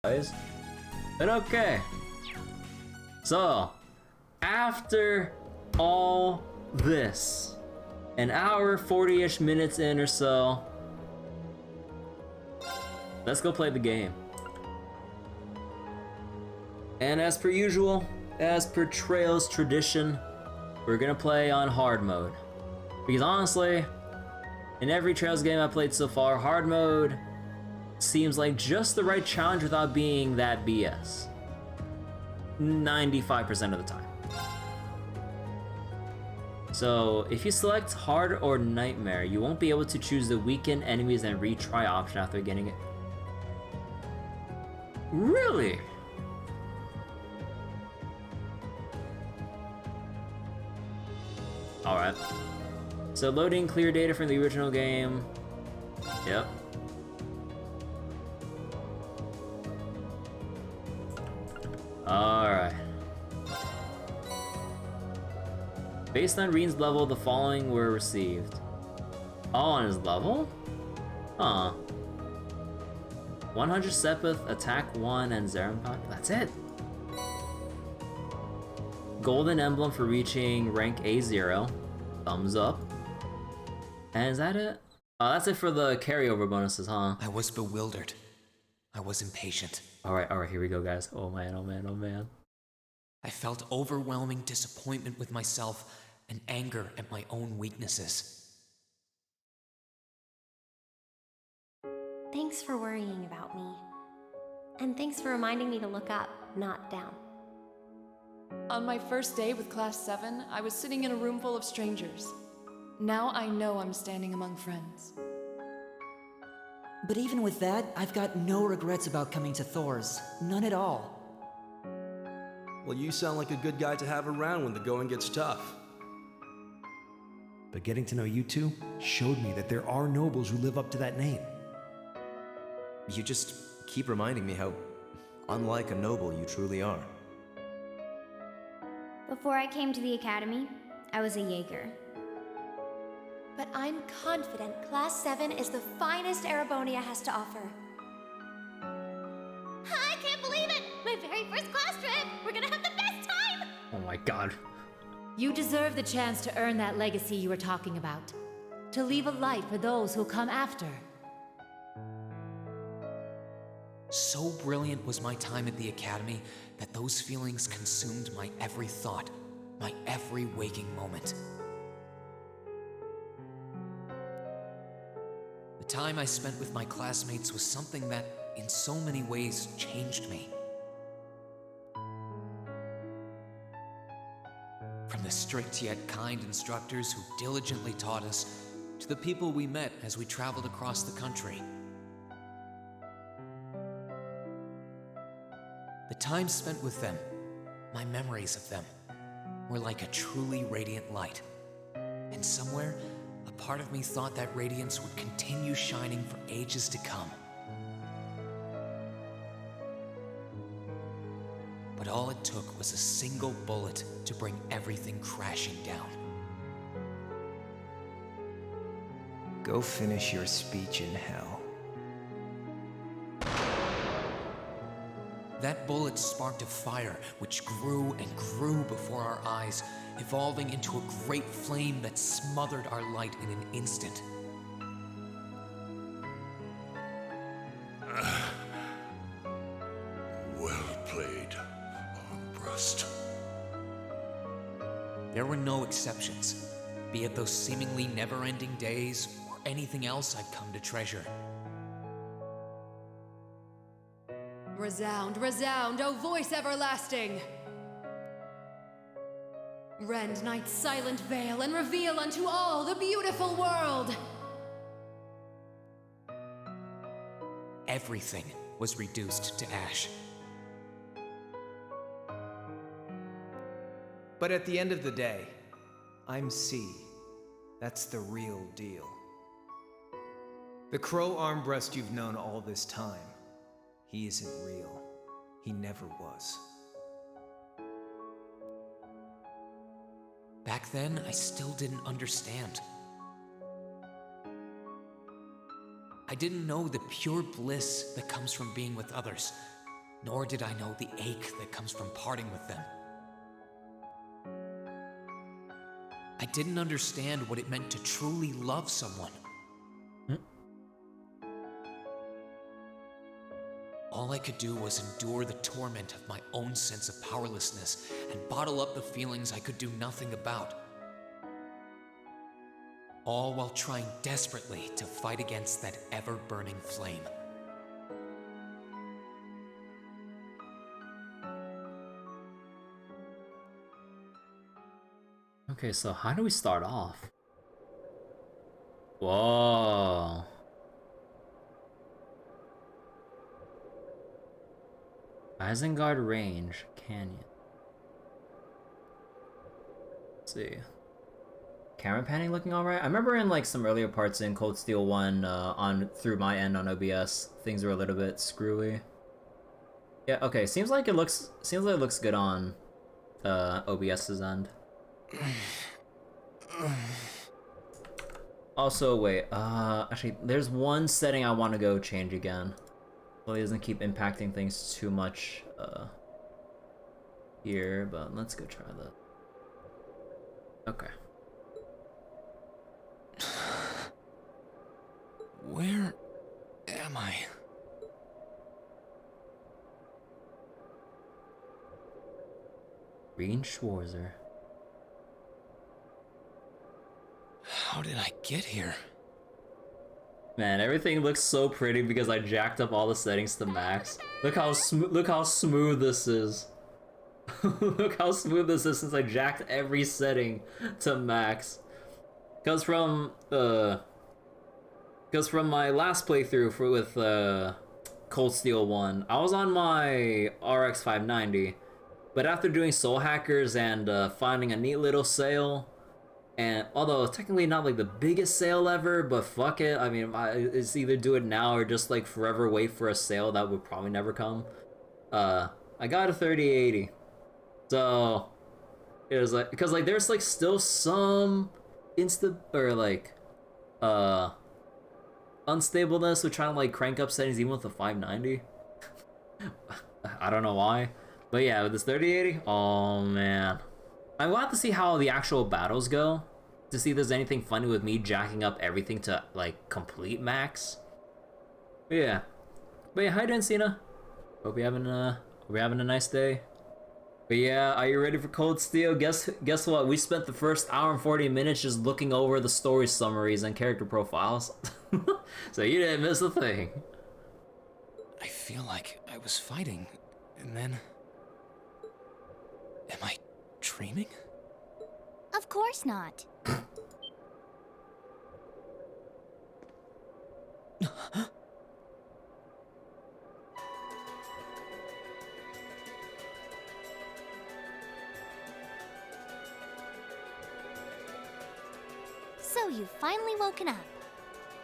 guys. But okay. So, after all this, an hour 40-ish minutes in or so, let's go play the game. And as per usual, as per Trail's tradition, we're gonna play on hard mode. Because honestly, in every Trails game I've played so far, hard mode seems like just the right challenge without being that BS. 95% of the time. So, if you select hard or nightmare, you won't be able to choose the weaken enemies and retry option after getting it. Really? Alright. So loading clear data from the original game. Yep. Alright. Based on Reen's level, the following were received. All on his level? Huh. 100 Sepith, Attack 1, and Zerenpak. That's it. Golden Emblem for reaching rank A0. Thumbs up. And is that it? Oh, that's it for the carryover bonuses, huh? I was bewildered. I was impatient. Alright, here we go, guys. Oh man, oh man, oh man. I felt overwhelming disappointment with myself and anger at my own weaknesses. Thanks for worrying about me. And thanks for reminding me to look up, not down. On my first day with Class 7, I was sitting in a room full of strangers. Now I know I'm standing among friends. But even with that, I've got no regrets about coming to Thor's. None at all. Well, you sound like a good guy to have around when the going gets tough. But getting to know you two showed me that there are nobles who live up to that name. You just keep reminding me how unlike a noble you truly are. Before I came to the academy, I was a Jaeger. But I'm confident Class 7 is the finest Erebonia has to offer. I can't believe it! My very first class trip! We're gonna have the best time! Oh my god. You deserve the chance to earn that legacy you were talking about. To leave a light for those who'll come after. So brilliant was my time at the academy that those feelings consumed my every thought, my every waking moment. The time I spent with my classmates was something that, in so many ways, changed me. From the strict yet kind instructors who diligently taught us, to the people we met as we traveled across the country. The time spent with them, my memories of them, were like a truly radiant light. And somewhere, a part of me thought that radiance would continue shining for ages to come. But all it took was a single bullet to bring everything crashing down. Go finish your speech in hell. That bullet sparked a fire which grew and grew before our eyes, evolving into a great flame that smothered our light in an instant. Well played, Armbrust. There were no exceptions, be it those seemingly never-ending days or anything else I'd come to treasure. Resound, resound, O voice everlasting! Rend night's silent veil and reveal unto all the beautiful world! Everything was reduced to ash. But at the end of the day, I'm C. That's the real deal. The Crow Armbrust you've known all this time, he isn't real. He never was. Back then, I still didn't understand. I didn't know the pure bliss that comes from being with others, nor did I know the ache that comes from parting with them. I didn't understand what it meant to truly love someone. All I could do was endure the torment of my own sense of powerlessness and bottle up the feelings I could do nothing about. All while trying desperately to fight against that ever-burning flame. Okay, so how do we start off? Whoa. Isengard Range Canyon. Let's see. Camera panning looking alright? I remember in like some earlier parts in Cold Steel 1 on through my end on OBS, things were a little bit screwy. Yeah, okay, seems like it looks good on OBS's end. Also, wait, actually, there's one setting I want to go change again. So it doesn't keep impacting things too much here, but let's go try that. Okay. Where am I? Green Schwarzer. How did I get here? Man, everything looks so pretty because I jacked up all the settings to max. Look how smooth this is. Look how smooth this is since I jacked every setting to max. Cause from my last playthrough with Cold Steel 1, I was on my RX 590, but after doing Soul Hackers and finding a neat little sale, and although it's technically not like the biggest sale ever, but fuck it, I mean, it's either do it now or just like forever wait for a sale that would probably never come. I got a 3080, so it was like, because like there's like still some unstableness with trying to like crank up settings even with the 590. I don't know why, but yeah, with this 3080, oh man, I will have to see how the actual battles go to see if there's anything funny with me jacking up everything to like complete max. But yeah, how you doing, Cena? Hope you're having a nice day. But yeah, are you ready for Cold Steel? Guess what? We spent the first hour and 40 minutes just looking over the story summaries and character profiles. So you didn't miss a thing. I feel like I was fighting, and then... Am I dreaming? Of course not. So you've finally woken up.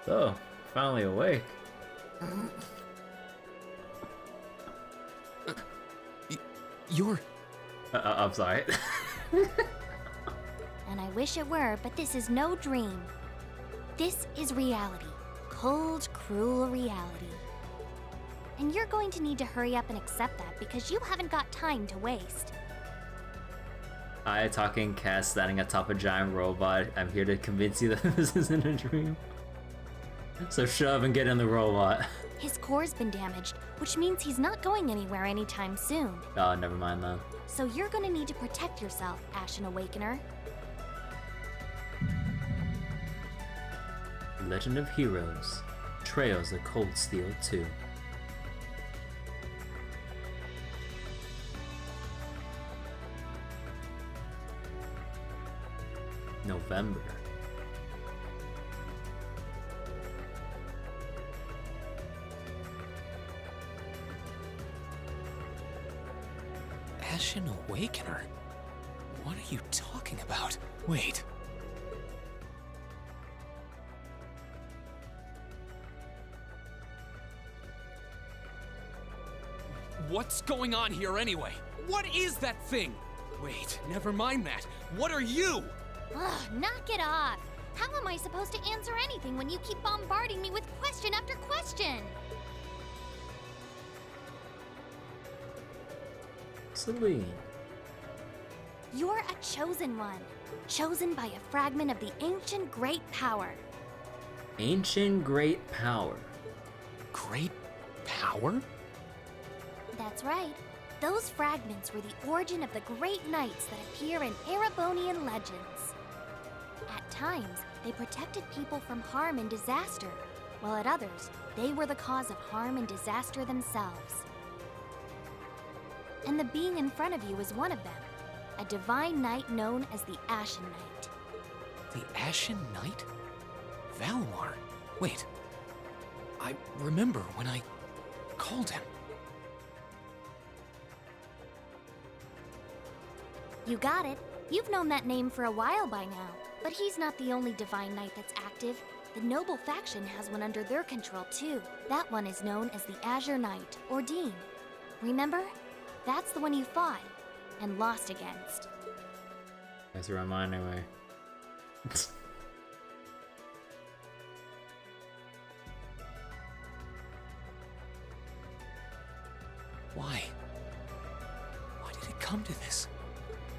So, finally awake. You're... I'm sorry. And I wish it were, but this is no dream. This is reality. Cold, cruel reality. And you're going to need to hurry up and accept that because you haven't got time to waste. I, talking cat standing atop a giant robot. I'm here to convince you that this isn't a dream. So shove and get in the robot. His core's been damaged, which means he's not going anywhere anytime soon. Oh, never mind then. So you're gonna need to protect yourself, Ashen Awakener. Legend of Heroes. Trails of Cold Steel 2. November. Ashen Awakener? What are you talking about? Wait. What's going on here anyway? What is that thing? Wait, never mind that. What are you? Ugh, knock it off! How am I supposed to answer anything when you keep bombarding me with question after question? Celine. You're a chosen one. Chosen by a fragment of the ancient great power. Ancient great power. Great power? That's right. Those fragments were the origin of the great knights that appear in Erebonian legends. At times, they protected people from harm and disaster, while at others, they were the cause of harm and disaster themselves. And the being in front of you is one of them, a divine knight known as the Ashen Knight. The Ashen Knight? Valimar? Wait. I remember when I called him. You got it. You've known that name for a while by now. But he's not the only divine knight that's active. The noble faction has one under their control too. That one is known as the Azure Knight, or Dean. Remember? That's the one you fought and lost against. That's a reminder way. Why? Why did it come to this?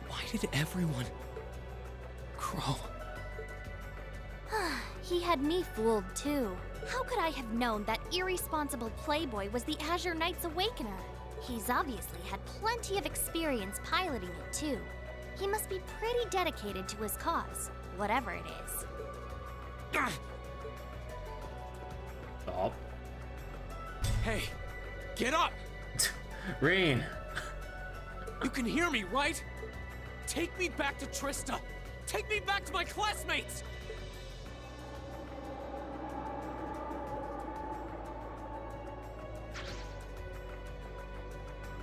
Why did everyone... Crow? He had me fooled too. How could I have known that irresponsible playboy was the Azure Knight's Awakener? He's obviously had plenty of experience piloting it too. He must be pretty dedicated to his cause, whatever it is. Stop. Hey, get up! Rain. You can hear me, right? Take me back to Trista! Take me back to my classmates!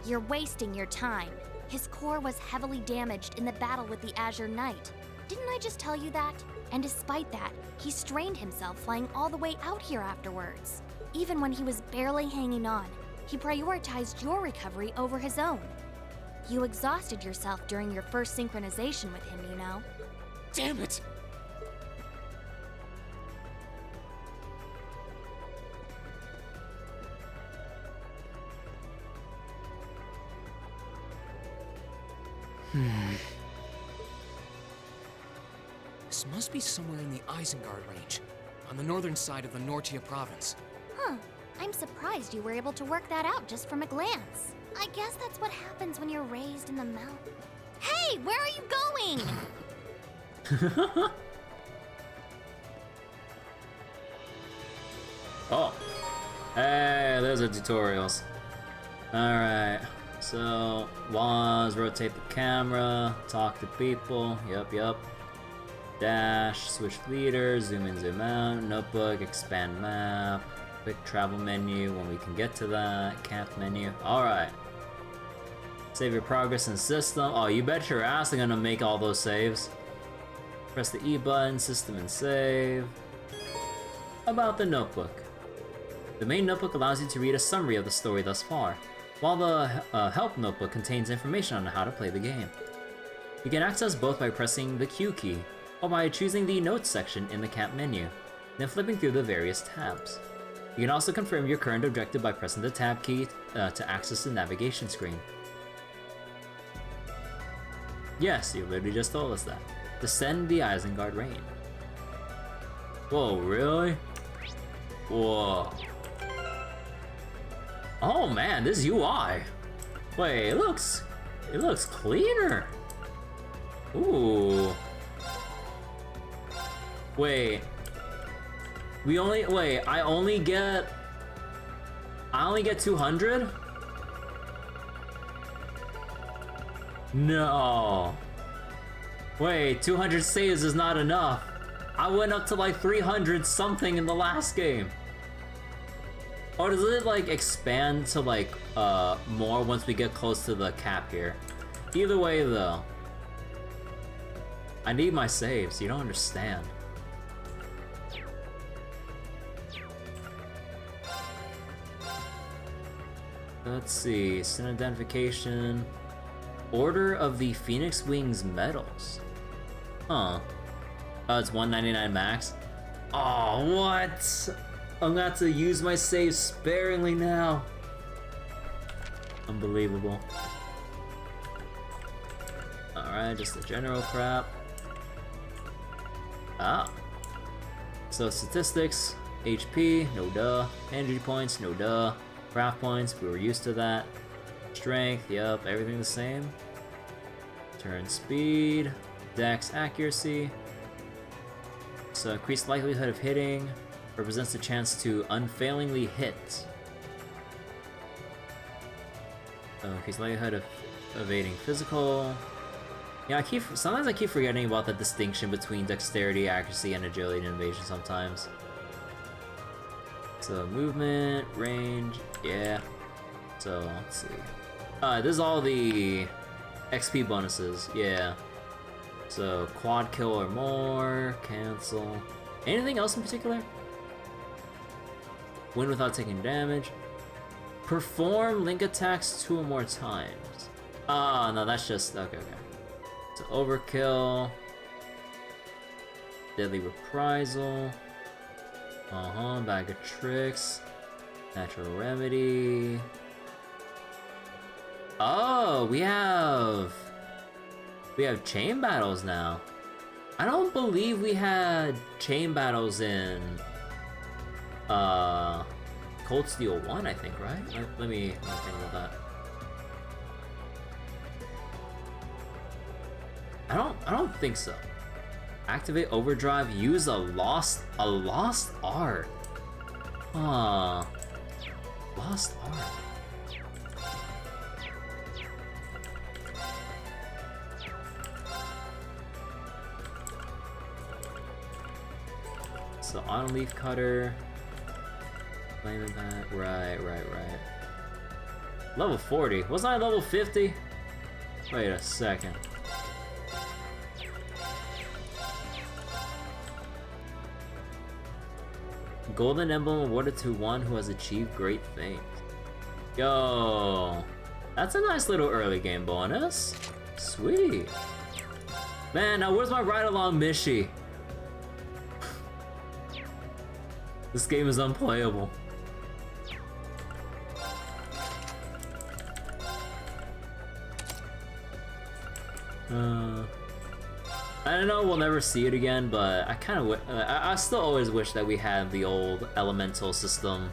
You're wasting your time. His core was heavily damaged in the battle with the Azure Knight. Didn't I just tell you that? And despite that, he strained himself flying all the way out here afterwards. Even when he was barely hanging on, he prioritized your recovery over his own. You exhausted yourself during your first synchronization with him, you know? Damn it! This must be somewhere in the Isengard range, on the northern side of the Nortia province. Huh. I'm surprised you were able to work that out just from a glance. I guess that's what happens when you're raised in the mountain. Hey, where are you going? Oh. Hey, there's our tutorials. Alright. So, was rotate the camera, talk to people. Yup. Dash, switch leader, zoom in, zoom out, notebook, expand map, quick travel menu when we can get to that, camp menu. Alright. Save your progress in system. Oh, you bet your ass I'm gonna make all those saves. Press the E button, system and save. About the notebook. The main notebook allows you to read a summary of the story thus far, while the help notebook contains information on how to play the game. You can access both by pressing the Q key, or by choosing the Notes section in the camp menu, then flipping through the various tabs. You can also confirm your current objective by pressing the Tab key to access the navigation screen. Yes, you literally just told us that. Descend the Isengard Rain. Whoa, really? Whoa. Oh man, this UI. Wait, it looks cleaner. Ooh. Wait. I only get 200? No. Wait, 200 saves is not enough. I went up to like 300 something in the last game. Or does it like expand to like more once we get close to the cap here? Either way though, I need my saves, you don't understand. Let's see, sin identification. Order of the Phoenix Wings medals. Huh. Oh, it's 199 max. Oh, what? I'm gonna have to use my save sparingly now. Unbelievable. Alright, just the general crap. Ah. So statistics, HP, no duh. Energy points, no duh. Craft points, we were used to that. Strength, yep, everything the same. Turn speed, dex accuracy. So increased likelihood of hitting represents the chance to unfailingly hit. So increased likelihood of evading physical. Yeah, sometimes I keep forgetting about the distinction between dexterity, accuracy, and agility and evasion sometimes. So movement, range, yeah. So let's see. This is all the XP bonuses, yeah. So quad kill or more, cancel. Anything else in particular? Win without taking damage. Perform link attacks 2 or more times. Ah, no, that's just okay. So overkill, deadly reprisal, bag of tricks, natural remedy. Oh, we have chain battles now. I don't believe we had chain battles in Cold Steel 1, I think, right? Let me think about that. I don't think so. Activate overdrive, use a lost art. Lost art. So on leaf cutter. Flaming bat. Right. Level 40. Wasn't I level 50? Wait a second. Golden emblem awarded to one who has achieved great things. Yo, that's a nice little early game bonus. Sweet. Man, now where's my ride-along Mishi? This game is unplayable. I don't know, we'll never see it again, but I still always wish that we had the old elemental system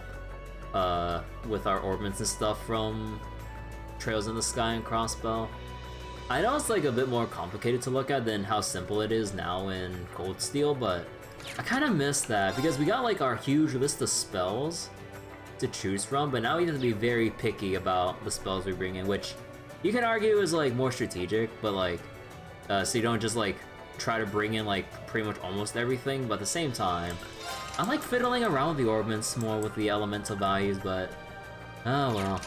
with our orbments and stuff from Trails in the Sky and Crossbow. I know it's like a bit more complicated to look at than how simple it is now in Cold Steel, but I kind of miss that because we got like our huge list of spells to choose from, but now we have to be very picky about the spells we bring in, which you can argue is like more strategic, but like so you don't just like try to bring in like pretty much almost everything, but at the same time I like fiddling around with the orbments more with the elemental values, but oh well.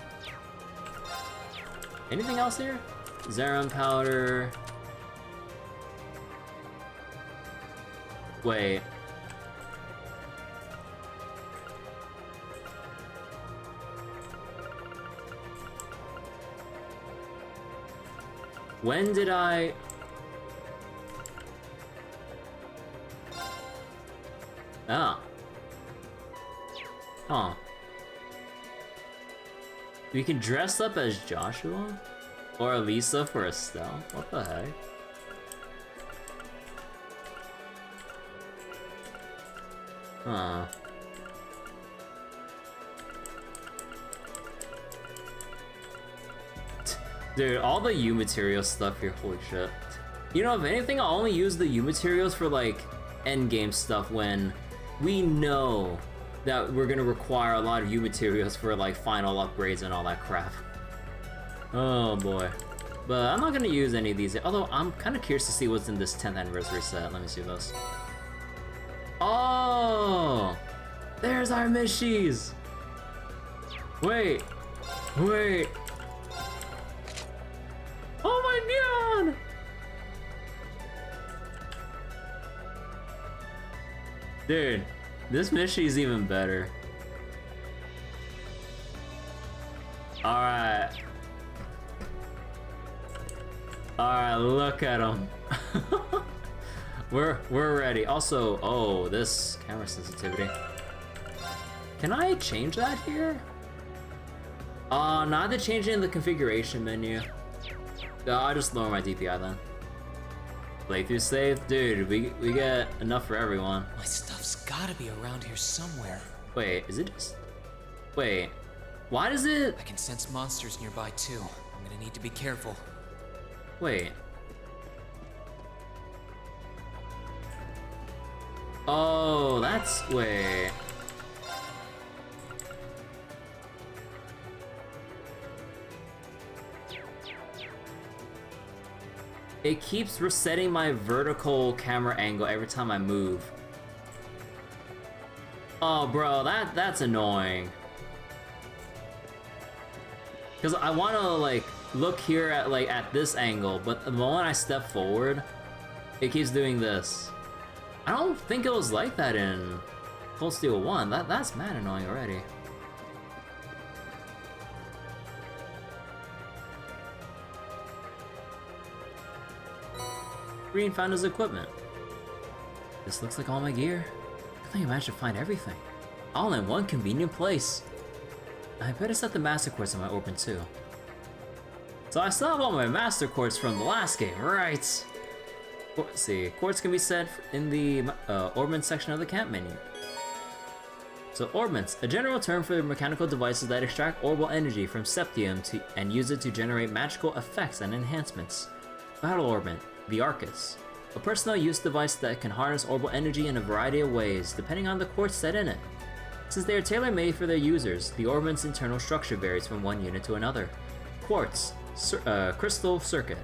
Anything else here? Zerum powder. Wait. When did I... Oh. Huh. We can dress up as Joshua? Or Elisa for Estelle? What the heck? Huh. Dude, all the U material stuff here, holy shit. You know, if anything, I'll only use the U materials for like endgame stuff when we know that we're gonna require a lot of U materials for like final upgrades and all that crap. Oh boy. But I'm not gonna use any of these, although I'm kind of curious to see what's in this 10th anniversary set. Let me see this. Oh! There's our Mishies! Wait! Wait! Oh my god! Dude, this Mishi's even better. Alright. Alright, look at him. We're ready. Also, oh, this camera sensitivity. Can I change that here? Not to change it in the configuration menu. I'll just lower my DPI then. Playthrough save? Dude, we get enough for everyone. My stuff's gotta be around here somewhere. Wait, is it just... Wait, why does it... I can sense monsters nearby too. I'm gonna need to be careful. Wait. Oh, that's... Wait. It keeps resetting my vertical camera angle every time I move. Oh, bro, that's annoying. Because I want to, like, look here at, like, at this angle, but the moment I step forward, it keeps doing this. I don't think it was like that in Cold Steel 1. That's mad annoying already. Green found his equipment. This looks like all my gear. I think I managed to find everything. All in one convenient place. I better set the master quartz in my orbit too. So I still have all my master quartz from the last game, right? Let's see, quartz can be set in the orbment section of the camp menu. So orbments, a general term for mechanical devices that extract orbital energy from septium and use it to generate magical effects and enhancements. Battle orbment, the Arcus, a personal use device that can harness orbital energy in a variety of ways, depending on the quartz set in it. Since they are tailor-made for their users, the orbament's internal structure varies from one unit to another. Quartz, crystal circuit,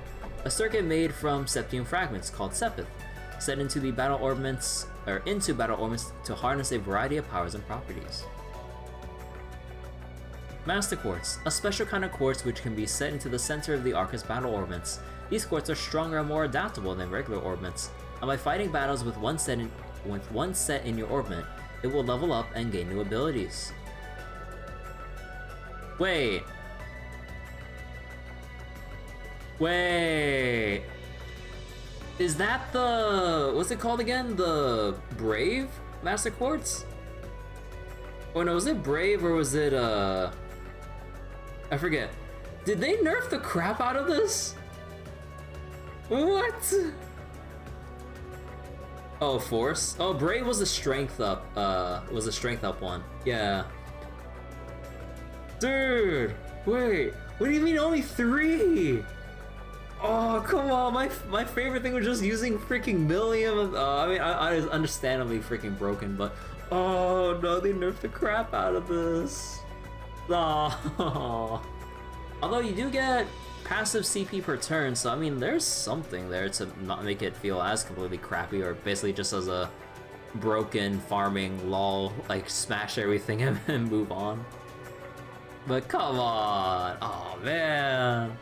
a circuit made from septium fragments called sepith, set into the battle orbments to harness a variety of powers and properties. Master quartz, a special kind of quartz which can be set into the center of the Arcus battle orbments. These quartz are stronger and more adaptable than regular orbments, and by fighting battles with one set in your orbment, it will level up and gain new abilities. Wait. Is that the... what's it called again? The Brave Master Quartz? Oh no, was it Brave or was it, I forget. Did they nerf the crap out of this? What? Oh, Force? Oh, Brave was a strength up, one. Yeah. Dude, wait, what do you mean only 3? Oh, come on, my favorite thing was just using freaking Millium. I mean, I was understandably freaking broken, but oh no, they nerfed the crap out of this. Oh. Although you do get passive CP per turn, so I mean, there's something there to not make it feel as completely crappy, or basically just as a broken farming lol, like smash everything and move on. But come on, oh man.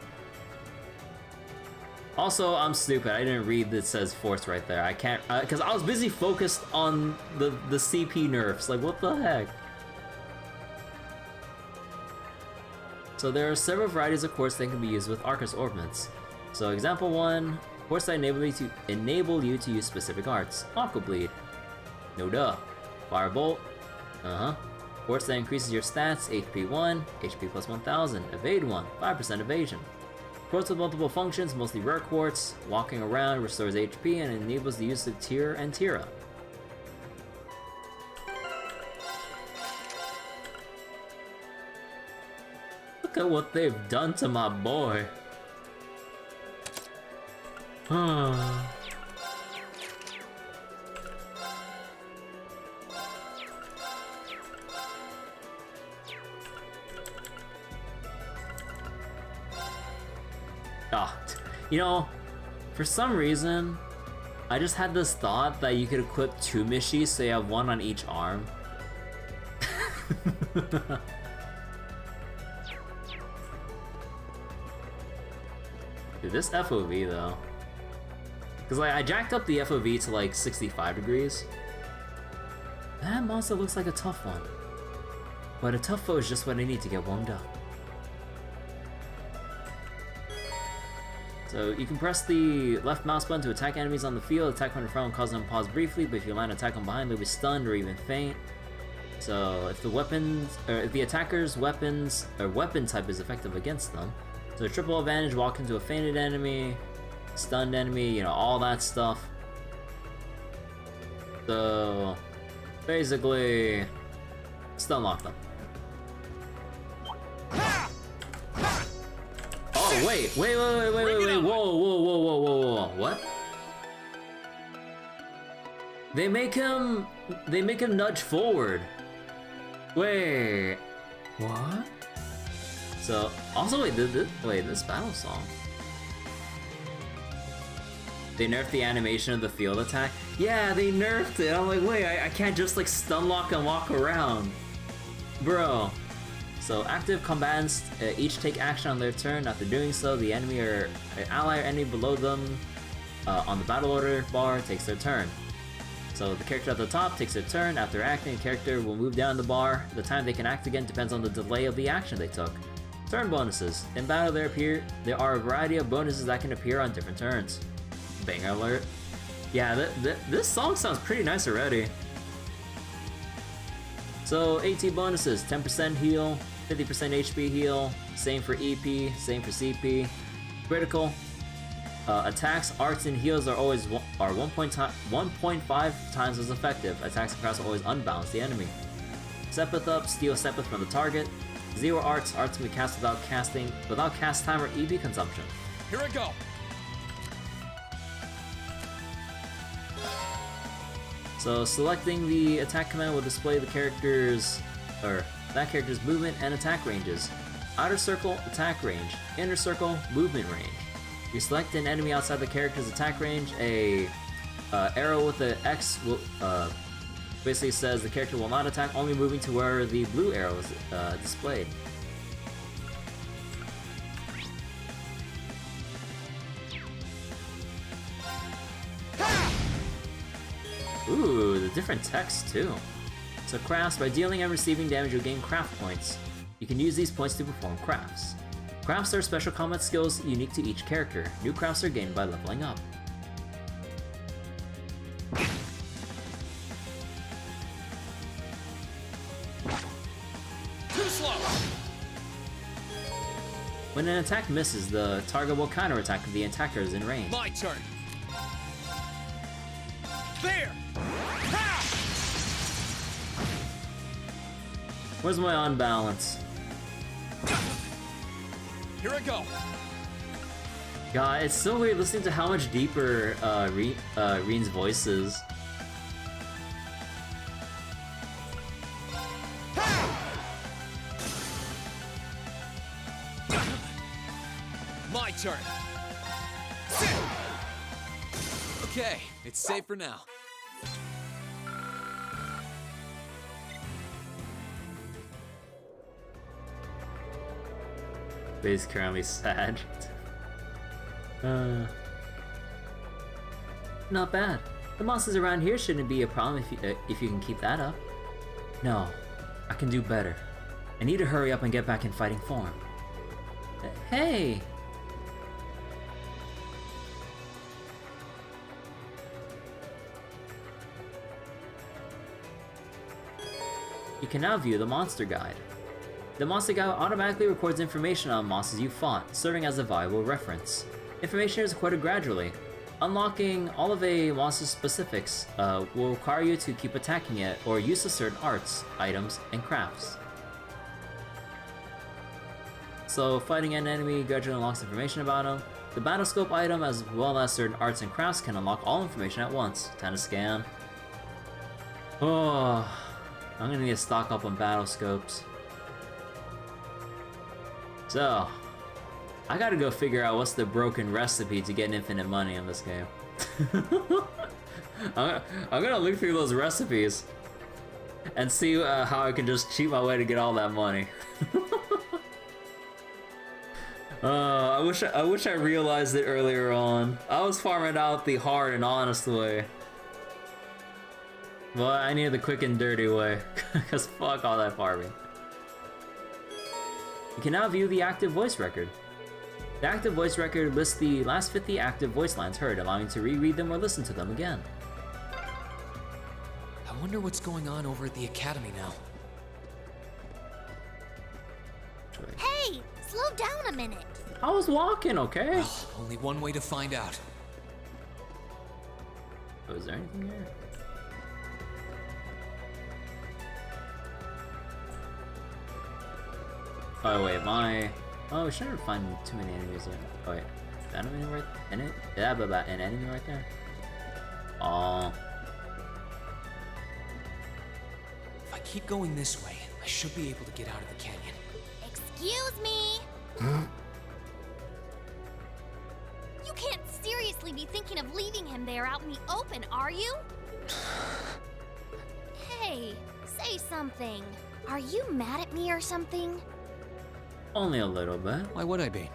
Also, I'm stupid. I didn't read that says Force right there. I can't, because I was busy focused on the CP nerfs. Like, what the heck? So there are several varieties of quartz that can be used with Arcus orbments. So example 1, quartz that enable you to use specific arts. Aqua Bleed. No duh. Firebolt. Quartz that increases your stats, HP 1, HP plus 1000, Evade 1, 5% evasion. Quartz with multiple functions, mostly rare quartz. Walking around restores HP and enables the use of Tear and Tira. Look at what they've done to my boy. You know, for some reason, I just had this thought that you could equip 2 Mishis so you have 1 on each arm. Dude, this FOV though. Because like, I jacked up the FOV to like 65 degrees. That monster looks like a tough one. But a tough foe is just what I need to get warmed up. So you can press the left mouse button to attack enemies on the field. Attack from the front will cause them to pause briefly, but if you land attack them behind, they'll be stunned or even faint. So if the attacker's weapon type is effective against them, so a triple advantage, walk into a fainted enemy. stunned enemy, you know, all that stuff. So basically, stun lock them. Oh wait, whoa, what? They make him nudge forward. Wait, what? So also wait, this battle song. They nerfed the animation of the field attack. Yeah, they nerfed it. I'm like, wait, I can't just like stun lock and walk around, bro. So active combatants each take action on their turn. After doing so, the enemy or ally or enemy below them on the battle order bar takes their turn. So the character at the top takes their turn. After acting, the character will move down the bar. The time they can act again depends on the delay of the action they took. Turn bonuses. In battle there are a variety of bonuses that can appear on different turns. Banger alert. Yeah, this song sounds pretty nice already. So AT bonuses, 10% heal, 50% HP heal, same for EP, same for CP. Critical. Attacks, arts, and heals are always 1.5 times as effective. Attacks and crafts always unbalance the enemy. Sepith up, steal Sepith from the target. 0 arts can be cast without cast time or EB consumption. Here I go. So selecting the attack command will display the character's movement and attack ranges. Outer circle, attack range. Inner circle, movement range. You select an enemy outside the character's attack range, a arrow with the X will basically says the character will not attack, only moving to where the blue arrow is displayed. Ooh, the different text too. So crafts, by dealing and receiving damage you'll gain craft points. You can use these points to perform crafts. Crafts are special combat skills unique to each character. New crafts are gained by leveling up. Too slow. When an attack misses, the target will counterattack if the attacker is in range. My turn. There. Ha! Where's my unbalance? Here I go. God, it's so weird listening to how much deeper Reen's voice is. My turn. Okay, it's safe for now. He's currently sad. Not bad. The monsters around here shouldn't be a problem if you can keep that up. No, I can do better. I need to hurry up and get back in fighting form. Hey! You can now view the monster guide. The monster guide automatically records information on monsters you fought, serving as a valuable reference. Information is recorded gradually. Unlocking all of a monster's specifics will require you to keep attacking it or use of certain arts, items, and crafts. So fighting an enemy gradually unlocks information about him. The battle scope item as well as certain arts and crafts can unlock all information at once. Time to scan. Oh, I'm gonna need to stock up on battle scopes. So, I gotta go figure out what's the broken recipe to get infinite money in this game. I'm gonna look through those recipes and see how I can just cheat my way to get all that money. I wish I realized it earlier on. I was farming out the hard and honest way. Well, I needed the quick and dirty way, cause fuck all that farming. You can now view the active voice record. The active voice record lists the last 50 active voice lines heard, allowing you to reread them or listen to them again. I wonder what's going on over at the academy now. Hey! Slow down a minute! I was walking, okay? Well, only one way to find out. Oh, is there anything here? Oh wait, oh, we shouldn't find too many enemies there. Oh wait, is that enemy right in it? Yeah, but an enemy right there. Oh. If I keep going this way, I should be able to get out of the canyon. Excuse me! You can't seriously be thinking of leaving him there out in the open, are you? Hey, say something. Are you mad at me or something? Only a little bit. Why would I be?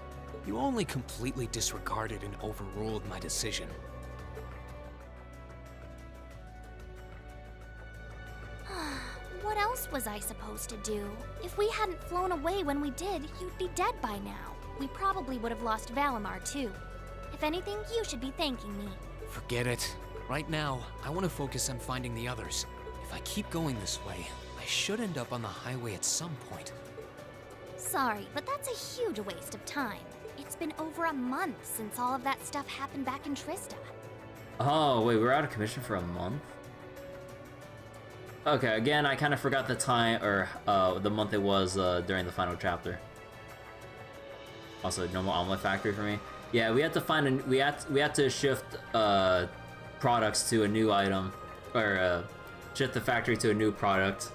You only completely disregarded and overruled my decision. What else was I supposed to do? If we hadn't flown away when we did, you'd be dead by now. We probably would have lost Valimar too. If anything, you should be thanking me. Forget it. Right now, I want to focus on finding the others. If I keep going this way, I should end up on the highway at some point. Sorry, but that's a huge waste of time. It's been over a month since all of that stuff happened back in Trista. Oh, wait, we're out of commission for a month? Okay, again, I kind of forgot the time, or the month it was during the final chapter. Also, no more omelet factory for me. Yeah, we had to find we had to shift products to a new item, or shift the factory to a new product.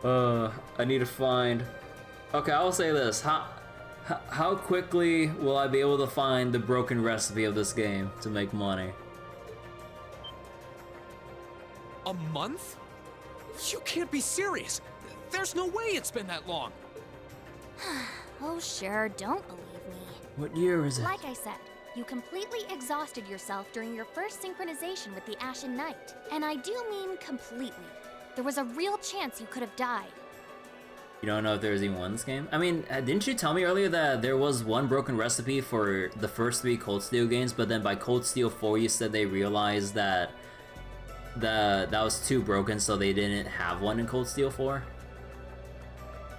I need to find. Okay, I'll say this: how quickly will I be able to find the broken recipe of this game to make money? A month? You can't be serious. There's no way it's been that long. Oh sure, don't believe me. What year is it? Like I said, you completely exhausted yourself during your first synchronization with the Ashen Knight. And I do mean completely. There was a real chance you could have died. You don't know if there was even one in this game? I mean, didn't you tell me earlier that there was one broken recipe for the first 3 Cold Steel games, but then by Cold Steel 4 you said they realized that that was too broken, so they didn't have one in Cold Steel 4?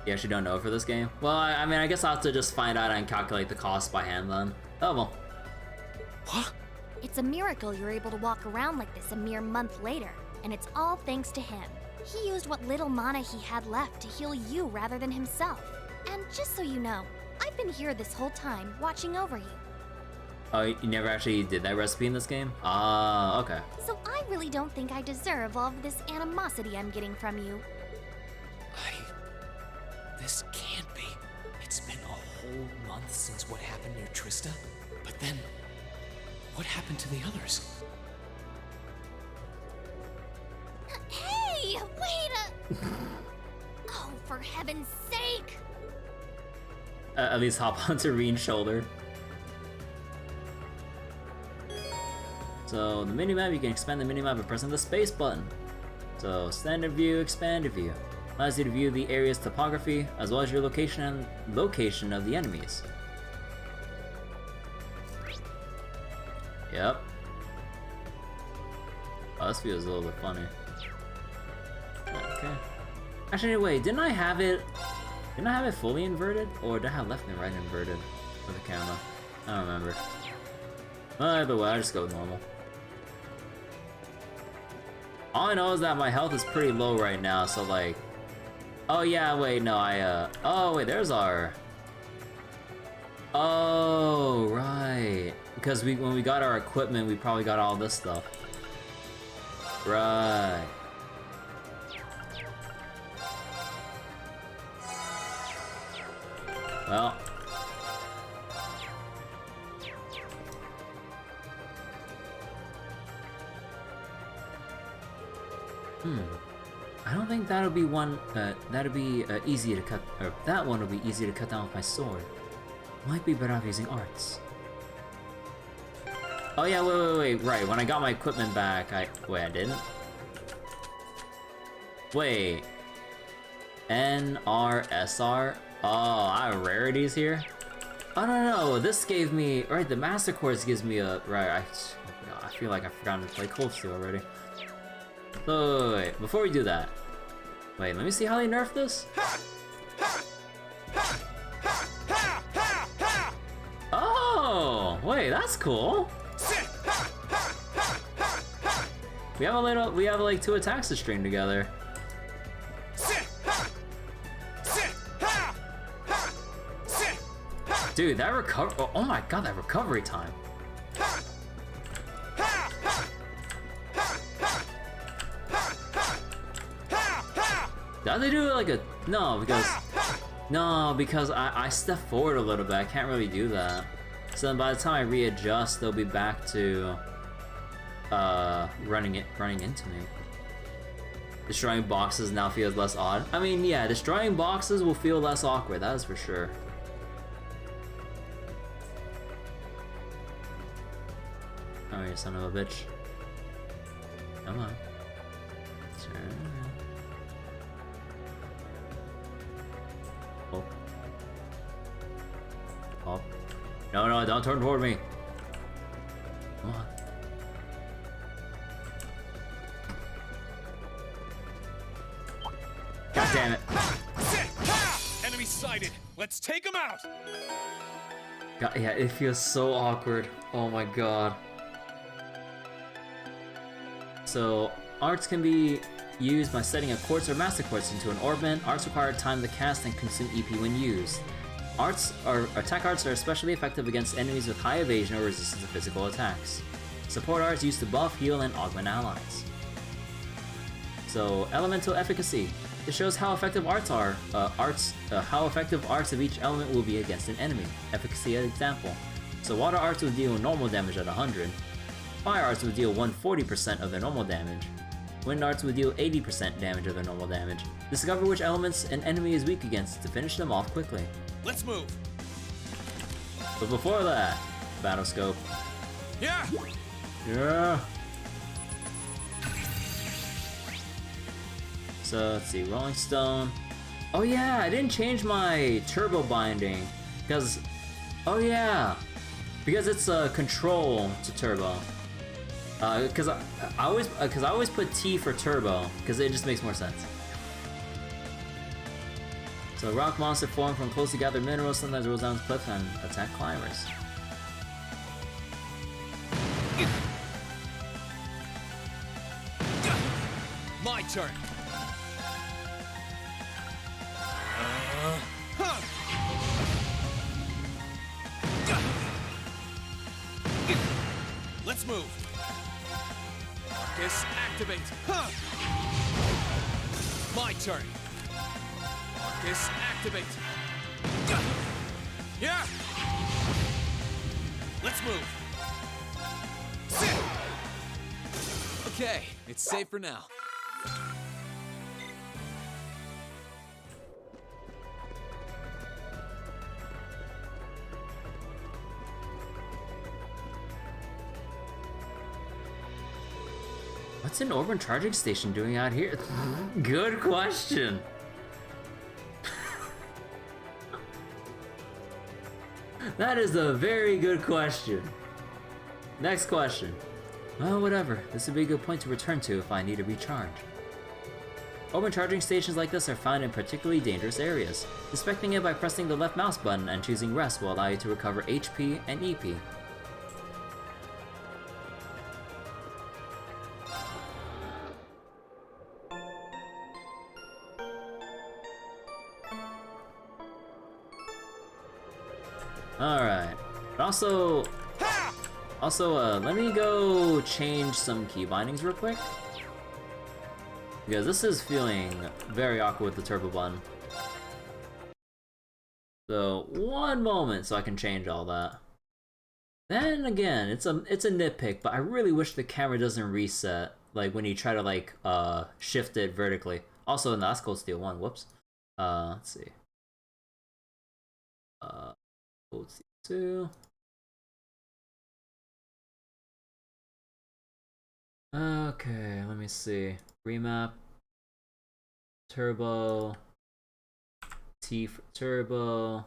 You actually don't know for this game? Well, I mean, I guess I'll have to just find out and calculate the cost by hand then. Oh well. What? It's a miracle you're able to walk around like this a mere month later, and it's all thanks to him. He used what little mana he had left to heal you rather than himself. And just so you know, I've been here this whole time, watching over you. Oh, you never actually did that recipe in this game? Ah, okay. So I really don't think I deserve all of this animosity I'm getting from you. This can't be. It's been a whole month since what happened near Trista. But then, what happened to the others? Hey, wait a... Oh, for heaven's sake! At least hop onto Reen's shoulder. So the minimap, you can expand the minimap by pressing the space button. So standard view, expanded view. Allows you to view the area's topography, as well as your location and location of the enemies. Yep. Oh, this feels a little bit funny. Okay. Actually, wait, didn't I have it fully inverted? Or did I have left and right inverted for the camera? I don't remember. Either way, I just go with normal. All I know is that my health is pretty low right now, so like... Oh yeah, wait, no, oh wait, there's our... Oh, right. Because when we got our equipment, we probably got all this stuff. Right. Well. I don't think that'll be one, easy to cut, or that one will be easy to cut down with my sword. Might be better off using arts. Oh yeah, wait, right, when I got my equipment back, I didn't? Wait. NRSR? Oh, I have rarities here? I don't know, this gave me, right, the Master Course gives me a, right, I feel like I've forgotten to play Cold Steel already. So, wait, before we do that, wait, let me see how they nerf this. Wait, that's cool. We have like 2 attacks to string together. Dude, that recover. Oh my god, that recovery time. Did they do it like a no, because I step forward a little bit. I can't really do that. So then by the time I readjust, they'll be back to running into me. Destroying boxes now feels less odd. I mean, yeah, destroying boxes will feel less awkward, that is for sure. Oh, you son of a bitch. Come on. Sure. Oh. Oh. No, don't turn toward me. Come on. God damn it. Enemy sighted. Let's take him out. God, yeah, it feels so awkward. Oh my god. So, arts can be used by setting a quartz or master quartz into an orbment. Arts require time to cast and consume EP when used. Attack arts are especially effective against enemies with high evasion or resistance to physical attacks. Support arts used to buff, heal, and augment allies. So, elemental efficacy. This shows how effective arts are. How effective arts of each element will be against an enemy. Efficacy example. So, water arts will deal normal damage at 100. Fire arts would deal 140% of their normal damage. Wind arts would deal 80% damage of their normal damage. Discover which elements an enemy is weak against to finish them off quickly. Let's move. But before that, battle scope. Yeah. Yeah. So let's see, Rolling Stone. Oh yeah, I didn't change my turbo binding because, oh yeah, because it's a control to turbo. Because I always put T for turbo because it just makes more sense. So rock monster form from closely gathered minerals sometimes rolls down cliffs and attack climbers. My turn. Let's move. Marcus, activate. My turn. Marcus, activate. Yeah. Let's move. Okay, it's safe for now. What's an orban charging station doing out here? Good question. That is a very good question. Next question. Well, whatever. This would be a good point to return to if I need to recharge. Orban charging stations like this are found in particularly dangerous areas. Inspecting it by pressing the left mouse button and choosing rest will allow you to recover HP and EP. Alright. Also, let me go change some key bindings real quick. Because this is feeling very awkward with the turbo button. So, one moment so I can change all that. Then again, it's a nitpick, but I really wish the camera doesn't reset, like when you try to like shift it vertically. Also, in the last Cold Steel 1, whoops. Let's see. Cold Steel 2. Okay, let me see. Remap. Turbo. T for turbo.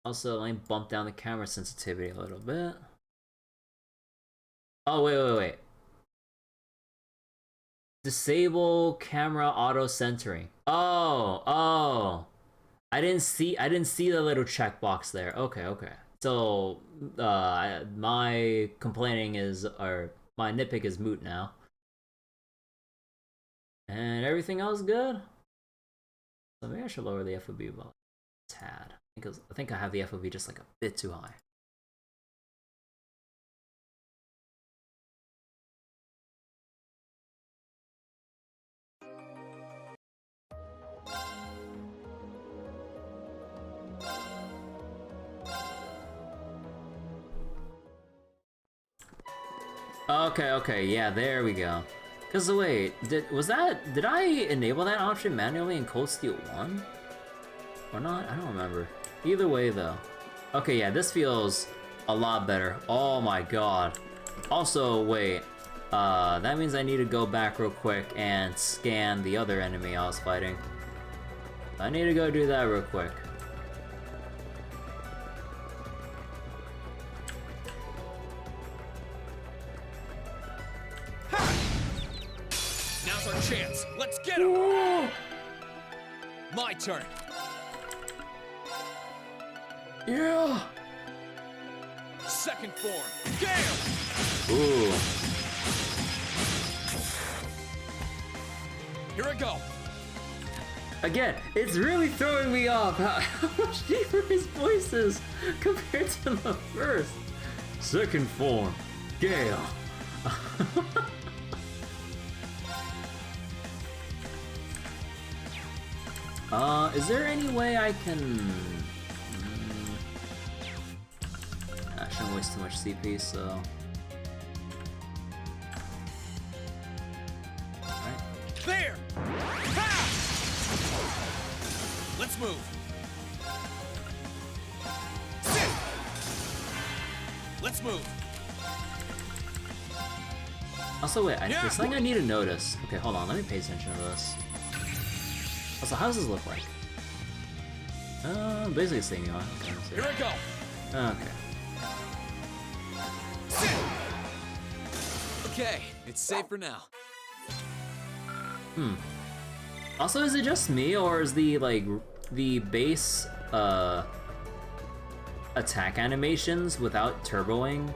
Also, let me bump down the camera sensitivity a little bit. Oh, wait. Disable camera auto centering. Oh. I didn't see the little checkbox there. Okay, okay. So my complaining is, or my nitpick is moot now. And everything else good? So maybe I should lower the FOV by a tad. Because I think I have the FOV just like a bit too high. Okay, yeah, there we go. Cause wait, did I enable that option manually in Cold Steel 1? Or not? I don't remember. Either way though. Okay, yeah, this feels a lot better. Oh my god. Also, wait, that means I need to go back real quick and scan the other enemy I was fighting. I need to go do that real quick. Now's our chance. Let's get him. My turn. Yeah. Second form. Gale. Ooh. Here I go. Again, it's really throwing me off how much deeper his voice is compared to the first. Second form. Gale. Is there any way I can... I shouldn't waste too much CP, so... Alright. There! Ha! Let's move. Sit! Let's move. Also, wait, there's something I need to notice. Okay, hold on, let me pay attention to this. Also, how does this look like? Basically seeing you on. Okay, here I go. Okay. Okay, it's safe for now. Also, is it just me, or is the base attack animations without turboing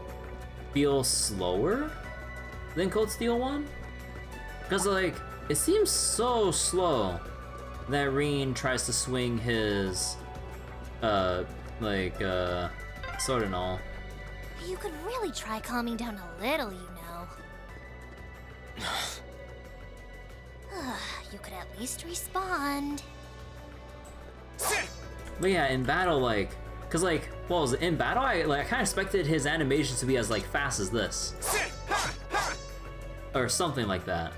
feel slower than Cold Steel 1? Because like it seems so slow that Reen tries to swing his sword and all. You could really try calming down a little, you know. You could at least respond. But yeah, in battle, in battle, I kind of expected his animations to be as fast as this, or something like that.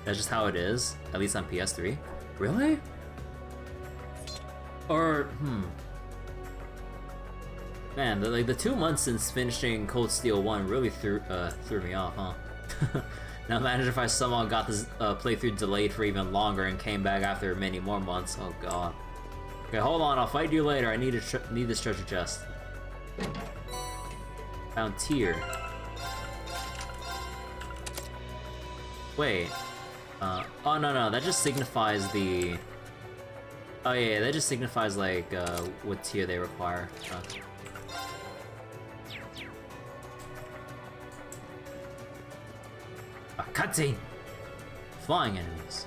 That's just how it is, at least on PS3. Really? Or man, the 2 months since finishing Cold Steel 1 really threw me off, huh? Now imagine if I somehow got this playthrough delayed for even longer and came back after many more months. Oh god. Okay, hold on, I'll fight you later. I need this treasure chest. Found tier. Wait. Oh no, that just signifies the... Oh yeah, that just signifies what tier they require. A cutscene! Flying enemies.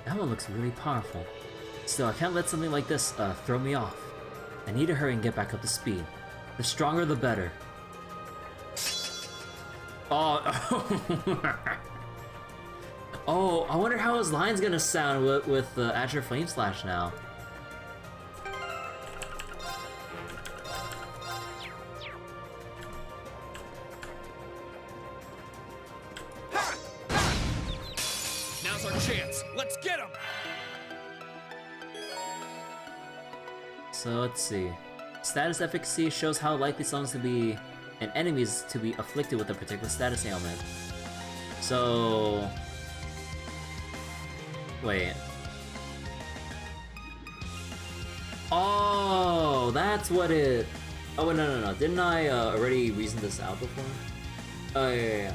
That one looks really powerful. Still, I can't let something like this throw me off. I need to hurry and get back up to speed. The stronger the better. Oh, oh, I wonder how his line's gonna sound with Azure Flame Slash now. Now's our chance. Let's get him. So let's see. Status efficacy shows how likely someone's to be and enemies to be afflicted with a particular status ailment. So wait. Oh, that's what it... Oh, no. Didn't I already reason this out before? Oh, yeah.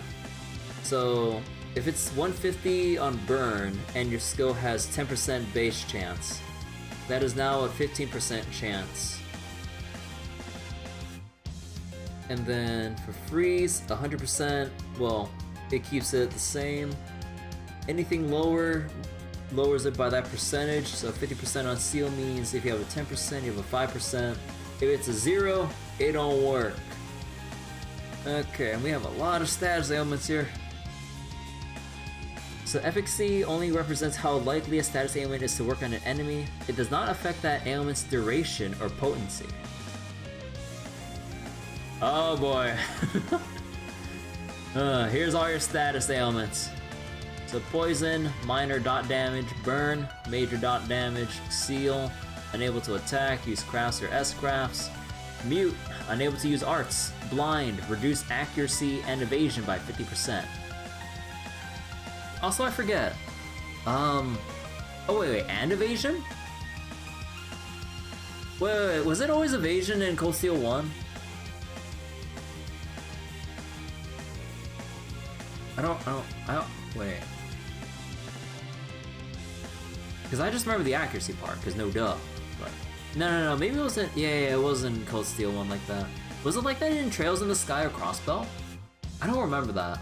So, if it's 150 on burn and your skill has 10% base chance, that is now a 15% chance. And then for freeze, 100%, well, it keeps it the same. Anything lower lowers it by that percentage, so 50% on seal means if you have a 10%, you have a 5%. If it's a 0, it don't work. Okay, and we have a lot of status ailments here. So efficacy only represents how likely a status ailment is to work on an enemy. It does not affect that ailment's duration or potency. Oh boy. Here's all your status ailments. So poison, minor dot damage, burn, major dot damage, seal, unable to attack, use crafts or S-crafts, mute, unable to use arts, blind, reduce accuracy and evasion by 50%. Also, I forget. Oh wait, and evasion? Wait, was it always evasion in Cold Steel 1? I don't, wait. Because I just remember the accuracy part, because no duh. But, no, maybe it wasn't, yeah, it wasn't Cold Steel 1 like that. Was it like that in Trails in the Sky or Crossbow? I don't remember that.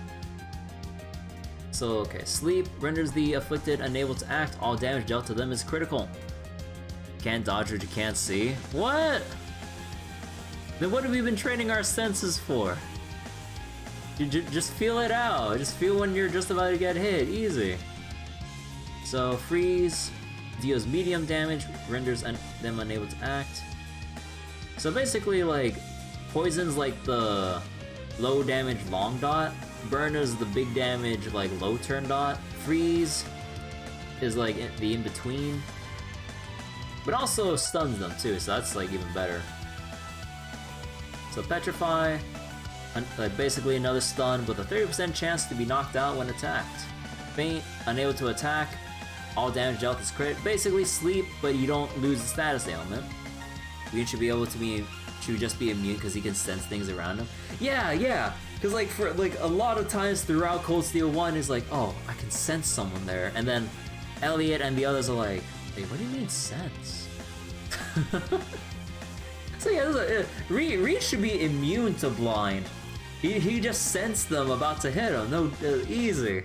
So, okay, sleep renders the afflicted unable to act. All damage dealt to them is critical. Can't dodge what you can't see. What? Then what have we been training our senses for? Just feel it out. Just feel when you're just about to get hit. Easy. So, freeze deals medium damage, renders them unable to act. So basically, like, poison's like the low damage long dot. Burn is the big damage, like, low turn dot. Freeze is, like, the in-between. But also stuns them, too, so that's, like, even better. So Petrify, like, basically another stun with a 30% chance to be knocked out when attacked. Faint, unable to attack. All damage dealt is crit. Basically sleep, but you don't lose the status ailment. You should be able to just be immune because he can sense things around him. Yeah. Because, like, for, like, a lot of times throughout Cold Steel 1 is like, oh, I can sense someone there. And then Elliot and the others are like, wait, what do you mean sense? So yeah, Reed should be immune to blind. He just sensed them about to hit him. No, easy.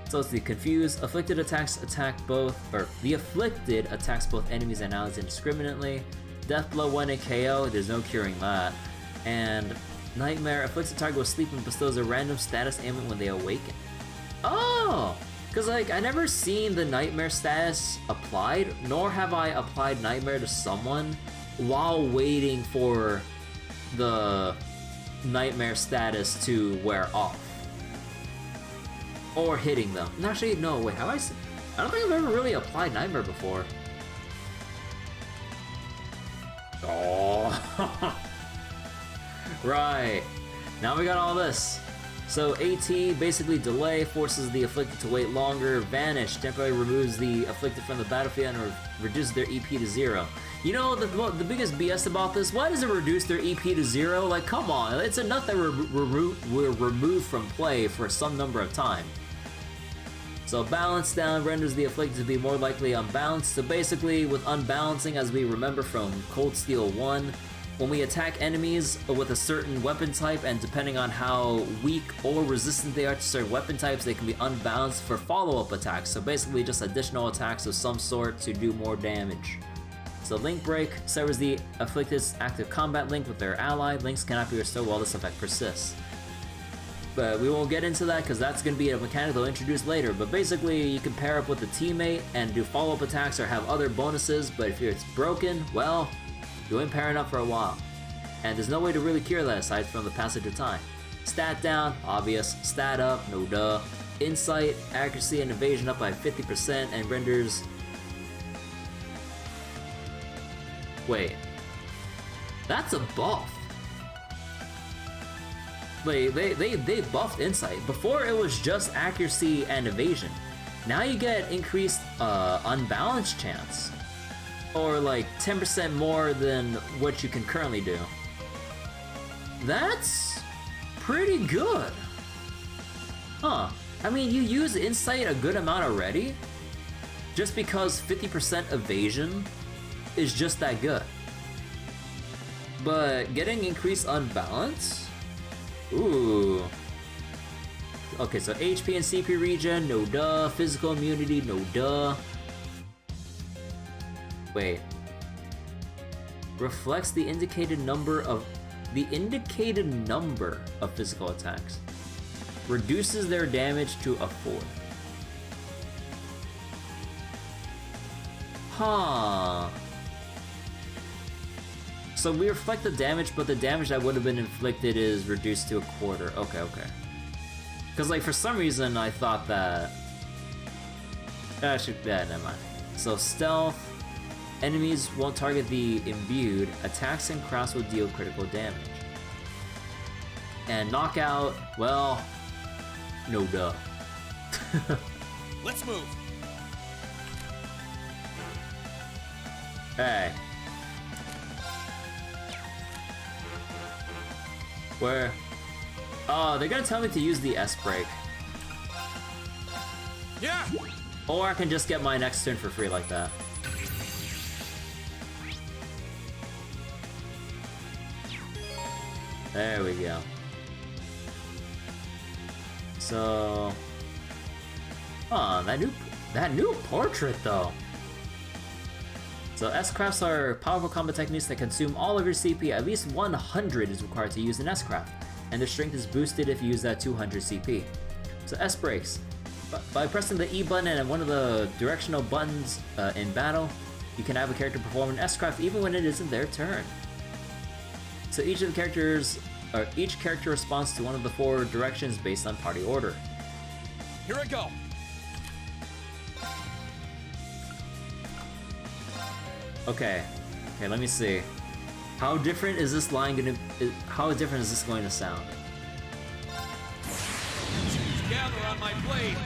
So it's the confused. Afflicted attacks attack both, or the afflicted attacks both enemies and allies indiscriminately. Death blow when in KO, there's no curing that. And Nightmare afflicts a target with sleep and bestows a random status ailment when they awaken. Oh! Because, like, I never seen the Nightmare status applied, nor have I applied Nightmare to someone while waiting for the Nightmare status to wear off. Or hitting them. Actually, no, wait, have I don't think I've ever really applied Nightmare before. Oh. Right. Now we got all this. So AT, basically delay, forces the afflicted to wait longer. Vanish, temporarily removes the afflicted from the battlefield and reduces their EP to 0. You know, the biggest BS about this, why does it reduce their EP to 0? Like, come on, it's enough that we're removed from play for some number of time. So balance down renders the afflicted to be more likely unbalanced. So basically, with unbalancing, as we remember from Cold Steel 1, when we attack enemies with a certain weapon type, and depending on how weak or resistant they are to certain weapon types, they can be unbalanced for follow-up attacks. So basically just additional attacks of some sort to do more damage. So Link Break severs the afflicted's active combat link with their ally. Links cannot be restored while this effect persists. But we won't get into that because that's going to be a mechanic they'll introduce later. But basically, you can pair up with a teammate and do follow-up attacks or have other bonuses. But if it's broken, well, you ain't pairing up for a while. And there's no way to really cure that aside from the passage of time. Stat down, obvious. Stat up, no duh. Insight, accuracy, and evasion up by 50% and renders... Wait. That's a buff. Wait, they buffed insight. Before it was just accuracy and evasion. Now you get increased unbalanced chance. Or like 10% more than what you can currently do. That's pretty good. Huh. I mean, you use insight a good amount already, just because 50% evasion is just that good. But getting increased unbalance? Ooh. Okay, so HP and CP regen, no duh. Physical immunity, no duh. Wait. Reflects the indicated number of physical attacks. Reduces their damage to a 4. Huh. So we reflect the damage, but the damage that would have been inflicted is reduced to a 1/4. Okay, okay. Because, like, for some reason I thought that... Actually, yeah, never mind. So stealth, enemies won't target the imbued, attacks and crafts will deal critical damage. And knockout, well, no duh. Let's move. Hey. Where? Oh, they're gonna tell me to use the S break. Yeah. Or I can just get my next turn for free like that. There we go. So, that new portrait though. So S-crafts are powerful combat techniques that consume all of your CP. At least 100 is required to use an S-craft, and their strength is boosted if used at 200 CP. So S breaks. By pressing the E button and one of the directional buttons in battle, you can have a character perform an S-craft even when it isn't their turn. So each character responds to one of the 4 directions based on party order. Here I go. Okay, let me see. How different is this line going to sound? Gather on my blade.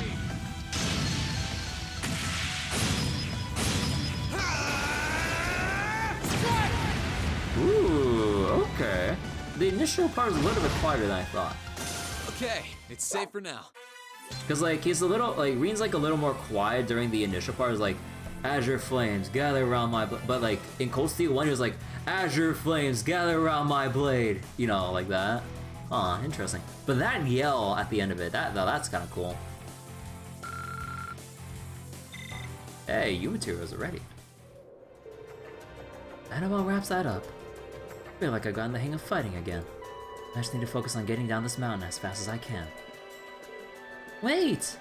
Ooh, okay. The initial part is a little bit quieter than I thought. Okay, it's safe for now. Cause like he's a little like Reen's like a little more quiet during the initial part. It's like Azure Flames gather around my but like in Cold Steel 1 he was like Azure Flames gather around my blade, you know, like that. Interesting. But that yell at the end of it, that's kind of cool. Hey, you materials are ready. And about wraps that up. I feel like I got in the hang of fighting again. I just need to focus on getting down this mountain as fast as I can. Wait!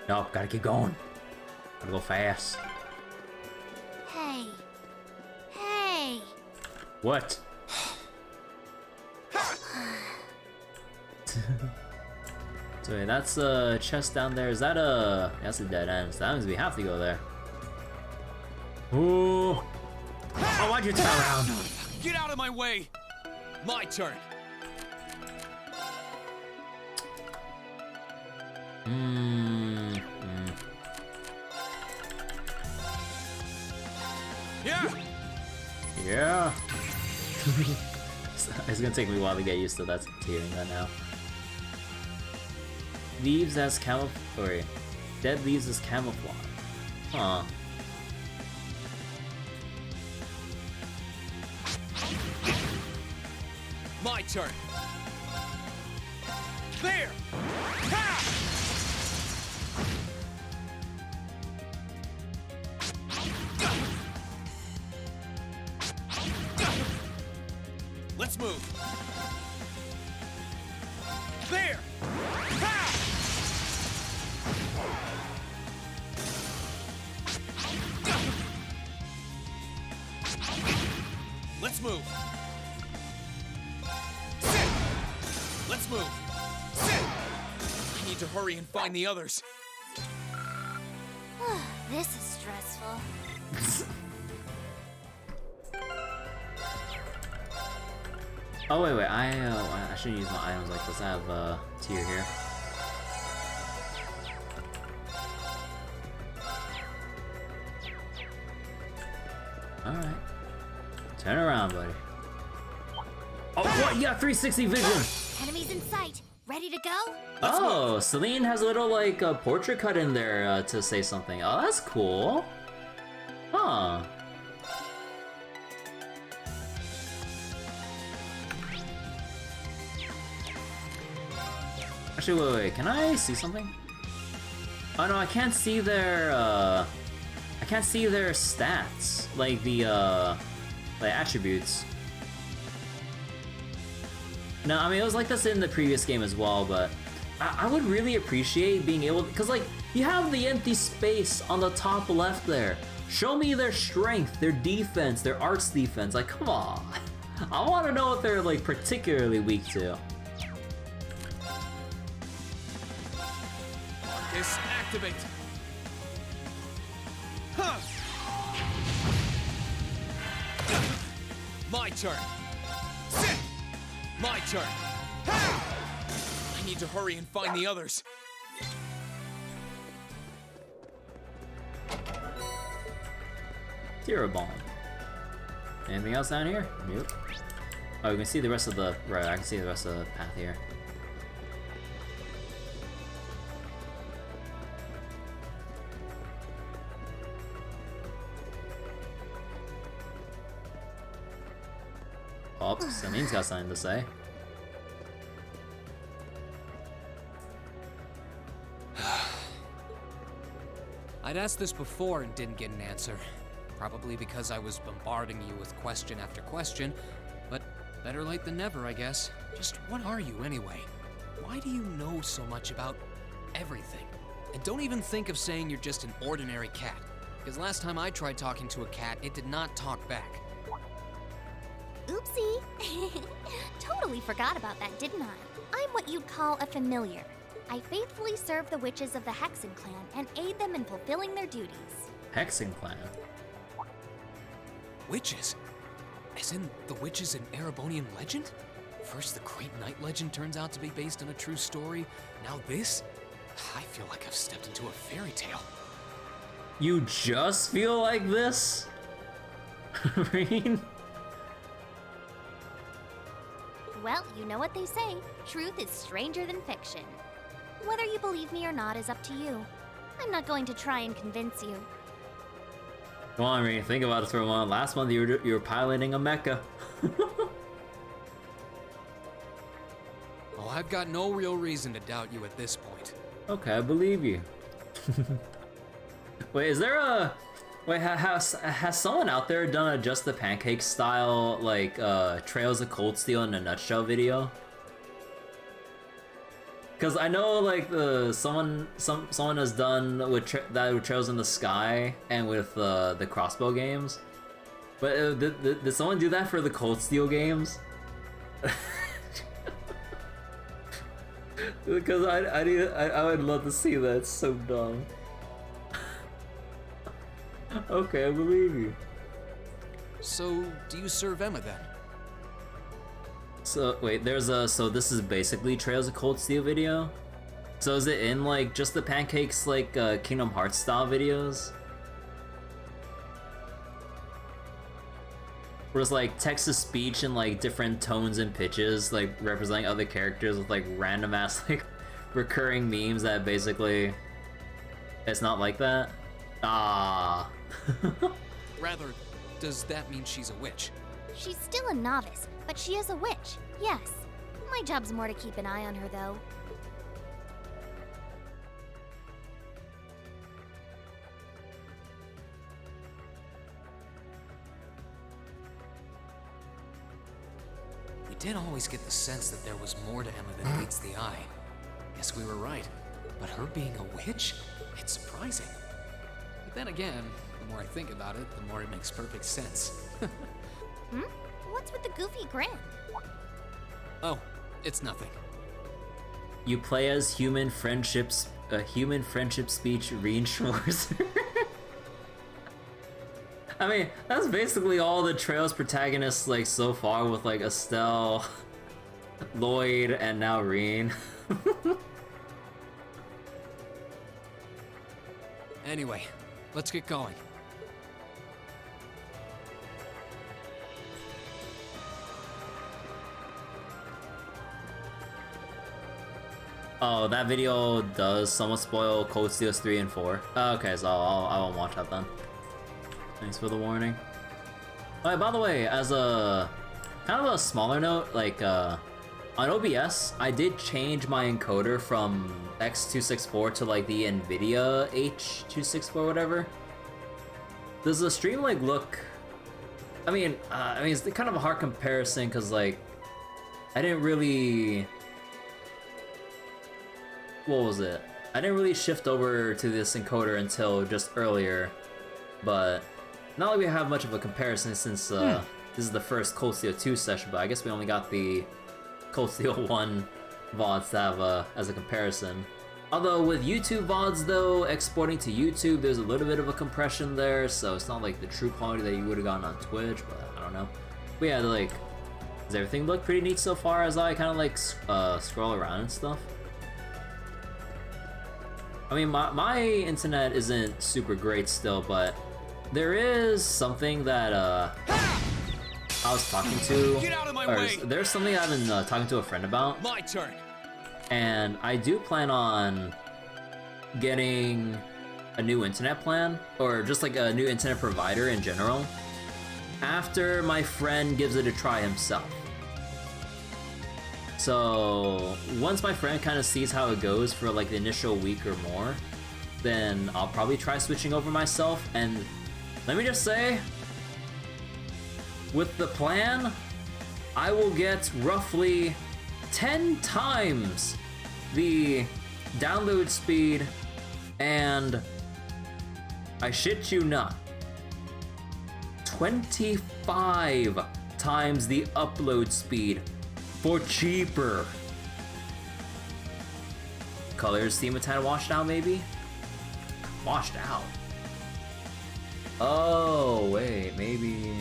No, gotta keep going. Gotta go fast. Hey. Hey! What? So wait, that's a chest down there. Is that a... That's a dead end. So that means we have to go there. Ooh! Oh, why'd you turn around? Get out of my way! My turn. Yeah! Yeah! It's gonna take me a while to get used to that, hearing that now. Leaves as camouflage. Dead leaves as camouflage. Huh. My turn. There! Ha! Let's move. There! Ha! Let's move. Sit! Let's move. Sit! I need to hurry and find the others. This is stressful. Oh wait, I shouldn't use my items like this. I have a tier here. Alright. Turn around, buddy. Oh, what? Yeah, 360 vision. Enemies in sight. Ready to go? Oh, Celine has a little like a portrait cut in there to say something. Oh, that's cool. Huh. Actually, wait, can I see something? Oh no, I can't see their stats, like the attributes. No, I mean it was like this in the previous game as well, but I would really appreciate being able to, because like you have the empty space on the top left there. Show me their strength, their defense, their arts defense. Like, come on. I want to know what they're like particularly weak to. Marcus, activate. Huh. My turn. Sit. My turn. I need to hurry and find the others. Zero bomb. Anything else down here? Nope. Oh, you can see the rest of the... Right, I can see the rest of the path here. Oh, Celine's got something to say. I'd asked this before and didn't get an answer. Probably because I was bombarding you with question after question, but better late than never, I guess. Just what are you anyway? Why do you know so much about everything? And don't even think of saying you're just an ordinary cat, because last time I tried talking to a cat, it did not talk back. Oopsie. Totally forgot about that, didn't I? I'm what you'd call a familiar. I faithfully serve the witches of the Hexen clan and aid them in fulfilling their duties. Hexen clan? Witches? As in the witches in Erebonian legend? First the Great Night legend turns out to be based on a true story, now this? I feel like I've stepped into a fairy tale. You just feel like this? Reen? Well, you know what they say. Truth is stranger than fiction. Whether you believe me or not is up to you. I'm not going to try and convince you. Come on, Reen, think about it for a moment. Last month you were piloting a mecha. Oh, I've got no real reason to doubt you at this point. Okay, I believe you. Wait, is there a... Wait, has someone out there done a Just the Pancake style, like, Trails of Cold Steel in a nutshell video? Because I know, like, someone has done with that with Trails in the Sky and with the crossbow games. But did someone do that for the Cold Steel games? Because I would love to see that. It's so dumb. Okay, I believe you. So, do you serve Emma then? So, wait, so this is basically Trails of Cold Steel video? So is it in, like, Just the Pancakes, like, Kingdom Hearts style videos? Where it's, like, text-to-speech in, like, different tones and pitches, like, representing other characters with, like, random-ass, like, recurring memes that basically... It's not like that? Ah. Rather, does that mean she's a witch? She's still a novice, but she is a witch, yes. My job's more to keep an eye on her, though. We did always get the sense that there was more to Emma than meets the eye. Guess we were right. But her being a witch? It's surprising. But then again, the more I think about it, the more it makes perfect sense. Hmm? What's with the goofy grin? Oh, it's nothing. You play as human friendship speech reinforcer. I mean, that's basically all the Trails protagonists like so far with like Estelle, Lloyd, and now Reen. Anyway, let's get going. Oh, that video does somewhat spoil Cold Steels 3 and 4. Okay, so I won't watch that then. Thanks for the warning. Alright, by the way, as a kind of a smaller note, like on OBS, I did change my encoder from X264 to like the NVIDIA H264, whatever. Does the stream like look? I mean, it's kind of a hard comparison because like I didn't really. What was it? I didn't really shift over to this encoder until just earlier, but not like we have much of a comparison since this is the first Cold Steel 2 session, but I guess we only got the Cold Steel 1 VODs to have as a comparison. Although with YouTube VODs though, exporting to YouTube, there's a little bit of a compression there, so it's not like the true quality that you would have gotten on Twitch, but I don't know. But yeah, like, does everything look pretty neat so far as I kind of like scroll around and stuff? I mean, my internet isn't super great still, but there is something that I was talking to. Get out of my way! There's something I've been talking to a friend about. My turn. And I do plan on getting a new internet plan, or just like a new internet provider in general, after my friend gives it a try himself. So once my friend kind of sees how it goes for like the initial week or more, then I'll probably try switching over myself. And let me just say, with the plan, I will get roughly 10 times the download speed, and I shit you not, 25 times the upload speed for cheaper. Colors seem a tad washed out, maybe? Washed out? Oh, wait, maybe...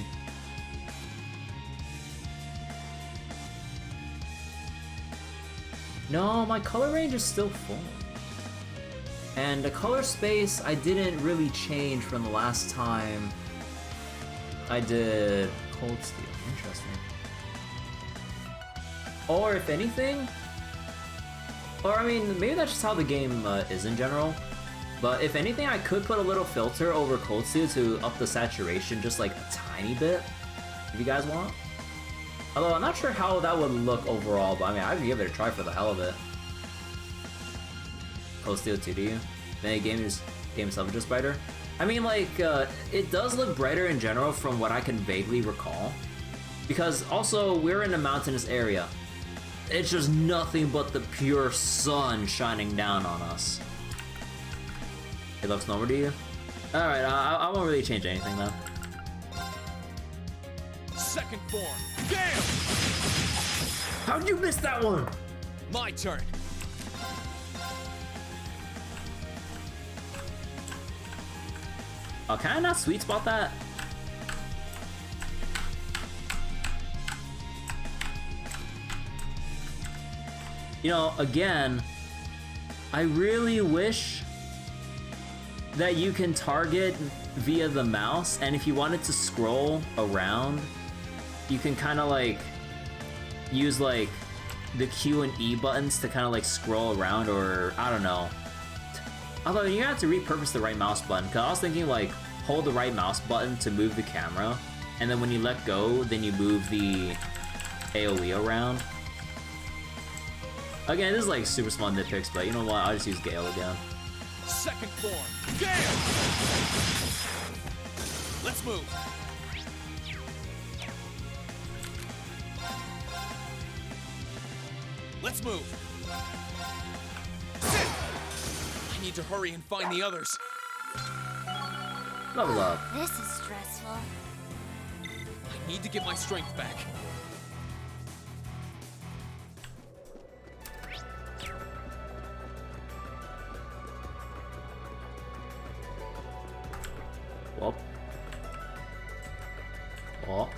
No, my color range is still full. And the color space I didn't really change from the last time I did Cold Steel. Interesting. Or if anything, or I mean, maybe that's just how the game is in general. But if anything, I could put a little filter over Cold Steel to up the saturation just like a tiny bit, if you guys want. Although I'm not sure how that would look overall, but I mean, I'd give it a try for the hell of it. Cold Steel 2D, maybe game itself is just brighter. I mean, like, it does look brighter in general from what I can vaguely recall. Because also, we're in a mountainous area. It's just nothing but the pure sun shining down on us. It looks normal to you? Alright, I won't really change anything though. Second form. Damn! How'd you miss that one? My turn. Oh, can I not sweet spot that? You know, again, I really wish that you can target via the mouse, and if you wanted to scroll around, you can kind of like use like the Q and E buttons to kind of like scroll around, or I don't know. Although you have to repurpose the right mouse button, because I was thinking like hold the right mouse button to move the camera, and then when you let go, then you move the AoE around. Again, this is like super small nitpicks, but you know what? I'll just use Gale again. Second form. Gale! Let's move. Let's move. Sit! I need to hurry and find the others. Level up. This is stressful. I need to get my strength back. Well. Oh.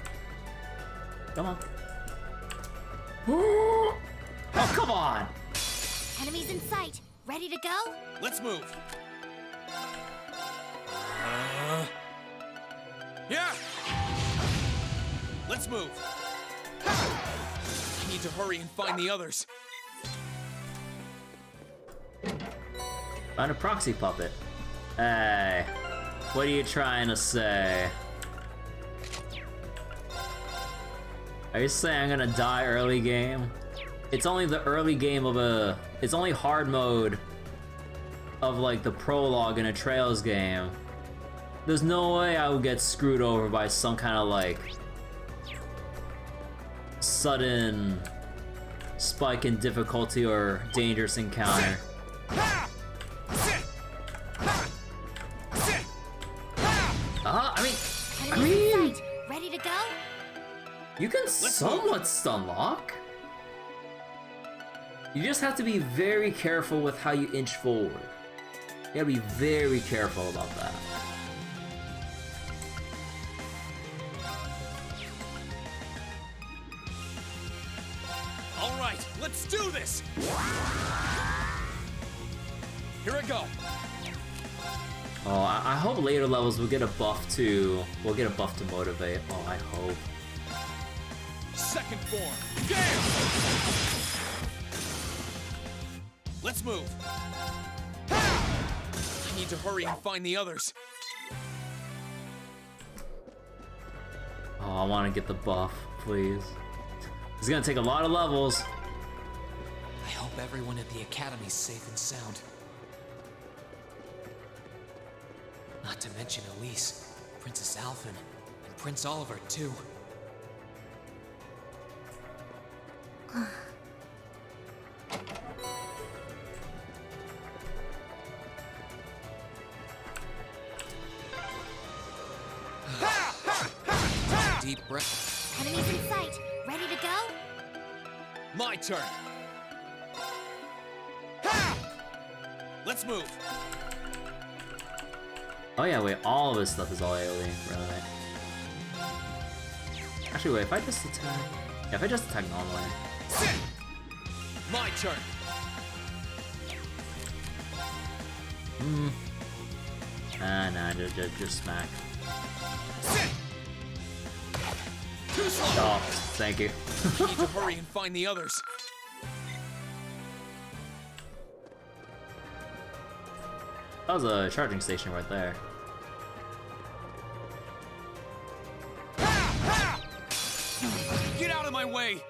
Come on. Oh, come on! Enemies in sight. Ready to go? Let's move. Yeah! Let's move. I need to hurry and find the others. Find a proxy puppet. Hey, what are you trying to say? Are you saying I'm gonna die early game? It's only the early game of a... It's only hard mode of like the prologue in a Trails game. There's no way I would get screwed over by some kind of like sudden spike in difficulty or dangerous encounter. I mean, ready to go? You can somewhat stun lock. You just have to be very careful with how you inch forward. You gotta be very careful about that. All right, let's do this. Here I go. Oh, I hope later levels will get a buff to... We'll get a buff to motivate. Oh, I hope. Second form. Damn! Let's move. I need to hurry and find the others. Oh, I want to get the buff, please. It's gonna take a lot of levels. I hope everyone at the Academy's safe and sound. Not to mention Elise, Princess Alphen, and Prince Oliver, too. Deep breath. Enemies in sight. Ready to go? My turn. Let's move. Oh yeah, wait, all of this stuff is all AoE, really. Actually, wait, if I just attack... Yeah, if I just attack normally... My turn. Nah, just smack. Too slow. Oh, thank you. I need to hurry and find the others. That was a charging station right there. Get out of my way!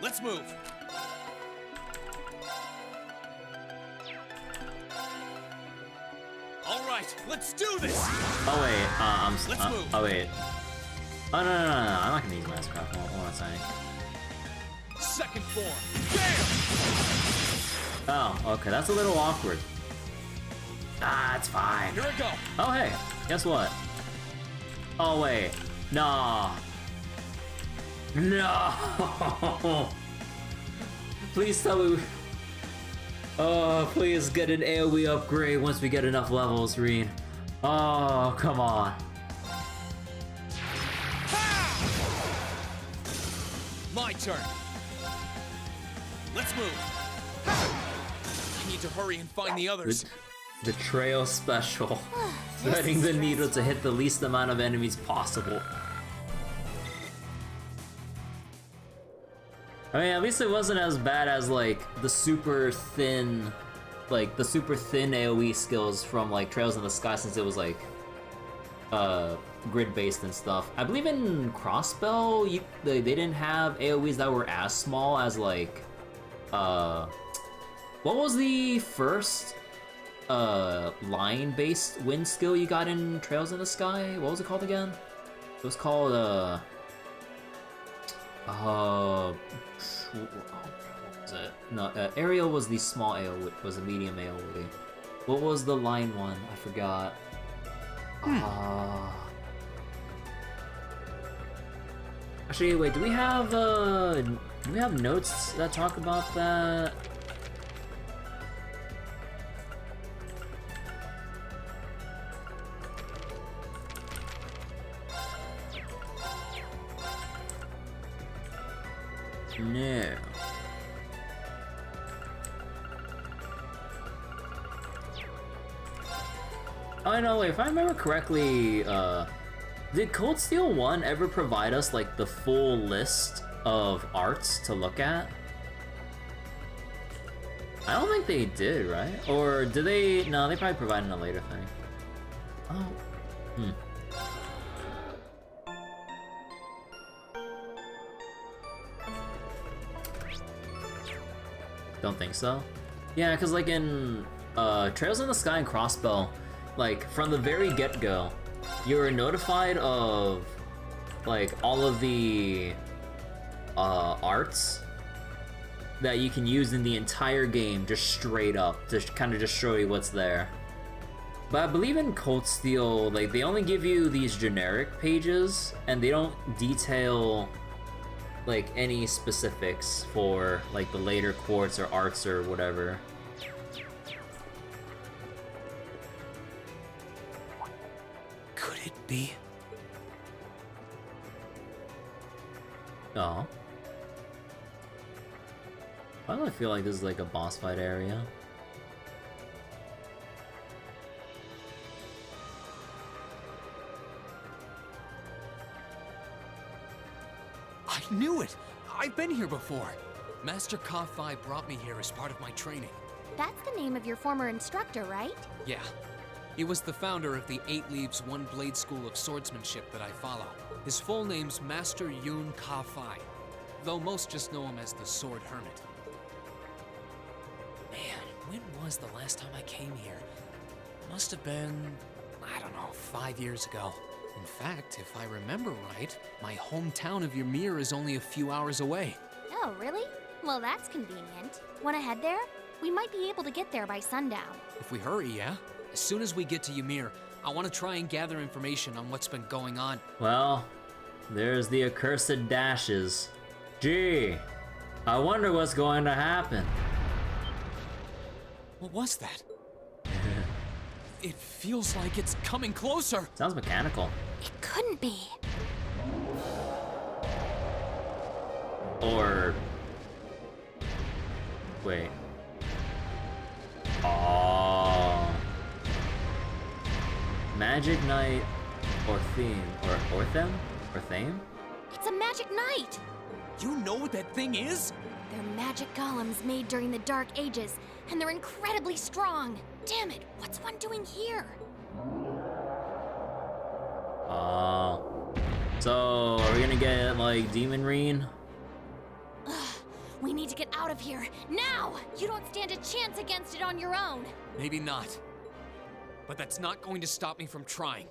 Let's move. All right, let's do this. Oh wait, let's move. Oh wait. Oh no, I'm not gonna use Mastercraft. What am I saying? Second form. Damn! Oh, okay, that's a little awkward. Ah, it's fine. Here I go. Oh hey, guess what? Oh wait, no. No! Please tell me. Oh, please get an AoE upgrade once we get enough levels, Reen. Oh, come on. My turn. Let's move. I need to hurry and find the others. The trail special. Threading the needle to hit the least amount of enemies possible. I mean, at least it wasn't as bad as like the super thin AoE skills from like Trails in the Sky, since it was like grid based and stuff. I believe in Crossbell they didn't have AoEs that were as small as like what was the first line based wind skill you got in Trails in the Sky? What was it called again? It was called what was it? No, Aerial was the small AoE, was a medium AoE. What was the line one? I forgot. Actually, wait, do we have notes that talk about that? No. Oh no, wait, if I remember correctly, did Cold Steel 1 ever provide us like the full list of arts to look at? I don't think they did, right? Or did they? No, they probably provided a later thing. Oh. Don't think so. Yeah, because like in Trails in the Sky and Crossbow, like from the very get-go, you're notified of like all of the arts that you can use in the entire game, just straight up, to kind of just show you what's there. But I believe in Cold Steel, like they only give you these generic pages, and they don't detail like any specifics for like the later quartz or arts or whatever. Could it be? Oh. Why do I feel like this is like a boss fight area? I knew it! I've been here before! Master Ka-Fi brought me here as part of my training. That's the name of your former instructor, right? Yeah. He was the founder of the 8 Leaves, 1 Blade School of Swordsmanship that I follow. His full name's Master Yun Ka-Fi, though most just know him as the Sword Hermit. Man, when was the last time I came here? Must have been, I don't know, 5 years ago. In fact, if I remember right, my hometown of Ymir is only a few hours away. Oh, really? Well, that's convenient. Wanna head there? We might be able to get there by sundown. If we hurry, yeah? As soon as we get to Ymir, I want to try and gather information on what's been going on. Well, there's the accursed dashes. Gee, I wonder what's going to happen. What was that? It feels like it's coming closer. Sounds mechanical. It couldn't be. Or... wait. Oh. Magic Knight or Theme or Them? Or Thame? It's a magic knight! You know what that thing is? They're magic golems made during the Dark Ages, and they're incredibly strong. Damn it, what's one doing here? So are we gonna get like Demon Reen? Ugh, we need to get out of here, now! You don't stand a chance against it on your own. Maybe not. But that's not going to stop me from trying.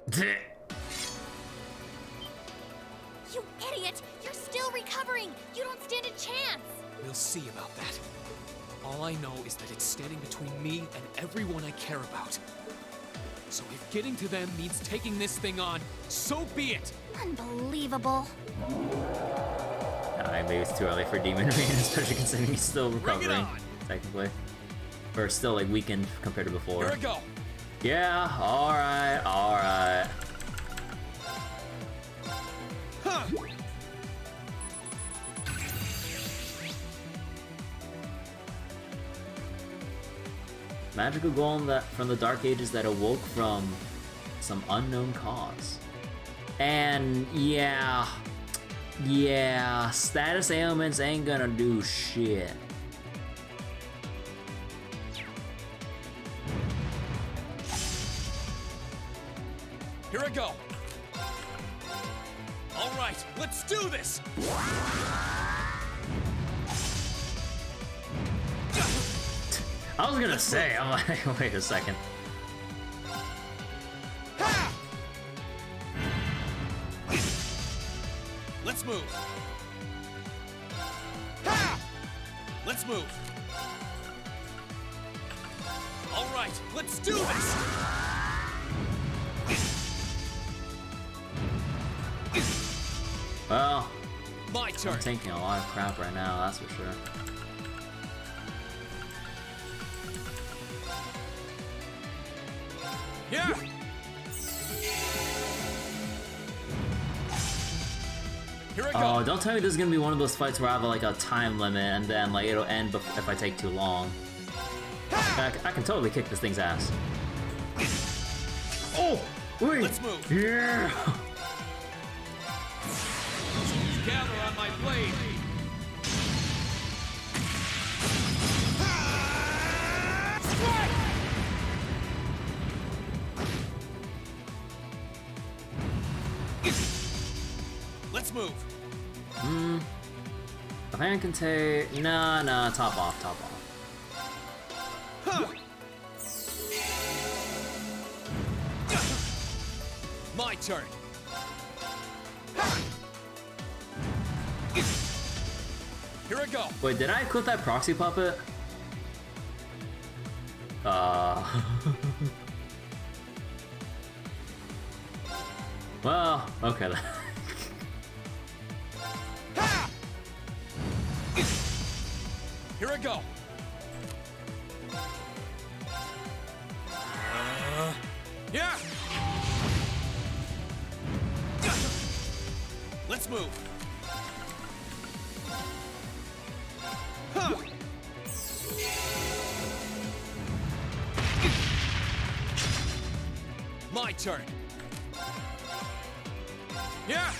You idiot! You're still recovering! You don't stand a chance! We'll see about that. All I know is that it's standing between me and everyone I care about. So if getting to them means taking this thing on, so be it! Unbelievable. Maybe it's too early for Demon Reen, especially considering he's still recovering, technically. Or still like weakened compared to before. Here we go! Yeah, alright, alright. Huh. Magical golem that from the Dark Ages that awoke from some unknown cause. And yeah, status ailments ain't gonna do shit. Here I go. All right, let's do this. I was gonna say, I'm like, wait a second. Ha! Let's move. Ha! Let's move. All right, let's do this. Well, my turn. I'm taking a lot of crap right now, that's for sure. Yeah. Here I go. Oh, don't tell me this is gonna be one of those fights where I have like a time limit and then like it'll end if I take too long. I can totally kick this thing's ass. Oh, wait. Let's move. Yeah. Gather on my blade. Let's move. I think I can take... Nah, top off. Huh. My turn. Here I go. Wait, did I equip that proxy puppet? Well, okay then. Here I go. Yeah. Let's move. Huh. My turn. Yeah.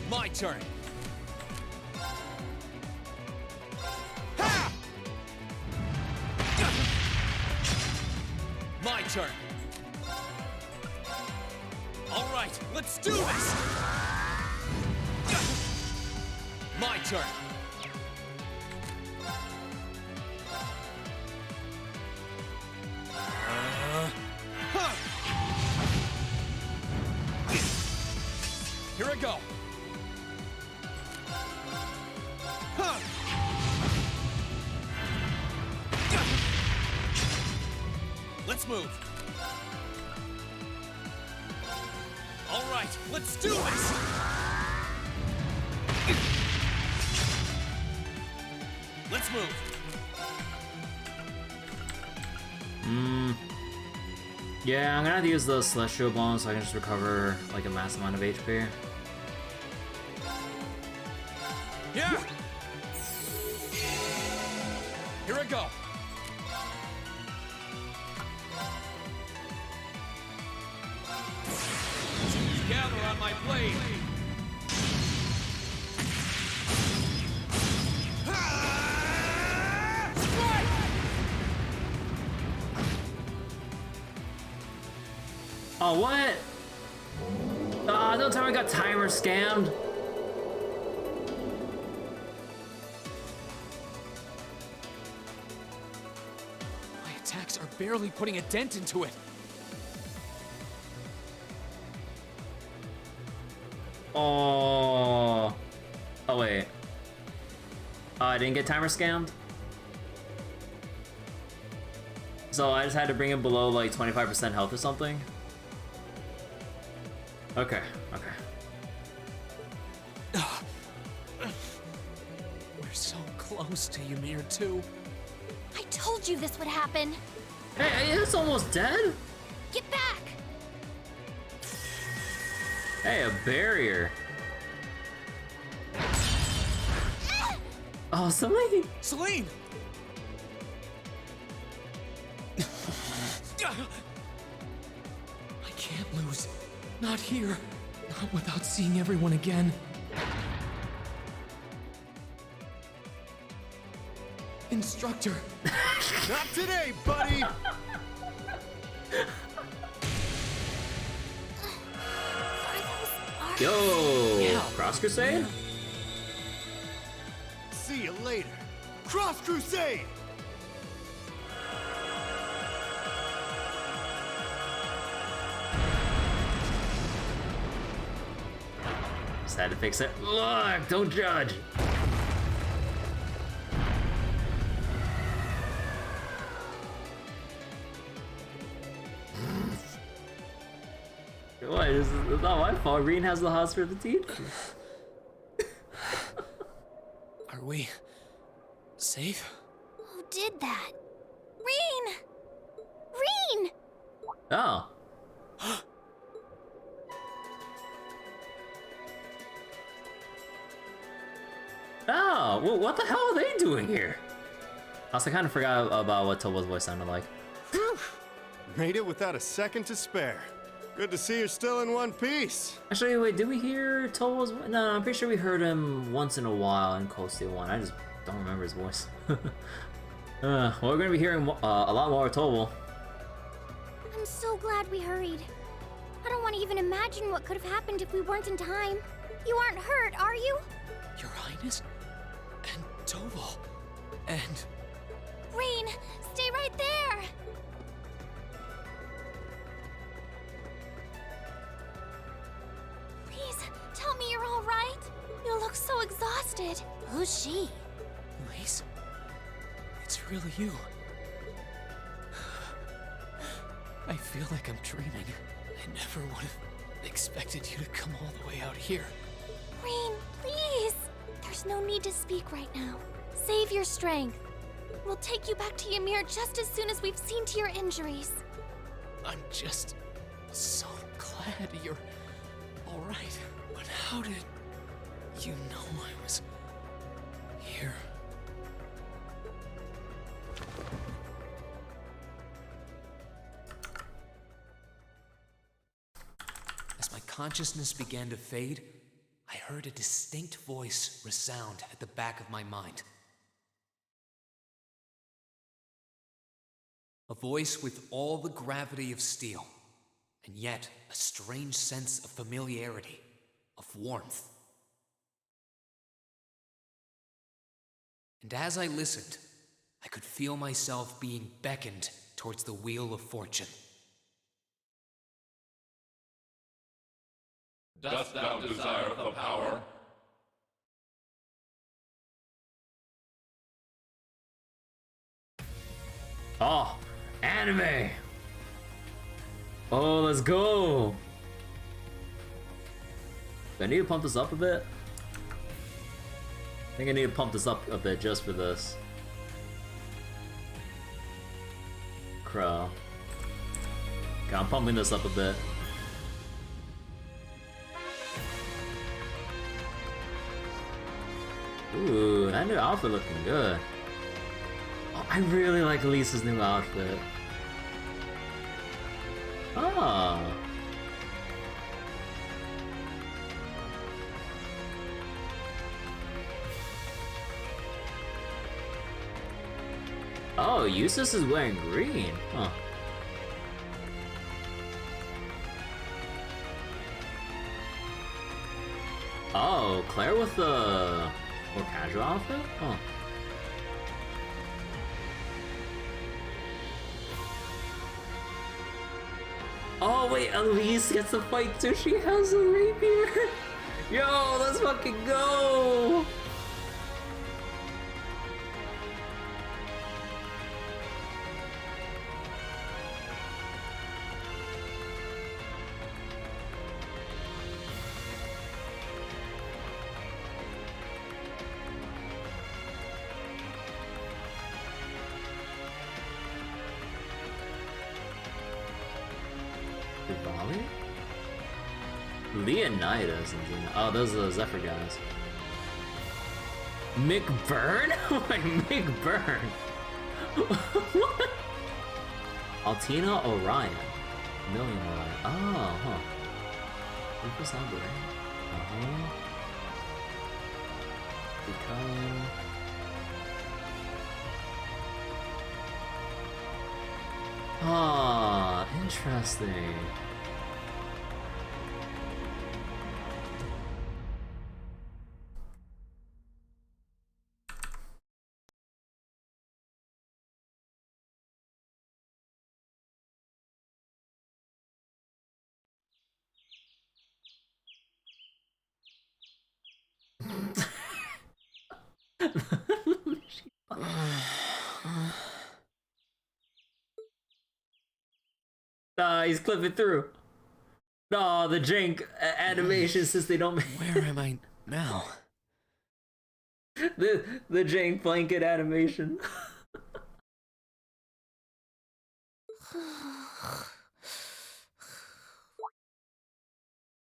My turn. Ha! My turn. All right, let's do this. My turn. Huh. Here I go. Huh. Let's move. All right, let's do this. Let's move. Yeah, I'm gonna have to use the celestial bomb so I can just recover like a mass amount of HP. Yeah. Here I go. Gather on my blade. Oh, what? Don't tell me I got timer scammed. My attacks are barely putting a dent into it. Oh. Oh, wait. I didn't get timer scammed? So I just had to bring it below like 25% health or something? Okay. We're so close to Ymir too. I told you this would happen. Hey, it's almost dead? Get back! Hey, a barrier. Oh, Celine! Celine! I can't lose. Not here. Not without seeing everyone again. Instructor! Not today, buddy! Yo! Cross Crusade? See you later. Cross Crusade! Just had to fix it. Look, don't judge. What? It's not my fault. Reen has the hots for the teeth. Are we safe? Who did that? Reen! Reen! Oh. Oh, well, what the hell are they doing here? Also, I kind of forgot about what Tobo's voice sounded like. Whew. Made it without a second to spare. Good to see you're still in one piece. Actually, wait, did we hear Tobo's voice? No, I'm pretty sure we heard him once in a while in Cold Steel 1. I just don't remember his voice. Well, we're going to be hearing a lot more of Tobo. I'm so glad we hurried. I don't want to even imagine what could have happened if we weren't in time. You aren't hurt, are you? Your Highness? And Toval? And... Rain, stay right there! Please, tell me you're all right. You look so exhausted. Who's she? Elise? It's really you. I feel like I'm dreaming. I never would have expected you to come all the way out here. Rain, please! There's no need to speak right now. Save your strength. We'll take you back to Ymir just as soon as we've seen to your injuries. I'm just so glad you're all right. But how did you know I was here? As my consciousness began to fade, I heard a distinct voice resound at the back of my mind. A voice with all the gravity of steel, and yet a strange sense of familiarity, of warmth. And as I listened, I could feel myself being beckoned towards the wheel of fortune. Dost thou desire the power? Oh, anime! Oh, let's go! Do I need to pump this up a bit? I think I need to pump this up a bit just for this. Crow. Okay, I'm pumping this up a bit. Ooh, that new outfit looking good. Oh, I really like Elise's new outfit. Oh. Oh, Eustace is wearing green. Huh. Oh, Claire with the more casual outfit? Huh. Oh wait, Elise gets to fight too. She has a rapier. Yo, let's fucking go. Leonidas and oh, those are the Zephyr guys. McBurn? Wait, McBurn? What? Altina Orion. Million Orion. Oh, huh. Rufus Albert. Become. Ah, interesting. He's clipping through. No, the jank animation since they don't. Where am I now? The jank blanket animation.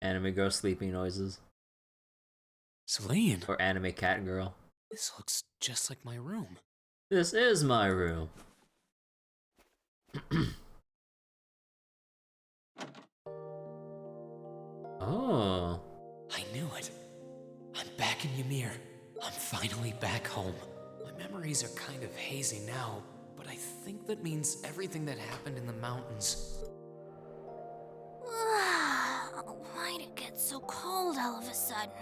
Anime girl sleeping noises. Celine. Or anime cat girl. This looks just like my room. This is my room. Oh. I knew it. I'm back in Ymir. I'm finally back home. My memories are kind of hazy now, but I think that means everything that happened in the mountains. so cold all of a sudden.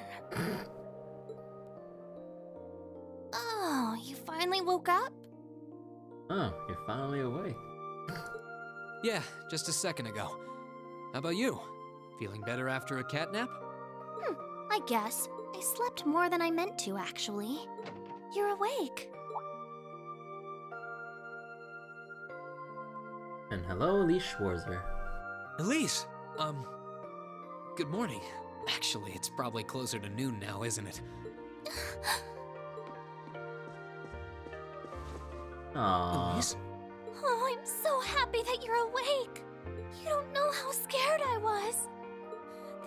Oh, you finally woke up? Oh, you're finally awake. Yeah, just a second ago. How about you? Feeling better after a cat nap? I guess. I slept more than I meant to, actually. You're awake. And hello, Elise Schwarzer. Elise! Good morning. Actually, it's probably closer to noon now, isn't it? Aww. Elise? Oh, I'm so happy that you're awake. You don't know how scared I was.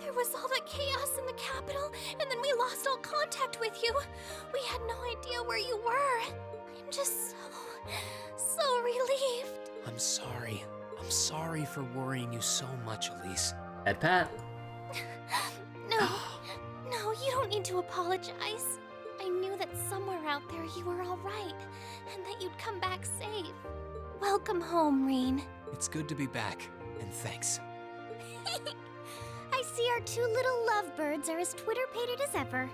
There was all that chaos in the capital, and then we lost all contact with you. We had no idea where you were. I'm just so relieved. I'm sorry. I'm sorry for worrying you so much, Elise. Headpat. No, you don't need to apologize. I knew that somewhere out there you were all right, and that you'd come back safe. Welcome home, Reen. It's good to be back, and thanks. I see our two little lovebirds are as Twitter-pated as ever.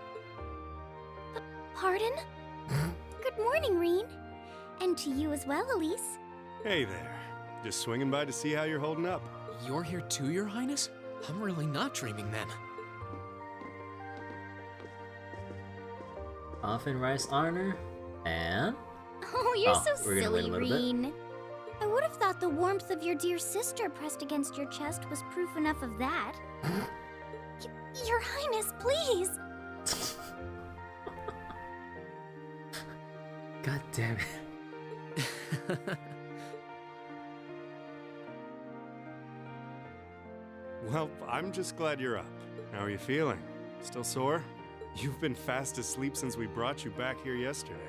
Pardon? Good morning, Reen. And to you as well, Elise. Hey there. Just swinging by to see how you're holding up. You're here too, Your Highness? I'm really not dreaming then. Often Rice Honor. And? Oh, you're so we're gonna wait silly, a little bit. Reen. I would have thought the warmth of your dear sister pressed against your chest was proof enough of that. Your Highness, please! God damn it. Well, I'm just glad you're up. How are you feeling? Still sore? You've been fast asleep since we brought you back here yesterday.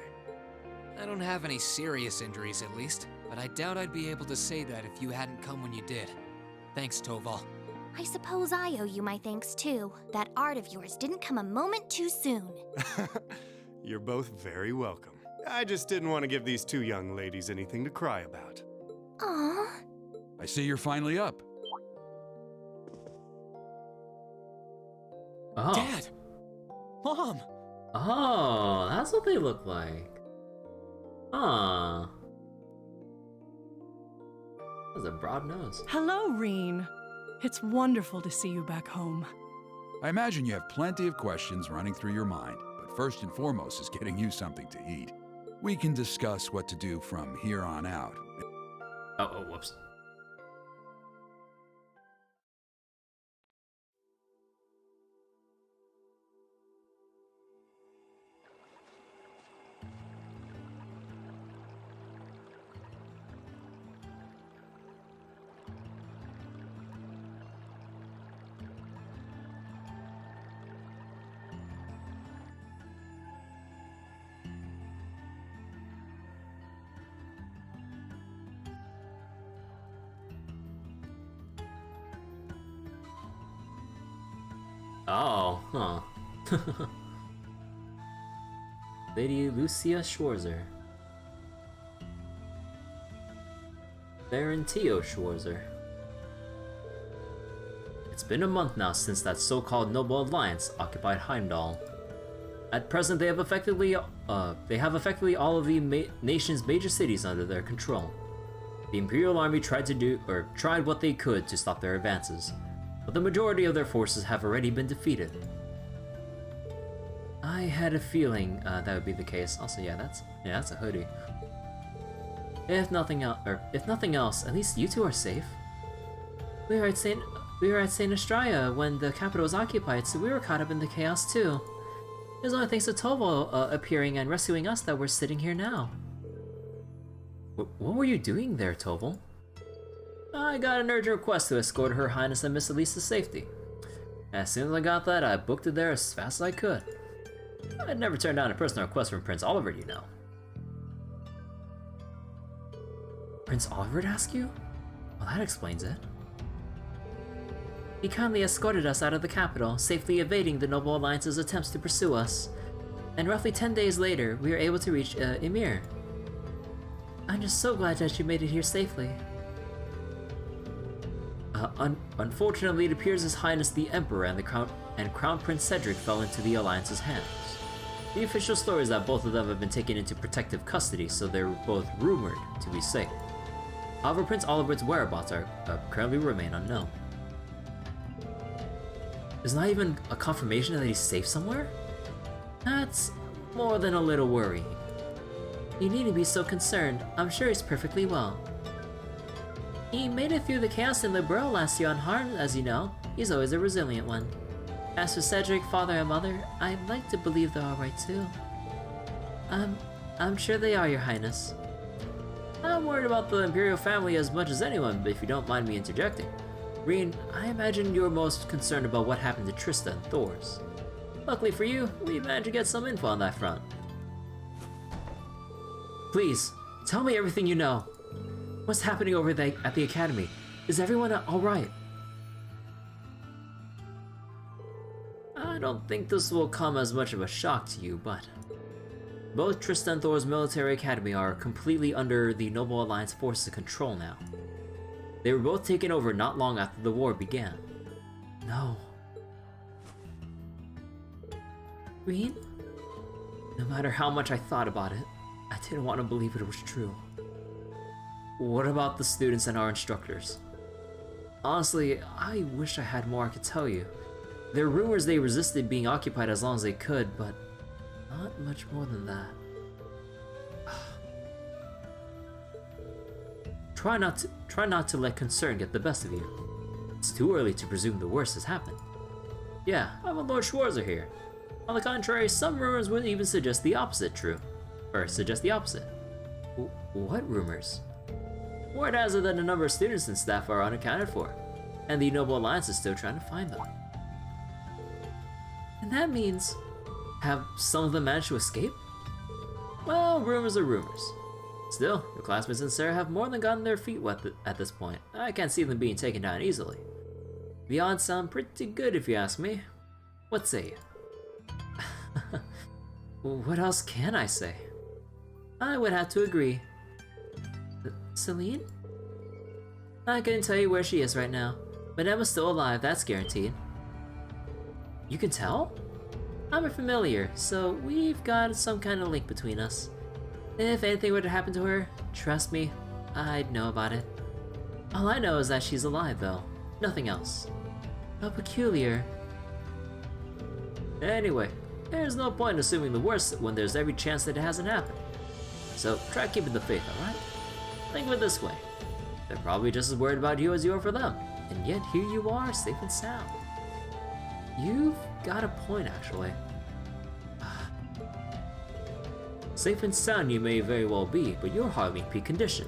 I don't have any serious injuries, at least, but I doubt I'd be able to say that if you hadn't come when you did. Thanks, Toval. I suppose I owe you my thanks, too. That art of yours didn't come a moment too soon. You're both very welcome. I just didn't want to give these two young ladies anything to cry about. Aww. I see you're finally up. Oh. Dad! Mom! Oh, that's what they look like. Huh. That's a broad nose. Hello, Reen. It's wonderful to see you back home. I imagine you have plenty of questions running through your mind, but first and foremost is getting you something to eat. We can discuss what to do from here on out. Oh, whoops. Oh, huh. Lady Lucia Schwarzer. Baron Tio Schwarzer. It's been a month now since that so-called Noble Alliance occupied Heimdall. At present, they have effectively all of the nation's major cities under their control. The Imperial Army tried what they could to stop their advances, but the majority of their forces have already been defeated. I had a feeling that would be the case. Also, that's a hoodie. If nothing else, at least you two are safe. We were at Saint Estrella when the capital was occupied, so we were caught up in the chaos too. It was only thanks to Toval appearing and rescuing us that we're sitting here now. What were you doing there, Toval? I got an urgent request to escort Her Highness and Miss Elise to safety. As soon as I got that, I booked it there as fast as I could. I'd never turned down a personal request from Prince Oliver, you know. Prince Oliver asked you? Well, that explains it. He kindly escorted us out of the capital, safely evading the Noble Alliance's attempts to pursue us. And roughly 10 days later, we were able to reach Ymir. I'm just so glad that you made it here safely. Unfortunately, it appears His Highness the Emperor and Crown Prince Cedric fell into the Alliance's hands. The official story is that both of them have been taken into protective custody, so they're both rumored to be safe. However, Prince Oliver's whereabouts currently remain unknown. There's not even a confirmation that he's safe somewhere? That's more than a little worrying. You needn't be so concerned. I'm sure he's perfectly well. He made it through the chaos in Liberl last year unharmed, as you know. He's always a resilient one. As for Cedric, father and mother, I'd like to believe they're alright too. I'm sure they are, Your Highness. I'm worried about the Imperial family as much as anyone, but if you don't mind me interjecting. Reen, I imagine you're most concerned about what happened to Trista and Thors. Luckily for you, we managed to get some info on that front. Please, tell me everything you know. What's happening over there at the Academy? Is everyone alright? I don't think this will come as much of a shock to you, but both Trista and Thor's military academy are completely under the Noble Alliance forces' control now. They were both taken over not long after the war began. No. Reen? No matter how much I thought about it, I didn't want to believe it was true. What about the students and our instructors? Honestly, I wish I had more I could tell you. There are rumors they resisted being occupied as long as they could, but not much more than that. Try not to let concern get the best of you. It's too early to presume the worst has happened. Yeah, I'm a Lord Schwarzer here. On the contrary, some rumors would even suggest the opposite true. Or suggest the opposite. What rumors? Word has it that a number of students and staff are unaccounted for, and the Noble Alliance is still trying to find them. And that means, have some of them managed to escape? Well, rumors are rumors. Still, your classmates and Sarah have more than gotten their feet wet at this point. I can't see them being taken down easily. The odds sound pretty good if you ask me. What say you? What else can I say? I would have to agree. Celine? I couldn't tell you where she is right now, but Emma's still alive, that's guaranteed. You can tell? I'm a familiar, so we've got some kind of link between us. If anything were to happen to her, trust me, I'd know about it. All I know is that she's alive, though. Nothing else. How peculiar. Anyway, there's no point assuming the worst when there's every chance that it hasn't happened. So try keeping the faith, alright? Think of it this way. They're probably just as worried about you as you are for them, and yet here you are, safe and sound. You've got a point, actually. Safe and sound you may very well be, but you're hardly in peak condition.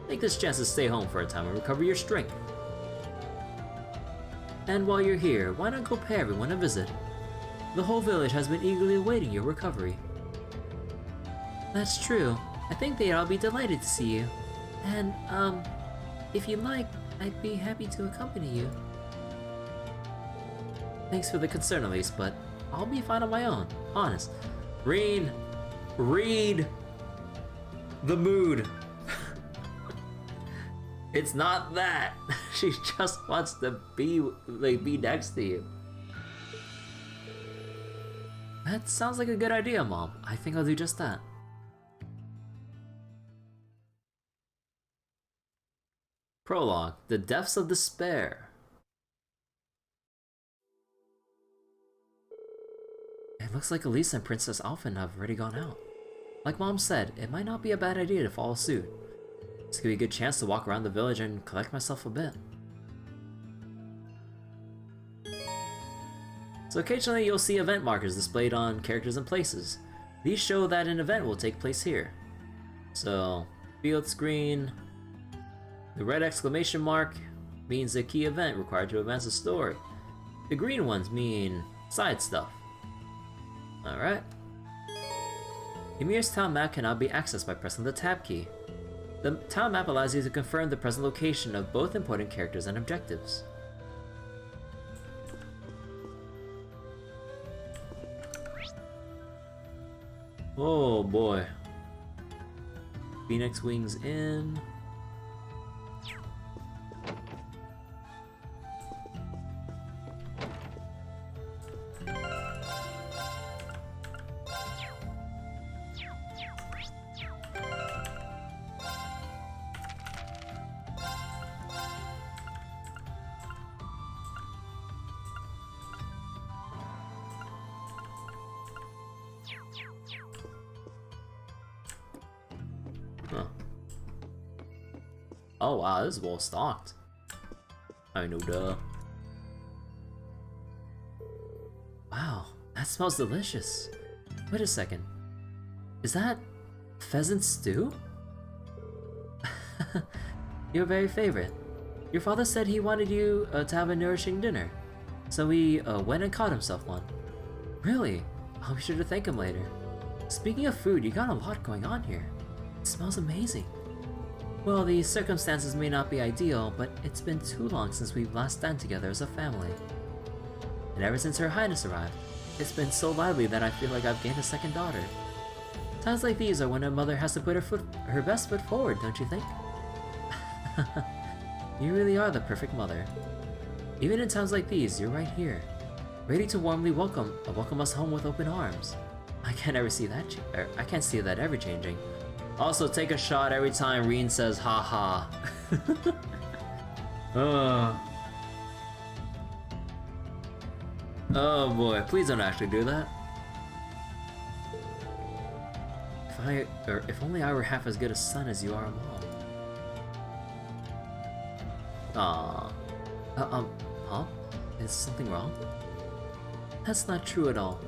Take this chance to stay home for a time and recover your strength. And while you're here, why not go pay everyone a visit? The whole village has been eagerly awaiting your recovery. That's true. I think they'd all be delighted to see you. And, if you like, I'd be happy to accompany you. Thanks for the concern at least, but I'll be fine on my own, honest. Read the mood. It's not that. She just wants to be next to you. That sounds like a good idea, Mom. I think I'll do just that. Prologue: The Depths of Despair. It looks like Elisa and Princess Alphen have already gone out. Like Mom said, it might not be a bad idea to follow suit. This could be a good chance to walk around the village and collect myself a bit. So occasionally you'll see event markers displayed on characters and places. These show that an event will take place here. So, field screen. The red exclamation mark means a key event required to advance the story. The green ones mean side stuff. Alright. Ymir's town map cannot be accessed by pressing the tab key. The town map allows you to confirm the present location of both important characters and objectives. Oh boy. Phoenix Wings in. Oh wow, this is well stocked. I know, duh. Wow, that smells delicious. Wait a second. Is that pheasant stew? Your very favorite. Your father said he wanted you to have a nourishing dinner, so he went and caught himself one. Really? I'll be sure to thank him later. Speaking of food, you got a lot going on here. It smells amazing. Well, the circumstances may not be ideal, but it's been too long since we've last stand together as a family. And ever since Her Highness arrived, it's been so lively that I feel like I've gained a second daughter. Times like these are when a mother has to put her best foot forward, don't you think? You really are the perfect mother. Even in times like these, you're right here, ready to warmly welcome us home with open arms. I can't see that ever changing. Also, take a shot every time Reen says "ha ha." Oh boy, please don't actually do that. If only I were half as good a son as you are, Mom. Aww. Huh? Is something wrong? That's not true at all.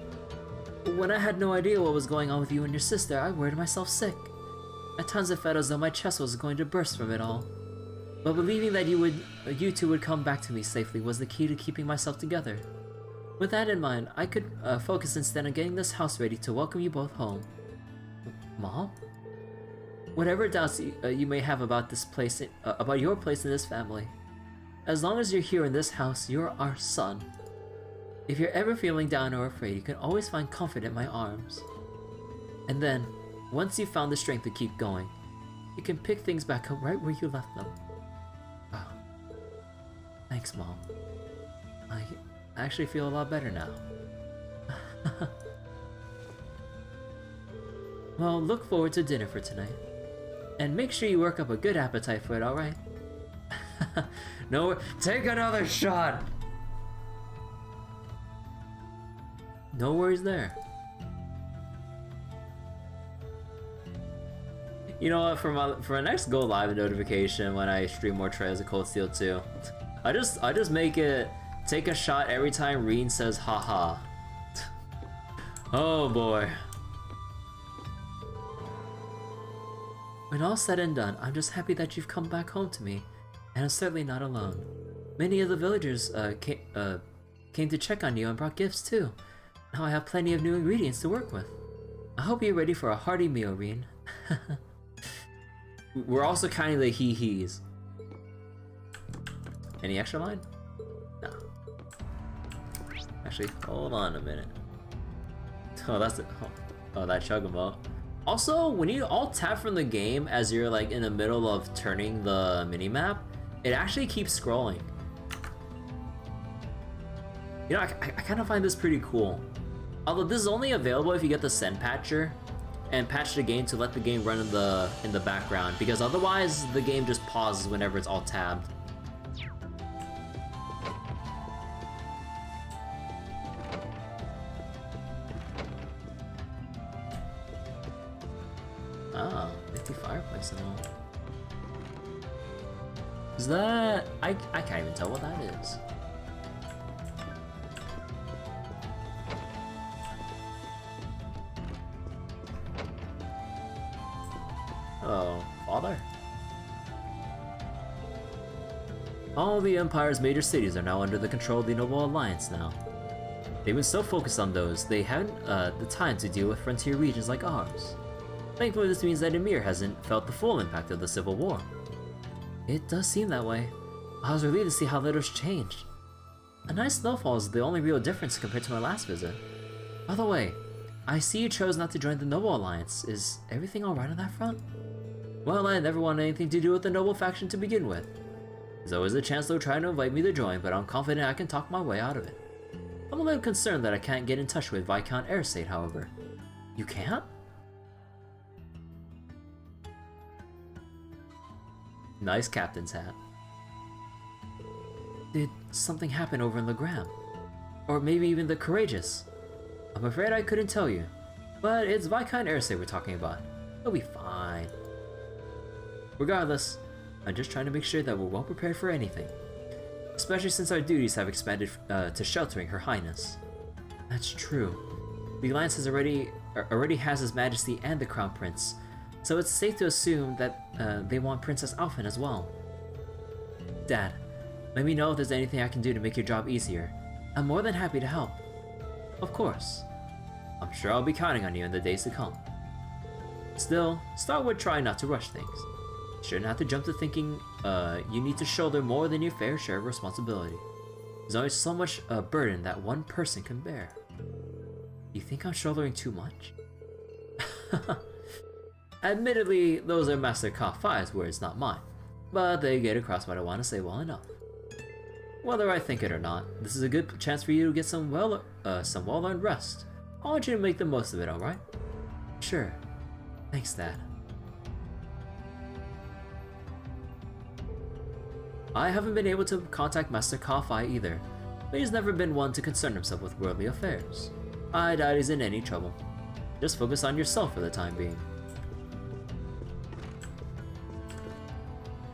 When I had no idea what was going on with you and your sister, I worried myself sick. At times it felt as though my chest was going to burst from it all. But believing that you two would come back to me safely was the key to keeping myself together. With that in mind, I could focus instead on getting this house ready to welcome you both home. Mom? Whatever doubts you may have about this place, about your place in this family, as long as you're here in this house, you're our son. If you're ever feeling down or afraid, you can always find comfort in my arms. And then, once you've found the strength to keep going, you can pick things back up right where you left them. Oh. Thanks, Mom. I actually feel a lot better now. Well, look forward to dinner for tonight. And make sure you work up a good appetite for it, alright? No, take another shot! No worries there. You know what, for my next Go Live notification when I stream more Trails of Cold Steel 2, I just make it take a shot every time Reen says haha. Oh boy. When all's said and done, I'm just happy that you've come back home to me, and I'm certainly not alone. Many of the villagers came to check on you and brought gifts too. Now I have plenty of new ingredients to work with. I hope you're ready for a hearty meal, Reen. We're also counting the hee-hees. Any extra line? No. Actually, hold on a minute. Oh, that's it. Oh, that Chugamo. Also, when you alt-tab from the game as you're like in the middle of turning the minimap, it actually keeps scrolling. You know, I kind of find this pretty cool. Although this is only available if you get the send patcher and patch the game to let the game run in the background, because otherwise the game just pauses whenever it's alt-tabbed. Ah, 50 fireplace and all. Is that... I can't even tell what that is. Oh, father? All the Empire's major cities are now under the control of the Noble Alliance now. They've been so focused on those, they haven't the time to deal with frontier regions like ours. Thankfully, this means that Ymir hasn't felt the full impact of the Civil War. It does seem that way. I was relieved to see how little's changed. A nice snowfall is the only real difference compared to my last visit. By the way, I see you chose not to join the Noble Alliance. Is everything alright on that front? Well, I never wanted anything to do with the Noble faction to begin with. There's always a chance they'll try to invite me to join, but I'm confident I can talk my way out of it. I'm a little concerned that I can't get in touch with Viscount Airsate, however. You can't? Nice captain's hat. Did something happen over in Legram? Or maybe even the Courageous? I'm afraid I couldn't tell you. But it's Viscount Airsate we're talking about. He'll be fine. Regardless, I'm just trying to make sure that we're well prepared for anything. Especially since our duties have expanded to sheltering Her Highness. That's true. The Alliance already has His Majesty and the Crown Prince, so it's safe to assume that they want Princess Alphen as well. Dad, let me know if there's anything I can do to make your job easier. I'm more than happy to help. Of course. I'm sure I'll be counting on you in the days to come. Still, start with trying not to rush things. You shouldn't have to jump to thinking you need to shoulder more than your fair share of responsibility. There's only so much burden that one person can bear. You think I'm shouldering too much? Admittedly, those are Master Ka-Fi's words, not mine. But they get across what I want to say well enough. Whether I think it or not, this is a good chance for you to get some well-earned rest. I want you to make the most of it, alright? Sure. Thanks, Dad. I haven't been able to contact Master Ka-Fi either, but he's never been one to concern himself with worldly affairs. I doubt he's in any trouble. Just focus on yourself for the time being.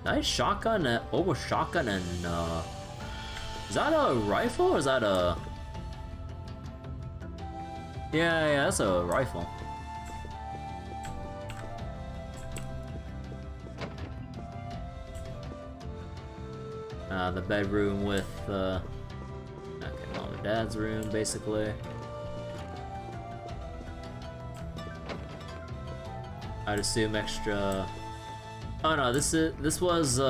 Nice shotgun, shotgun and, is that a rifle or is that a... Yeah, that's a rifle. The bedroom with, okay, Mom and Dad's room, basically. I'd assume extra... Oh no, this was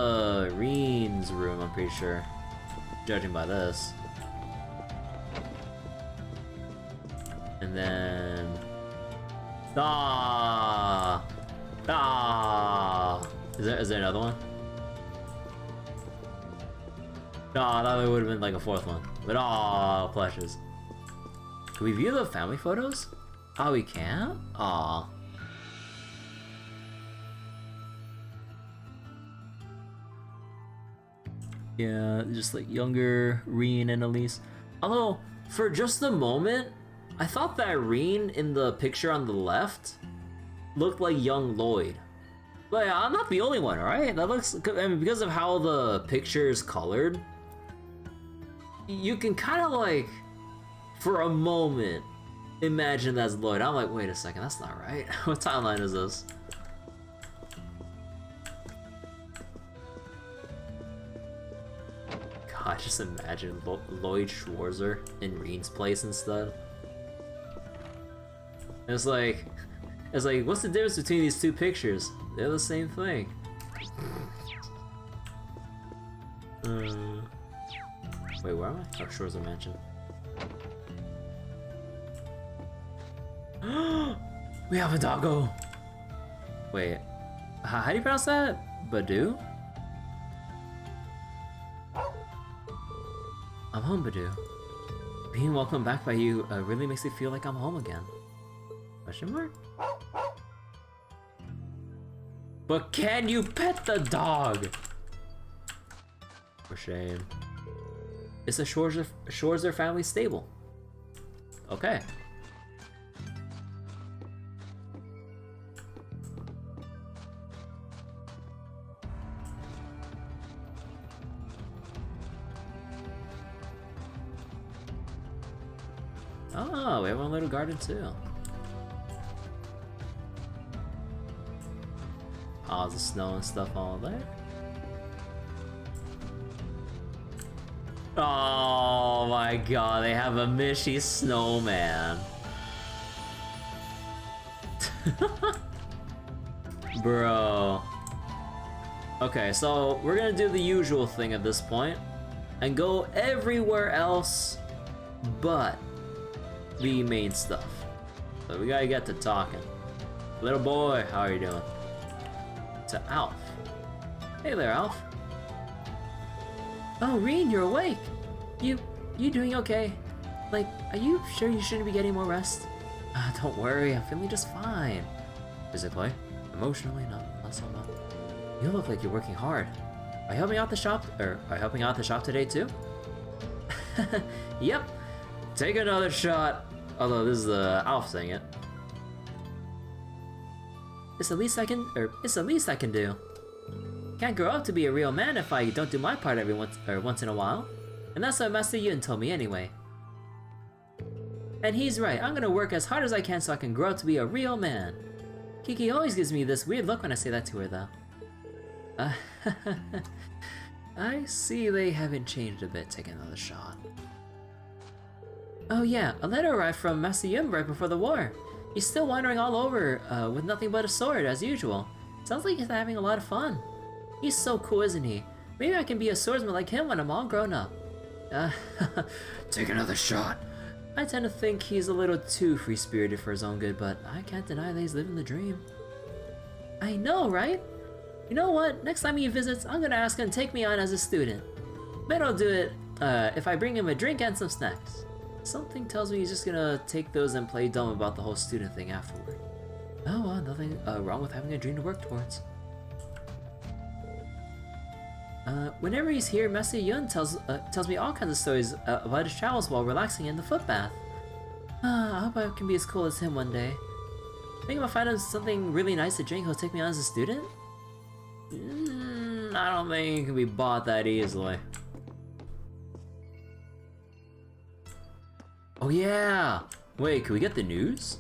Reen's room, I'm pretty sure. Judging by this. And then... Is there another one? No, I thought it would have been like a fourth one. But plushes. Can we view the family photos? Oh, we can? Aw. Yeah, just like younger Reen and Elise. Although, for just a moment, I thought that Reen in the picture on the left looked like young Lloyd. But I'm not the only one, right? That looks, I mean, because of how the picture is colored, you can kind of like, for a moment, imagine that's Lloyd. I'm like, wait a second, that's not right. What timeline is this? God, just imagine Lloyd Schwarzer in Reen's place instead. It's like, what's the difference between these two pictures? They're the same thing. Wait, where am I? Oh, Schwarzer Mansion. We have a doggo! Wait, how do you pronounce that? Badoo? I'm home, Badoo. Being welcomed back by you really makes me feel like I'm home again. Question mark? But can you pet the dog? For shame. It's a Schwarzer family stable. Okay. Oh, we have one little garden too. Oh, the snow and stuff all there. Oh my god, they have a Mishy snowman. Bro. Okay, so we're gonna do the usual thing at this point and go everywhere else but the main stuff. So we gotta get to talking. Little boy, how are you doing? To Alf. Hey there, Alf. Oh, Reen, you're awake. You doing okay? Like, are you sure you shouldn't be getting more rest? Don't worry, I'm feeling just fine. Physically, emotionally, not so much. You look like you're working hard. Are you helping out the shop, or are you helping out the shop today too? Yep. Take another shot. Although this is Alf saying it. It's the least I can do. can't grow up to be a real man if I don't do my part once in a while. And that's what Master Yun told me anyway. And he's right, I'm gonna work as hard as I can so I can grow up to be a real man. Kiki always gives me this weird look when I say that to her though. I see they haven't changed a bit. Take another shot. Oh yeah, a letter arrived from Master Yun right before the war. He's still wandering all over with nothing but a sword as usual. Sounds like he's having a lot of fun. He's so cool, isn't he? Maybe I can be a swordsman like him when I'm all grown up. Take another shot. I tend to think he's a little too free-spirited for his own good, but I can't deny that he's living the dream. I know, right? You know what? Next time he visits, I'm gonna ask him to take me on as a student. Bet I'll do it if I bring him a drink and some snacks. Something tells me he's just gonna take those and play dumb about the whole student thing afterward. Oh well, nothing wrong with having a dream to work towards. Whenever he's here, Master Yun tells me all kinds of stories about his travels while relaxing in the footbath. I hope I can be as cool as him one day. Think if I find him something really nice to drink, he'll take me on as a student? I don't think he can be bought that easily. Oh yeah! Wait, can we get the news?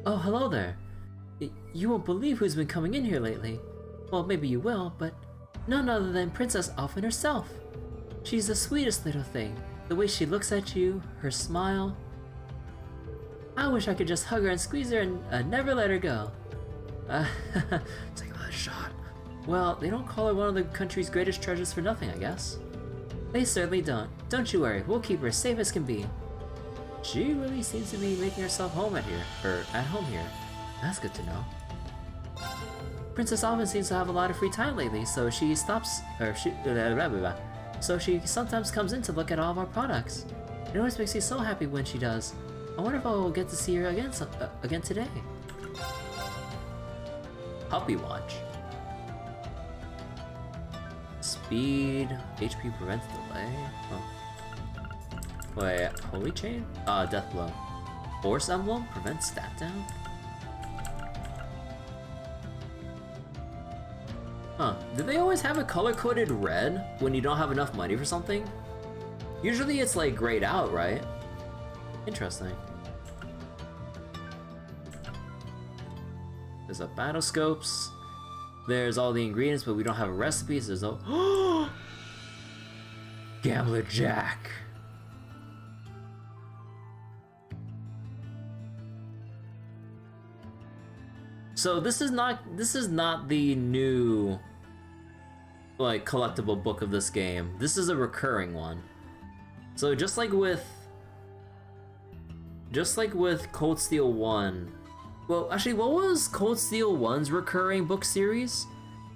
Oh, hello there. You won't believe who's been coming in here lately. Well, maybe you will, but none other than Princess Alphen herself. She's the sweetest little thing. The way she looks at you, her smile. I wish I could just hug her and squeeze her and never let her go. Take another shot. Well, they don't call her one of the country's greatest treasures for nothing, I guess. They certainly don't. Don't you worry, we'll keep her as safe as can be. She really seems to be making herself home at home here. That's good to know. Princess Alphen seems to have a lot of free time lately, so she sometimes comes in to look at all of our products. It always makes me so happy when she does. I wonder if I will get to see her again today. Puppy watch. Speed, HP prevents delay. Oh. Wait, holy chain? Death blow. Force emblem prevents stat down. Huh, do they always have it color-coded red when you don't have enough money for something? Usually it's like grayed out, right? Interesting. There's a battle scopes. There's all the ingredients, but we don't have recipes. There's no Gambler Jack. So this is not the new like collectible book of this game. This is a recurring one. So just like with Cold Steel 1. Well, actually, what was Cold Steel 1's recurring book series?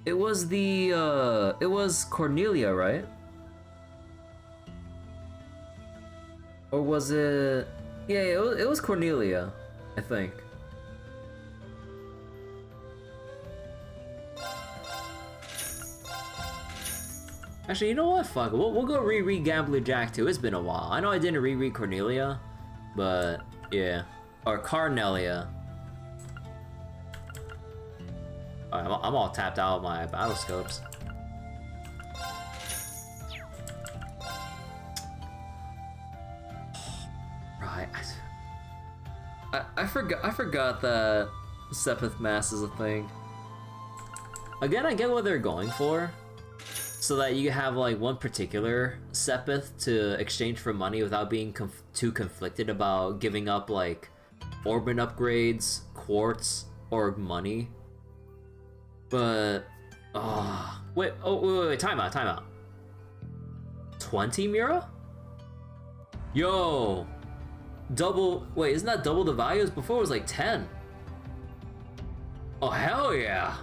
It was it was Cornelia, right? Or was it? Yeah, it was Cornelia, I think. Actually, you know what? Fuck it. We'll go reread Gambler Jack too. It's been a while. I know I didn't reread Cornelia, but yeah. Or Carnelia. I'm all tapped out of my battle scopes. Right. I forgot that Sepith Mass is a thing. Again, I get what they're going for. So that you have like one particular Sepith to exchange for money without being too conflicted about giving up like Orbin upgrades, quartz, or money. But wait, time out. 20 Mira? Yo, wait, isn't that double the values? Before it was like 10. Oh hell yeah.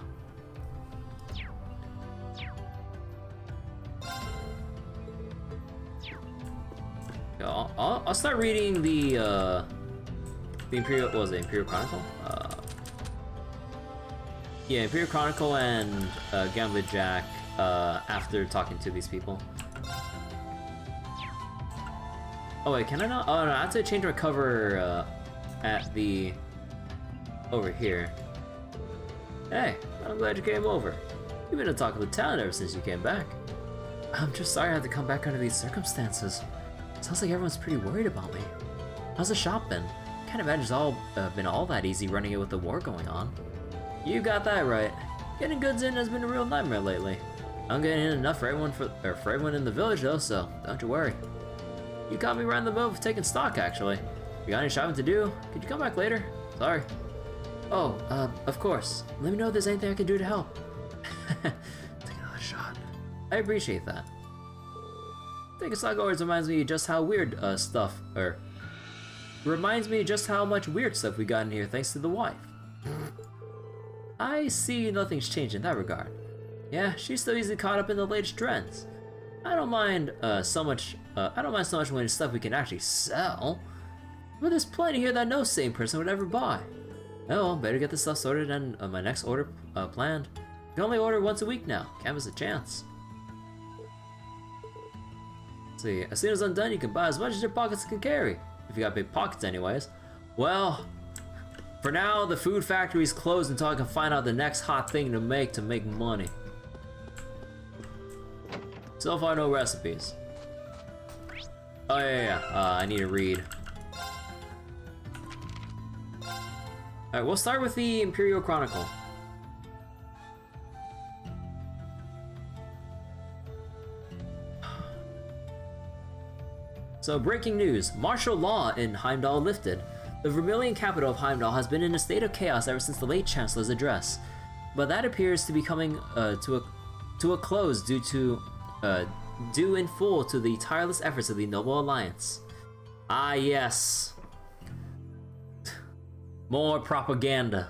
I'll start reading the Imperial, what was it, Imperial Chronicle? Yeah, Imperial Chronicle and Gambler Jack after talking to these people. Oh wait, can I not? Oh no, I have to change my cover at the... over here. Hey, I'm glad you came over. You've been the talk of the town ever since you came back. I'm just sorry I had to come back under these circumstances. Sounds like everyone's pretty worried about me. How's the shop been? Can't imagine it's all been all that easy running it with the war going on. You got that right. Getting goods in has been a real nightmare lately. I'm getting in enough for everyone in the village though, so don't you worry. You caught me right in the middle of taking stock, actually. If you got any shopping to do, could you come back later? Sorry. Oh, of course. Let me know if there's anything I can do to help. Take another shot. I appreciate that. Taking stock always reminds me just how weird reminds me just how much weird stuff we got in here thanks to the wife. I see nothing's changed in that regard. Yeah, she's still easily caught up in the latest trends. I don't mind so much when it's stuff we can actually sell. But there's plenty here that no sane person would ever buy. Oh, well, better get this stuff sorted and my next order planned. You can only order once a week now. Can't miss a chance. Let's see, as soon as I'm done, you can buy as much as your pockets can carry. If you got big pockets anyways. Well, for now, the food factory's closed until I can find out the next hot thing to make money. So far, no recipes. Oh yeah, I need to read. Alright, we'll start with the Imperial Chronicle. So, breaking news. Martial law in Heimdall lifted. The Vermilion capital of Heimdall has been in a state of chaos ever since the late Chancellor's address. But that appears to be coming to a close due in full to the tireless efforts of the Noble Alliance. Ah, yes. More propaganda.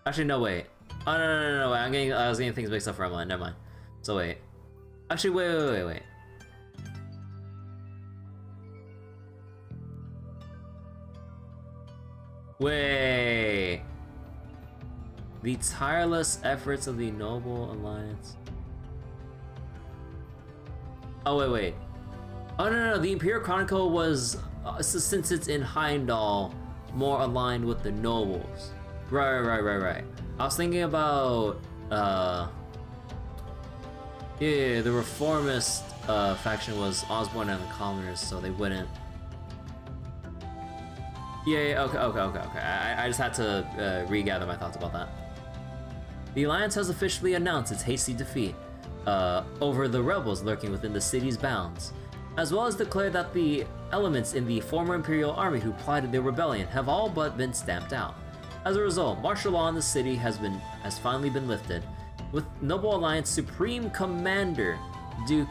Actually, no, wait. Oh, no, wait. I was getting things mixed up for Emily. Never mind. So, wait. Actually, wait. Wait. The tireless efforts of the Noble Alliance. Oh, wait. Oh, no. The Imperial Chronicle was, since it's in Heimdall, more aligned with the nobles. Right. I was thinking about, yeah, the reformist faction was Osborne and the commoners, so they wouldn't. Yeah, okay. I just had to regather my thoughts about that. The Alliance has officially announced its hasty defeat over the rebels lurking within the city's bounds, as well as declared that the elements in the former Imperial Army who plotted their rebellion have all but been stamped out. As a result, martial law in the city has finally been lifted, with Noble Alliance Supreme Commander Duke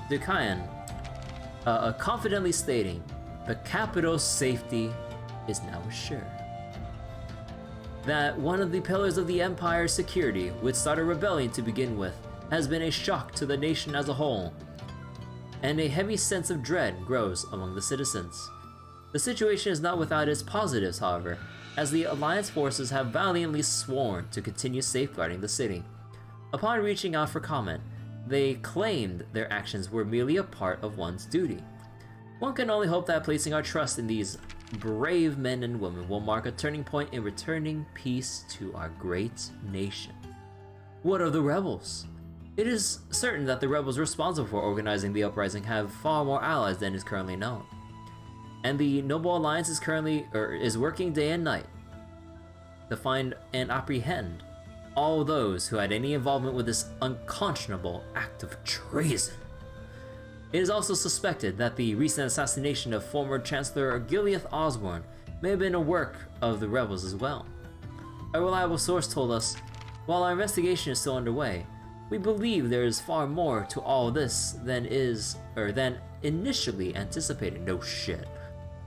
Dukayan confidently stating, "The capital's safety is now assured." That one of the pillars of the Empire's security, which started rebellion to begin with, has been a shock to the nation as a whole, and a heavy sense of dread grows among the citizens. The situation is not without its positives, however, as the Alliance forces have valiantly sworn to continue safeguarding the city. Upon reaching out for comment, they claimed their actions were merely a part of one's duty. One can only hope that placing our trust in these brave men and women will mark a turning point in returning peace to our great nation. What of the rebels? It is certain that the rebels responsible for organizing the uprising have far more allies than is currently known. And the Noble Alliance is working day and night to find and apprehend all those who had any involvement with this unconscionable act of treason. It is also suspected that the recent assassination of former Chancellor Gileath Osborne may have been a work of the rebels as well. A reliable source told us, while our investigation is still underway, we believe there is far more to all this than initially anticipated. No shit.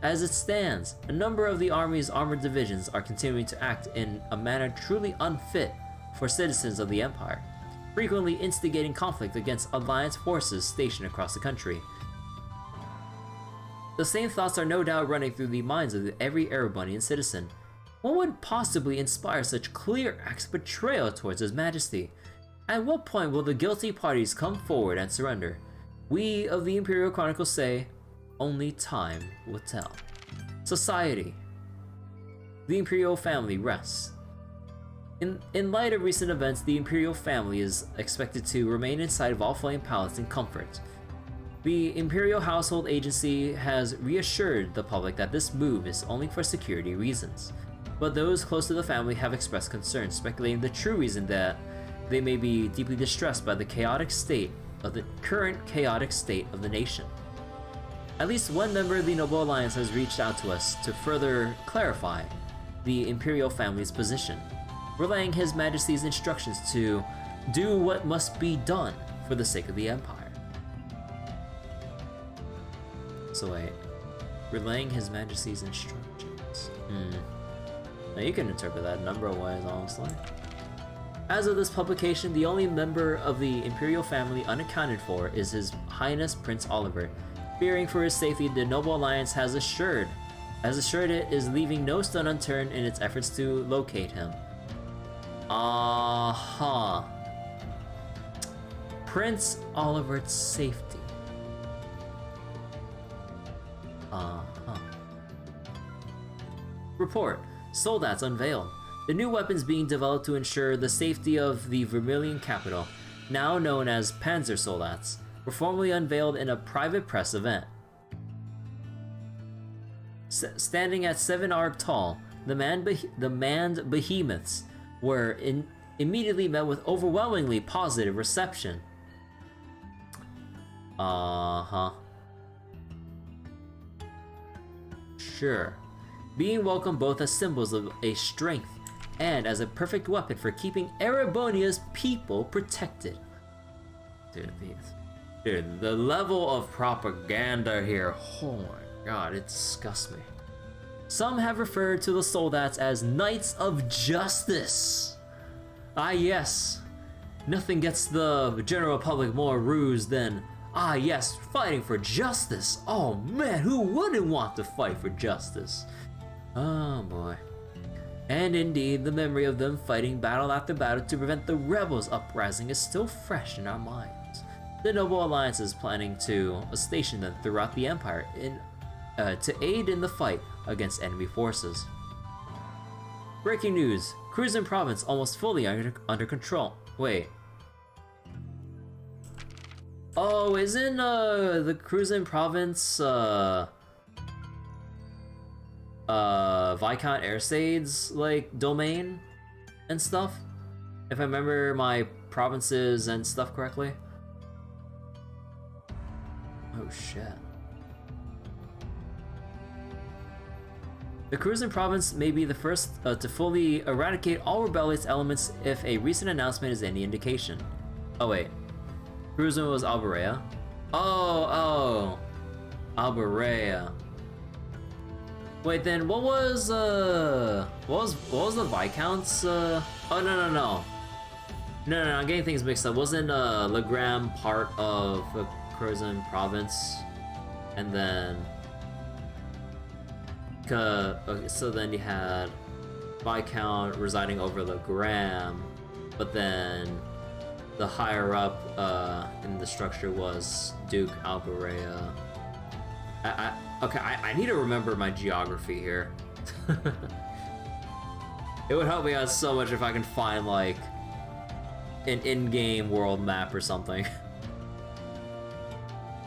As it stands, a number of the Army's armored divisions are continuing to act in a manner truly unfit for citizens of the Empire, frequently instigating conflict against Alliance forces stationed across the country. The same thoughts are no doubt running through the minds of every Erebonian citizen. What would possibly inspire such clear acts of betrayal towards His Majesty? At what point will the guilty parties come forward and surrender? We of the Imperial Chronicle say, only time will tell. Society, the Imperial family rests. In light of recent events, the Imperial family is expected to remain inside of All Flame Palace in comfort. The Imperial Household Agency has reassured the public that this move is only for security reasons, but those close to the family have expressed concern, speculating the true reason that they may be deeply distressed by the current chaotic state of the nation. At least one member of the Noble Alliance has reached out to us to further clarify the Imperial family's position, relaying His Majesty's instructions to do what must be done for the sake of the Empire. So wait, relaying His Majesty's instructions. Now you can interpret that a number of ways, honestly. As of this publication, the only member of the Imperial family unaccounted for is His Highness Prince Oliver. Fearing for his safety, the Noble Alliance has assured it is leaving no stone unturned in its efforts to locate him. Prince Oliver's safety. Report. Soldats unveiled. The new weapons being developed to ensure the safety of the Vermilion capital, now known as Panzer Soldats, were formally unveiled in a private press event. Standing at 7 arc tall, the manned behemoths were immediately met with overwhelmingly positive reception. Sure. Being welcomed both as symbols of a strength and as a perfect weapon for keeping Erebonia's people protected. Dude, the level of propaganda here, oh my god, it disgusts me. Some have referred to the Soldats as Knights of Justice. Ah yes, nothing gets the general public more rused than, ah yes, fighting for justice. Oh man, who wouldn't want to fight for justice? Oh boy. And indeed, the memory of them fighting battle after battle to prevent the rebels' uprising is still fresh in our minds. The Noble Alliance is planning to station them throughout the Empire to aid in the fight against enemy forces. Breaking news, Cruzen Province almost fully under control. Wait. Oh, isn't the Cruzen Province Viscount Airsade's like domain and stuff? If I remember my provinces and stuff correctly. Oh shit. The Cruzen Province may be the first to fully eradicate all rebellious elements if a recent announcement is any indication. Oh wait. Cruzen was Alberea? Oh, Alberea. Wait, then what was the Viscounts? Oh no, I'm getting things mixed up. Wasn't Legram part of the Cruzen Province? And then okay, so then you had Viscount residing over Legram, but then the higher up in the structure was Duke Alberea. Okay, I need to remember my geography here. It would help me out so much if I can find like an in-game world map or something.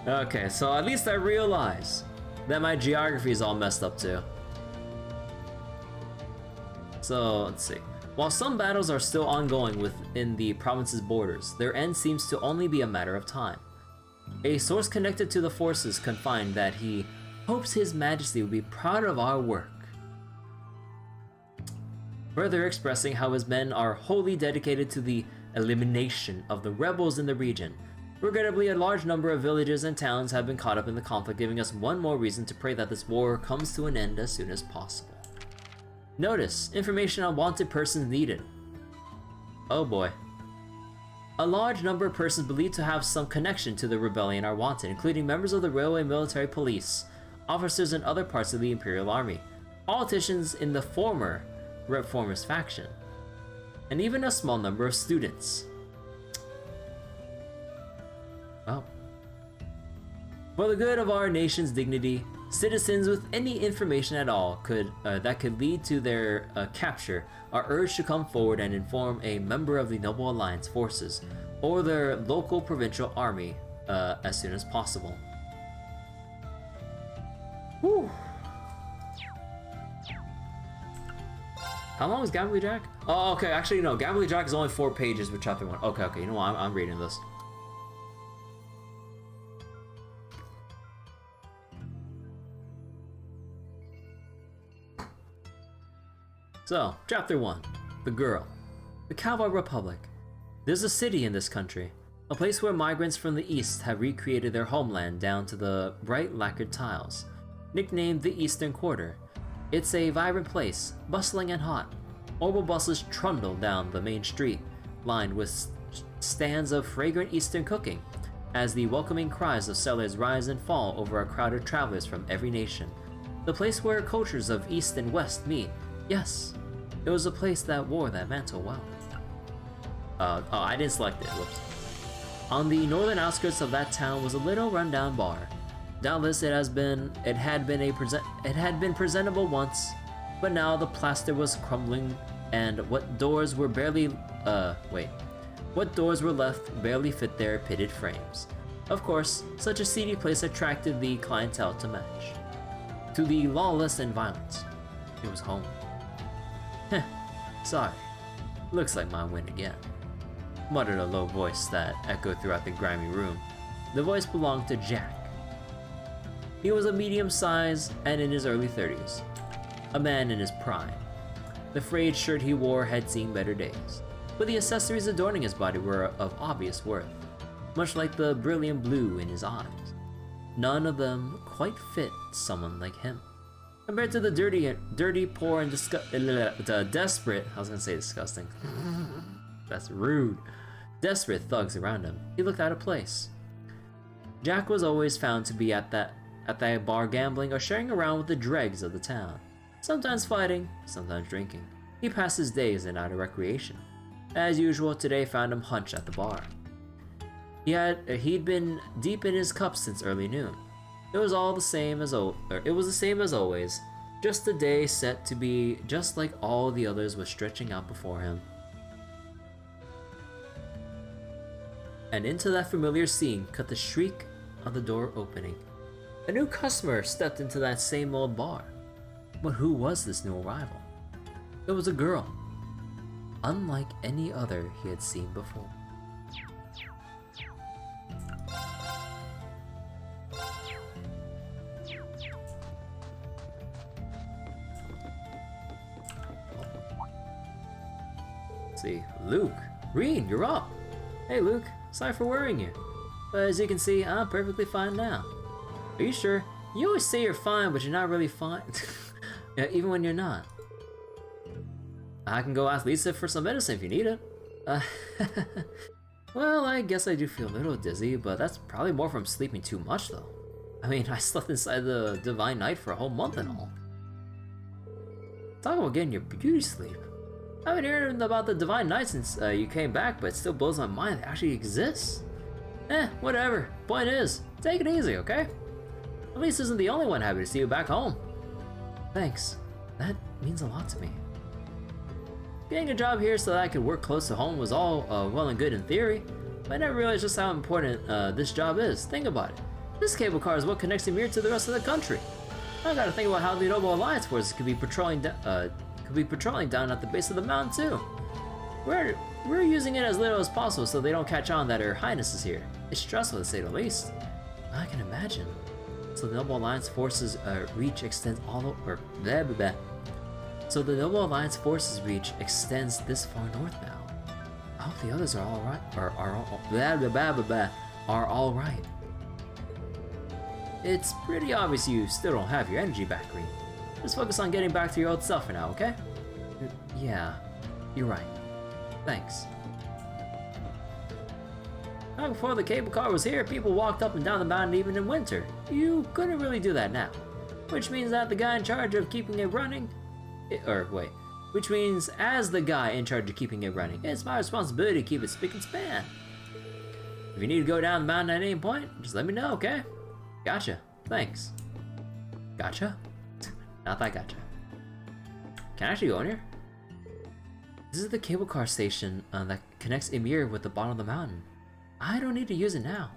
Okay, so at least I realize that my geography is all messed up too. So let's see. While some battles are still ongoing within the province's borders, their end seems to only be a matter of time. A source connected to the forces confined that he hopes His Majesty will be proud of our work, further expressing how his men are wholly dedicated to the elimination of the rebels in the region. Regrettably, a large number of villages and towns have been caught up in the conflict, giving us one more reason to pray that this war comes to an end as soon as possible. Notice, information on wanted persons needed. Oh boy. A large number of persons believed to have some connection to the rebellion are wanted, including members of the Railway Military Police, officers in other parts of the Imperial Army, politicians in the former Reformist faction, and even a small number of students. Oh. For the good of our nation's dignity, Citizens with any information at all that could lead to their capture are urged to come forward and inform a member of the Noble Alliance forces or their local provincial army as soon as possible. Whew. How long is Gambly Jack? Oh, okay, actually no, Gambly Jack is only 4 pages with chapter 1. Okay, you know what, I'm reading this. So, chapter 1. The Girl. The Cowboy Republic. There's a city in this country, a place where migrants from the east have recreated their homeland down to the bright lacquered tiles. Nicknamed the Eastern Quarter, it's a vibrant place, bustling and hot. Orbital buses trundle down the main street, lined with stands of fragrant Eastern cooking, as the welcoming cries of sellers rise and fall over a crowd of travelers from every nation. The place where cultures of East and West meet. Yes, it was a place that wore that mantle well. I didn't select it, whoops. On the northern outskirts of that town was a little rundown bar. Doubtless it had been presentable once, but now the plaster was crumbling and what doors were left barely fit their pitted frames. Of course, such a seedy place attracted the clientele to match. To the lawless and violent, it was home. Heh, sorry. Looks like mine win again. Muttered a low voice that echoed throughout the grimy room. The voice belonged to Jack. He was a medium size and in his early 30s. A man in his prime. The frayed shirt he wore had seen better days, but the accessories adorning his body were of obvious worth, much like the brilliant blue in his eyes. None of them quite fit someone like him. Compared to the dirty, poor, and desperate, I was gonna say disgusting. That's rude. Desperate thugs around him, he looked out of place. Jack was always found to be at that bar gambling or sharing around with the dregs of the town. Sometimes fighting, sometimes drinking. He passed his days in out of recreation. As usual, today found him hunched at the bar. He'd been deep in his cup since early noon. It was the same as always. Just a day set to be just like all the others was stretching out before him. And into that familiar scene cut the shriek of the door opening. A new customer stepped into that same old bar. But who was this new arrival? It was a girl, unlike any other he had seen before. Let's see, Luke. Reen, you're up. Hey Luke, sorry for worrying you. But as you can see, I'm perfectly fine now. Are you sure? You always say you're fine, but you're not really fine. Yeah, even when you're not. I can go ask Lisa for some medicine if you need it. Well, I guess I do feel a little dizzy, but that's probably more from sleeping too much though. I mean, I slept inside the Divine Night for a whole month and all. Talk about getting your beauty sleep. I've been hearing about the Divine Night since you came back, but it still blows my mind it actually exists. Whatever. Point is, take it easy, okay? Elise isn't the only one happy to see you back home. Thanks. That means a lot to me. Getting a job here so that I could work close to home was all well and good in theory, but I never realized just how important this job is. Think about it. This cable car is what connects Ymir to the rest of the country. I gotta think about how the Noble Alliance forces could be patrolling down at the base of the mountain too. We're using it as little as possible so they don't catch on that Her Highness is here. It's stressful to say the least. I can imagine. So the Noble Alliance forces reach extends all over. So the Noble Alliance forces reach extends this far north now. I hope the others are all right. Are all right. It's pretty obvious you still don't have your energy back, Green. Just focus on getting back to your old self for now, okay? Yeah, you're right. Thanks. Now, before the cable car was here, people walked up and down the mountain even in winter. You couldn't really do that now. Which means that the guy in charge of keeping it running... Which means as the guy in charge of keeping it running, it's my responsibility to keep it spick and span. If you need to go down the mountain at any point, just let me know, okay? Gotcha. Thanks. Gotcha? Not that gotcha. Can I actually go in here? This is the cable car station that connects Ymir with the bottom of the mountain. I don't need to use it now.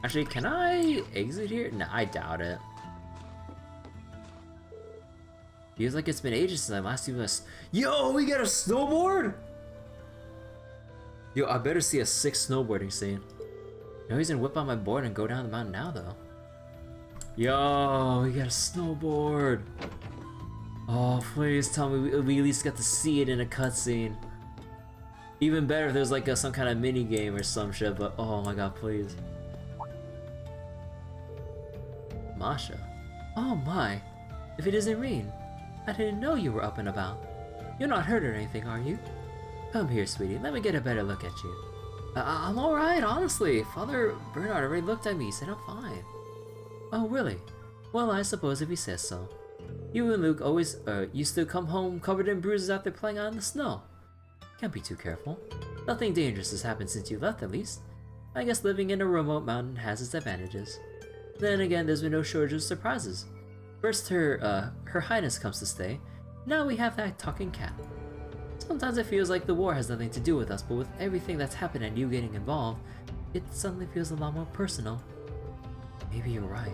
Actually, can I exit here? No, I doubt it. Feels like it's been ages since I last used this. Yo, we got a snowboard? Yo, I better see a sick snowboarding scene. No reason to whip out my board and go down the mountain now, though. Yo, we got a snowboard. Oh, please tell me we at least got to see it in a cutscene. Even better if there's like some kind of mini game or some shit, but oh my god, please. Masha. Oh my. If it isn't Reen, I didn't know you were up and about. You're not hurt or anything, are you? Come here, sweetie. Let me get a better look at you. I'm alright, honestly. Father Bernard already looked at me. He said I'm fine. Oh, really? Well, I suppose if he says so. You and Luke always used to come home covered in bruises after playing out in the snow. Can't be too careful. Nothing dangerous has happened since you left, at least. I guess living in a remote mountain has its advantages. Then again, there's been no shortage of surprises. First her highness comes to stay. Now we have that talking cat. Sometimes it feels like the war has nothing to do with us, but with everything that's happened and you getting involved, it suddenly feels a lot more personal. Maybe you're right.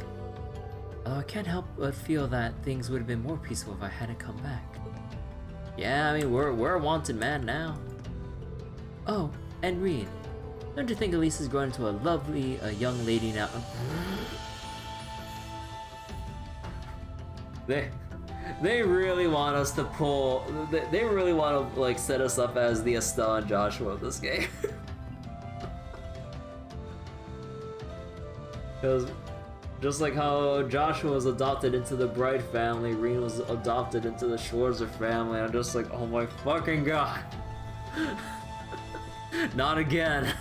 Although I can't help but feel that things would have been more peaceful if I hadn't come back. Yeah, I mean, we're a wanted man now. Oh, and Reen. Don't you think Elise has grown into a lovely young lady now? They really want us to pull. They really want to like set us up as the Estelle and Joshua of this game. Because just like how Joshua was adopted into the Bright family, Reen was adopted into the Schwarzer family. I'm just like, oh my fucking god. Not again.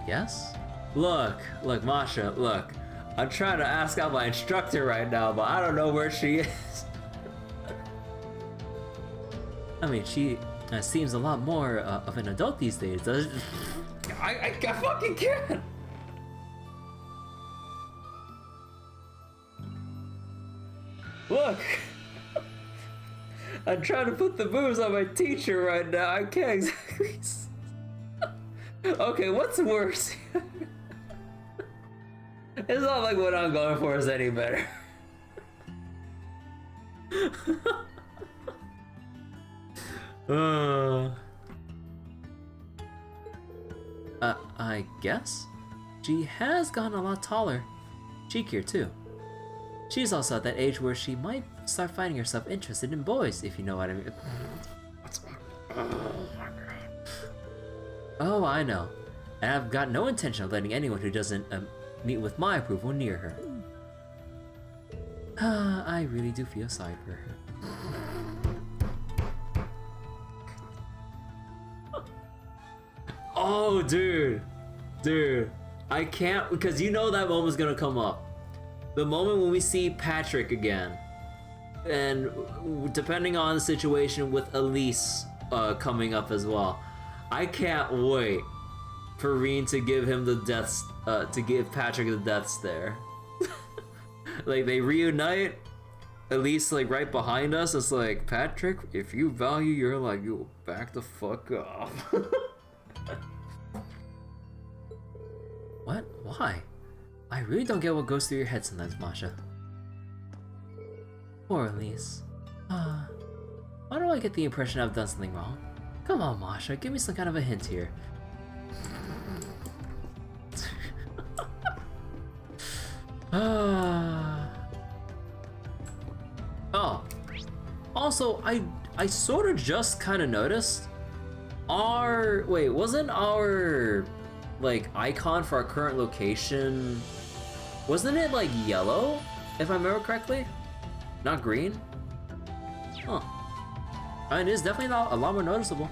Yes? Look, Masha, look. I'm trying to ask out my instructor right now, but I don't know where she is. I mean, she seems a lot more of an adult these days, doesn't she? I fucking can't! Look! I'm trying to put the moves on my teacher right now, I can't exactly. Okay, what's worse? It's not like what I'm going for is any better. I guess? She has gotten a lot taller. Cheekier too. She's also at that age where she might start finding herself interested in boys, if you know what I mean. Oh, I know. And I've got no intention of letting anyone who doesn't meet with my approval near her. I really do feel sorry for her. Oh, dude. I can't, because you know that moment's gonna come up. The moment when we see Patrick again. And depending on the situation with Elise coming up as well. I can't wait for Reen to give him the deaths, to give Patrick the death stare. Like they reunite, Elise like right behind us. It's like, Patrick, if you value your life, you will back the fuck off. What? Why? I really don't get what goes through your head sometimes, Masha. Poor Elise. Why do I get the impression I've done something wrong? Come on, Masha, give me some kind of a hint here. Oh. Also, I sort of just kind of noticed wait, wasn't our like icon for our current location, wasn't it like yellow, if I remember correctly? Not green? Huh. And it is definitely a lot more noticeable.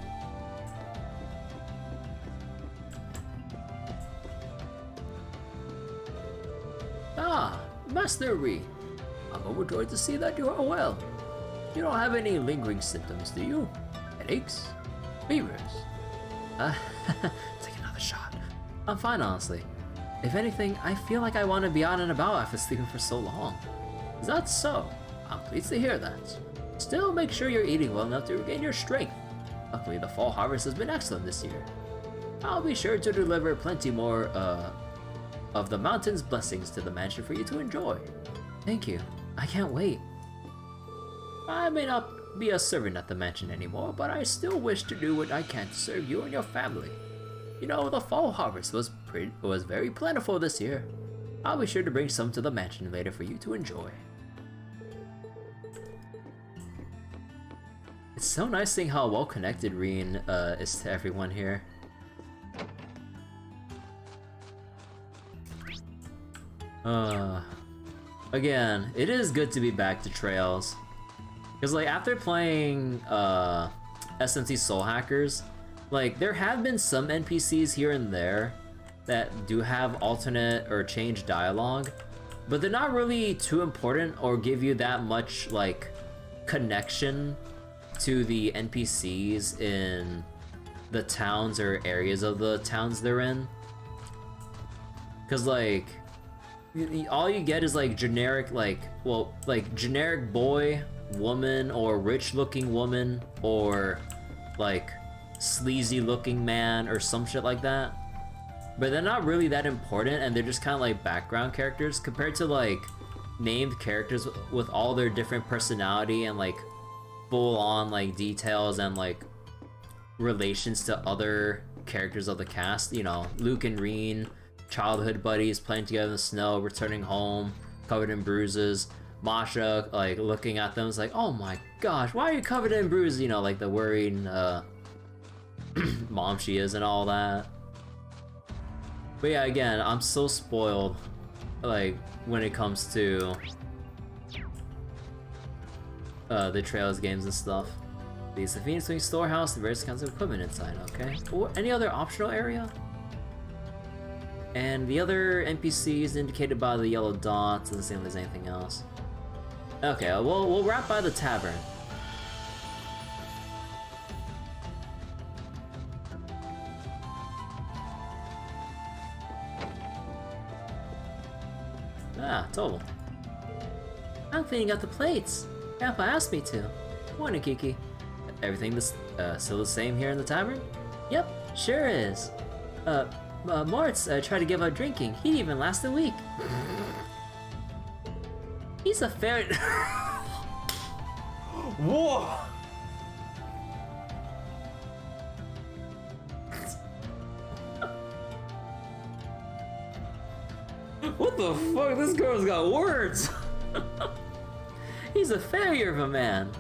Ah, Master Ree. I'm overjoyed to see that you are well. You don't have any lingering symptoms, do you? Headaches? Fevers? Take another shot. I'm fine, honestly. If anything, I feel like I want to be out and about after sleeping for so long. Is that so? I'm pleased to hear that. Still, make sure you're eating well enough to regain your strength. Luckily, the fall harvest has been excellent this year. I'll be sure to deliver plenty more, of the mountain's blessings to the mansion for you to enjoy. Thank you. I can't wait. I may not be a servant at the mansion anymore, but I still wish to do what I can to serve you and your family. You know, the fall harvest was very plentiful this year. I'll be sure to bring some to the mansion later for you to enjoy. It's so nice seeing how well connected Reen is to everyone here. Again, it is good to be back to Trails. Because like after playing SMC Soul Hackers, like there have been some NPCs here and there that do have alternate or change dialogue, but they're not really too important or give you that much like connection to the NPCs in the towns or areas of the towns they're in. Cause like all you get is like generic generic boy, woman, or rich looking woman, or like sleazy looking man or some shit like that. But they're not really that important, and they're just kind of like background characters compared to like named characters with all their different personality and like full on like details and like relations to other characters of the cast. You know, Luke and Reen, childhood buddies playing together in the snow, returning home covered in bruises. Masha like looking at them is like, oh my gosh, why are you covered in bruises? You know, like the worried mom she is and all that. But yeah, again, I'm so spoiled like when it comes to the Trails games and stuff. The Phoenix Wing storehouse, the various kinds of equipment inside, okay? Or any other optional area? And the other NPCs indicated by the yellow dots, doesn't seem like there's anything else. Okay, we'll wrap by the tavern. Ah, total. I'm cleaning up the plates. Grandpa asked me to. Morning, Kiki. Everything still the same here in the tavern? Yep, sure is. Moritz tried to give up drinking. He didn't even last a week. He's a fair... Whoa! What the fuck? This girl's got words! He's a failure of a man.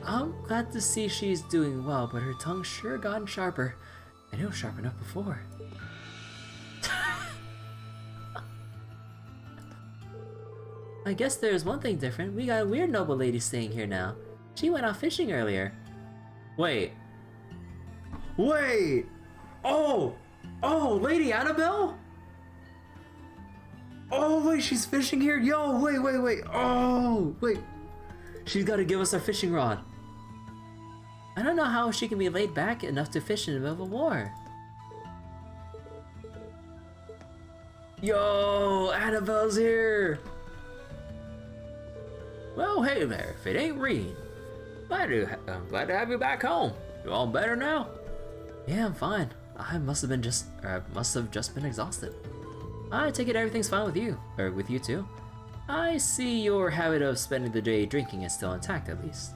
I'm glad to see she's doing well, but her tongue's sure gotten sharper. I know sharp enough before. I guess there's one thing different. We got a weird noble lady staying here now. She went out fishing earlier. Wait. Wait! Oh! Oh, Lady Annabelle? Oh, wait, she's fishing here? Yo, wait. Oh, wait. She's got to give us our fishing rod. I don't know how she can be laid back enough to fish in the middle of a war. Yo, Annabelle's here. Well, hey there, if it ain't Reen. I'm glad to have you back home. You all better now? Yeah, I'm fine. I must have just been exhausted. I take it everything's fine with you, or with you too. I see your habit of spending the day drinking is still intact, at least.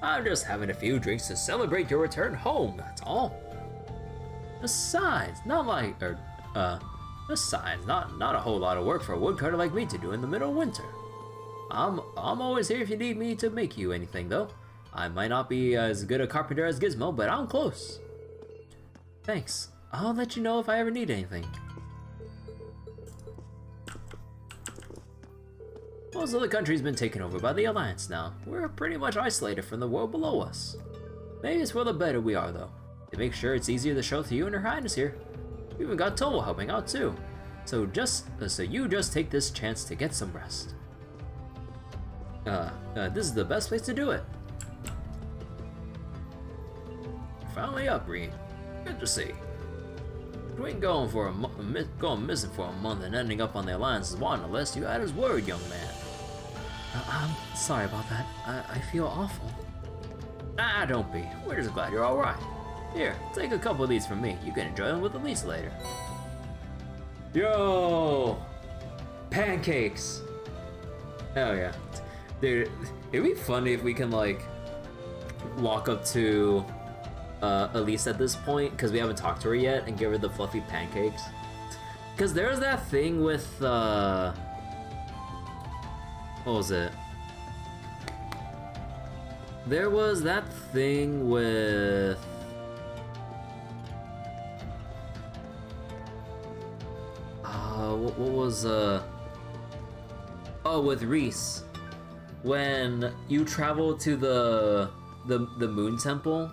I'm just having a few drinks to celebrate your return home, that's all. Besides, not a whole lot of work for a woodcutter like me to do in the middle of winter. I'm always here if you need me to make you anything, though. I might not be as good a carpenter as Gizmo, but I'm close. Thanks. I'll let you know if I ever need anything. Most of the country's been taken over by the Alliance now. We're pretty much isolated from the world below us. Maybe it's for the better we are, though. To make sure it's easier to show to you and Her Highness here. We even got Tomo helping out too. So you just take this chance to get some rest. This is the best place to do it. Finally up, Reed. Good to see. Between going missing for a month and ending up on the Alliance's wanted list, you had us worried, young man. I'm sorry about that. I feel awful. Ah, don't be. We're just glad you're alright. Here, take a couple of these from me. You can enjoy them with Elise later. Yo! Pancakes! Hell yeah. Dude, it'd be funny if we can, like, walk up to Elise at this point, because we haven't talked to her yet, and give her the fluffy pancakes. Because there's that thing with, what was it? There was that thing with... what was, oh, with Reese. When you travel to the Moon Temple,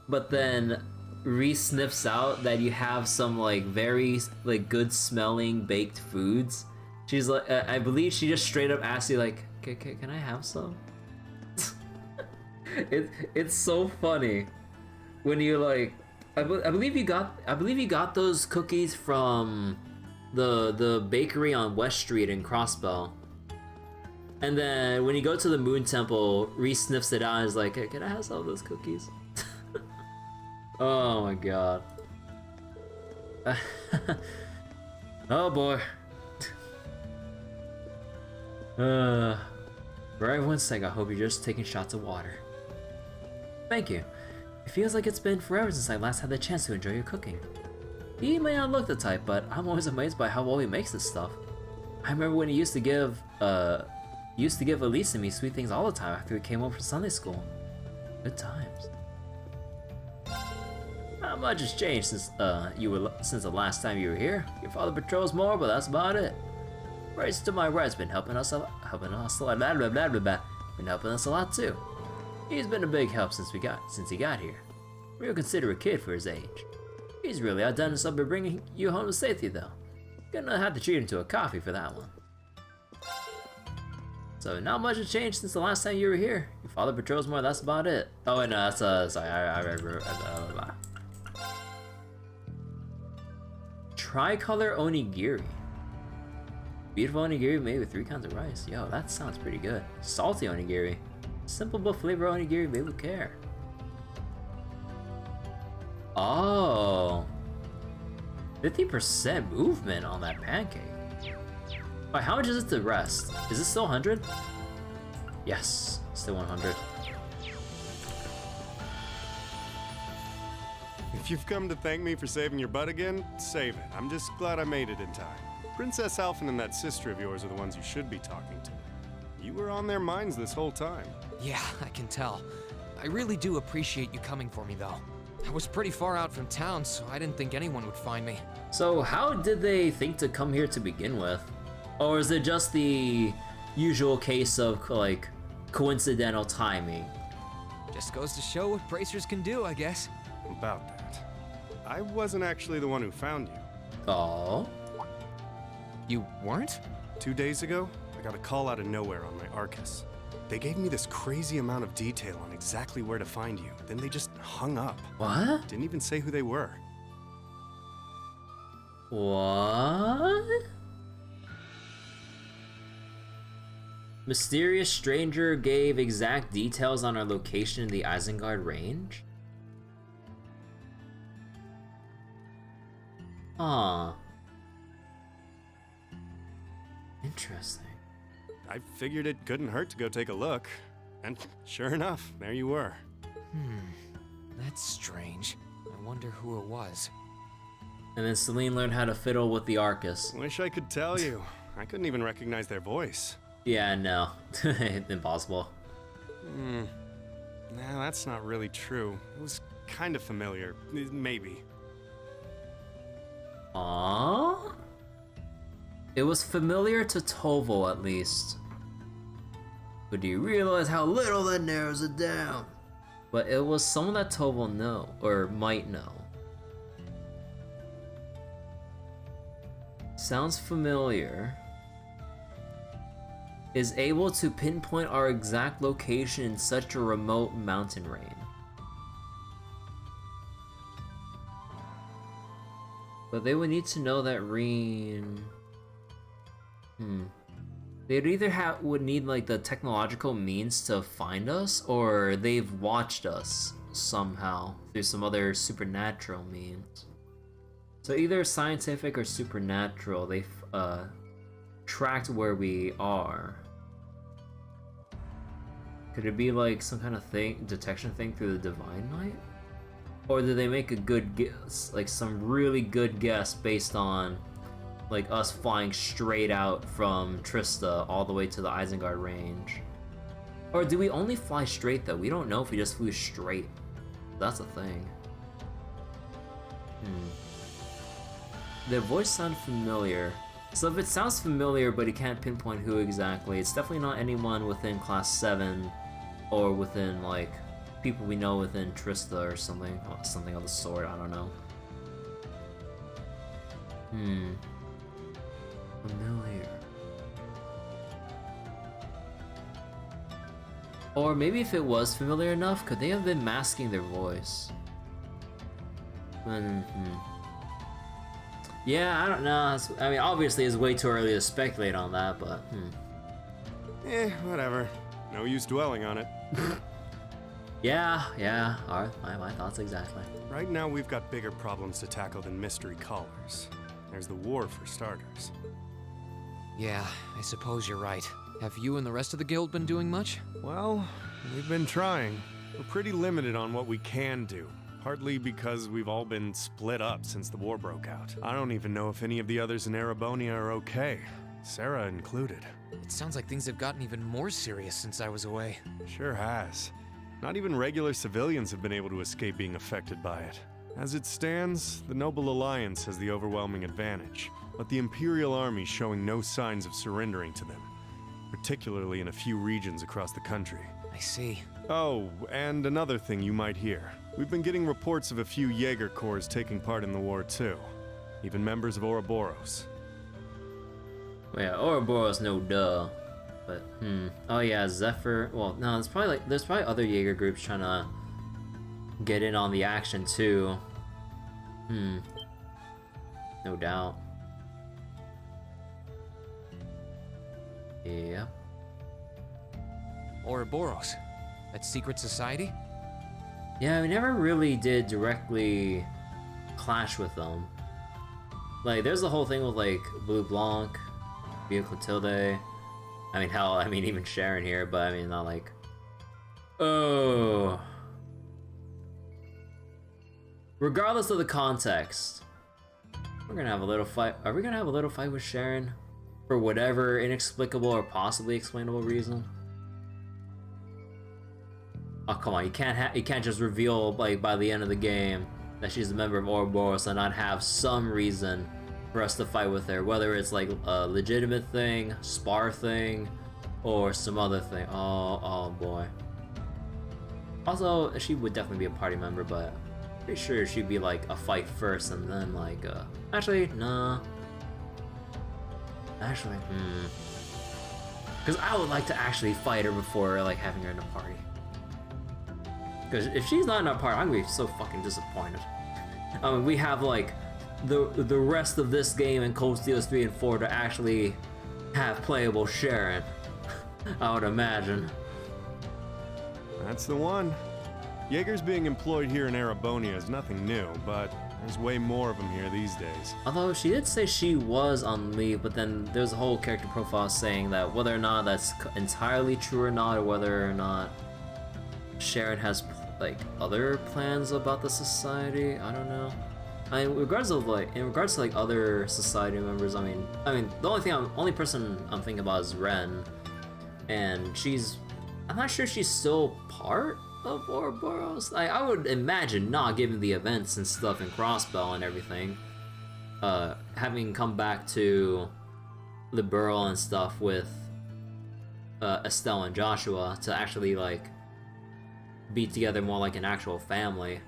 but then Reese sniffs out that you have some, like, very, like, good smelling baked foods. She's like, I believe she just straight up asks you, like, can I have some? It's so funny when you, like, I believe you got those cookies from the bakery on West Street in Crossbell. And then when you go to the Moon Temple, Reese sniffs it out and is like, hey, can I have some of those cookies? Oh my god. Oh boy. For everyone's sake, I hope you're just taking shots of water. Thank you. It feels like it's been forever since I last had the chance to enjoy your cooking. He may not look the type, but I'm always amazed by how well he makes this stuff. I remember when he used to give Elise and me sweet things all the time after we came home from Sunday school. Good times. Not much has changed since the last time you were here. Your father patrols more, but that's about it. Race to my right's been helping us a lot too. He's been a big help since he got here. Real considerate kid for his age. He's really outdone himself by bringing you home to safety though. Gonna have to treat him to a coffee for that one. So not much has changed since the last time you were here. Your father patrols more, that's about it. Oh wait, no, that's sorry, Tricolor onigiri. Beautiful onigiri made with 3 kinds of rice. Yo, that sounds pretty good. Salty onigiri. Simple but flavor onigiri made with care. Oh. 50% movement on that pancake. Wait, how much is it to rest? Is it still 100? Yes, still 100. If you've come to thank me for saving your butt again, save it. I'm just glad I made it in time. Princess Alphen and that sister of yours are the ones you should be talking to. You were on their minds this whole time. Yeah, I can tell. I really do appreciate you coming for me, though. I was pretty far out from town, so I didn't think anyone would find me. So how did they think to come here to begin with? Or is it just the usual case of, like, coincidental timing? Just goes to show what bracers can do, I guess. About that. I wasn't actually the one who found you. Oh? You weren't? 2 days ago, I got a call out of nowhere on my Arcus. They gave me this crazy amount of detail on exactly where to find you, then they just hung up. What? Didn't even say who they were. What? Mysterious stranger gave exact details on our location in the Isengard range? Huh. Interesting. I figured it couldn't hurt to go take a look. And sure enough, there you were. That's strange. I wonder who it was. And then Celine learned how to fiddle with the Arcus. Wish I could tell you. I couldn't even recognize their voice. Yeah, no. Impossible. No, that's not really true. It was kind of familiar. Maybe. Aww? It was familiar to Tovo, at least. But do you realize how little that narrows it down? But it was someone that Tovo know, or might know. Sounds familiar. Is able to pinpoint our exact location in such a remote mountain range. But they would need to know that Reen... They'd either would need like the technological means to find us, or they've watched us somehow through some other supernatural means. So either scientific or supernatural, they've tracked where we are. Could it be like some kind of detection thing through the Divine Light? Or did they make a good guess, like some really good guess based on like us flying straight out from Trista all the way to the Isengard range? Or do we only fly straight though? We don't know if we just flew straight. That's a thing. The voice sounded familiar. So if it sounds familiar but he can't pinpoint who exactly, it's definitely not anyone within Class 7 or within like people we know within Trista or something. Something of the sort, I don't know. Familiar. Or maybe if it was familiar enough, could they have been masking their voice? Yeah, I don't know. I mean, obviously it's way too early to speculate on that, but whatever. No use dwelling on it. Yeah, my thoughts exactly. Right now we've got bigger problems to tackle than mystery callers. There's the war for starters. Yeah, I suppose you're right. Have you and the rest of the guild been doing much? Well, we've been trying. We're pretty limited on what we can do. Partly because we've all been split up since the war broke out. I don't even know if any of the others in Erebonia are okay. Sarah included. It sounds like things have gotten even more serious since I was away. Sure has. Not even regular civilians have been able to escape being affected by it. As it stands, the Noble Alliance has the overwhelming advantage, but the Imperial Army's showing no signs of surrendering to them, particularly in a few regions across the country. I see. Oh, and another thing you might hear. We've been getting reports of a few Jaeger Corps taking part in the war too. Even members of Ouroboros. Well, yeah, Ouroboros, no duh. But, oh yeah, Zephyr. Well, no, there's probably other Jaeger groups trying to get in on the action too. No doubt. Yep. Ouroboros. That secret society? Yeah, we never really did directly clash with them. Like, there's the whole thing with, like, Blue Blanc, Via Clotilde. I mean, hell, I mean, even Sharon here, but I mean, not like... Oh... Regardless of the context, we're gonna have a little fight. Are we gonna have a little fight with Sharon? For whatever inexplicable or possibly explainable reason? Oh, come on, you can't just reveal, like, by the end of the game that she's a member of Ouroboros and not have some reason for us to fight with her, whether it's like a legitimate thing, spar thing, or some other thing. Oh boy. Also, she would definitely be a party member, but pretty sure she'd be like a fight first and then like, actually, nah. Actually, because I would like to actually fight her before like having her in a party. Because if she's not in our party, I'm gonna be so fucking disappointed. I mean, we have like the rest of this game and Cold Steelers 3 and 4 to actually have playable Sharon. I would imagine. That's the one. Jaeger's being employed here in Erebonia is nothing new, but there's way more of them here these days. Although she did say she was on leave, but then there's a whole character profile saying that whether or not that's entirely true or not, or whether or not Sharon has like other plans about the society, I don't know. I mean, in regards to like other society members, I mean, the only person I'm thinking about is Ren, and I'm not sure she's still part of Ouroboros. I would imagine not, given the events and stuff in Crossbell and everything. Having come back to the Burl and stuff with Estelle and Joshua to actually like be together more like an actual family.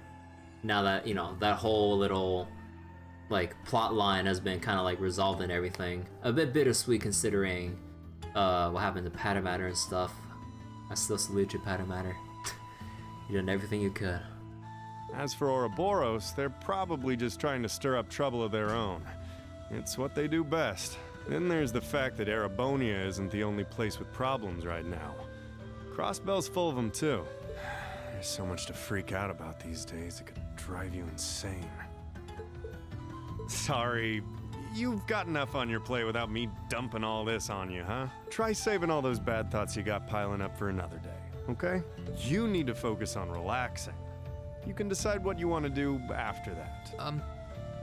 Now that, you know, that whole little like plot line has been kind of like resolved and everything. A bit bittersweet considering what happened to Patamatter and stuff. I still salute you, Patamatter. You done everything you could. As for Ouroboros, they're probably just trying to stir up trouble of their own. It's what they do best. Then there's the fact that Erebonia isn't the only place with problems right now. Crossbell's full of them too. There's so much to freak out about these days, it could drive you insane. Sorry, you've got enough on your plate without me dumping all this on you, huh? Try saving all those bad thoughts you got piling up for another day, okay? You need to focus on relaxing. You can decide what you want to do after that.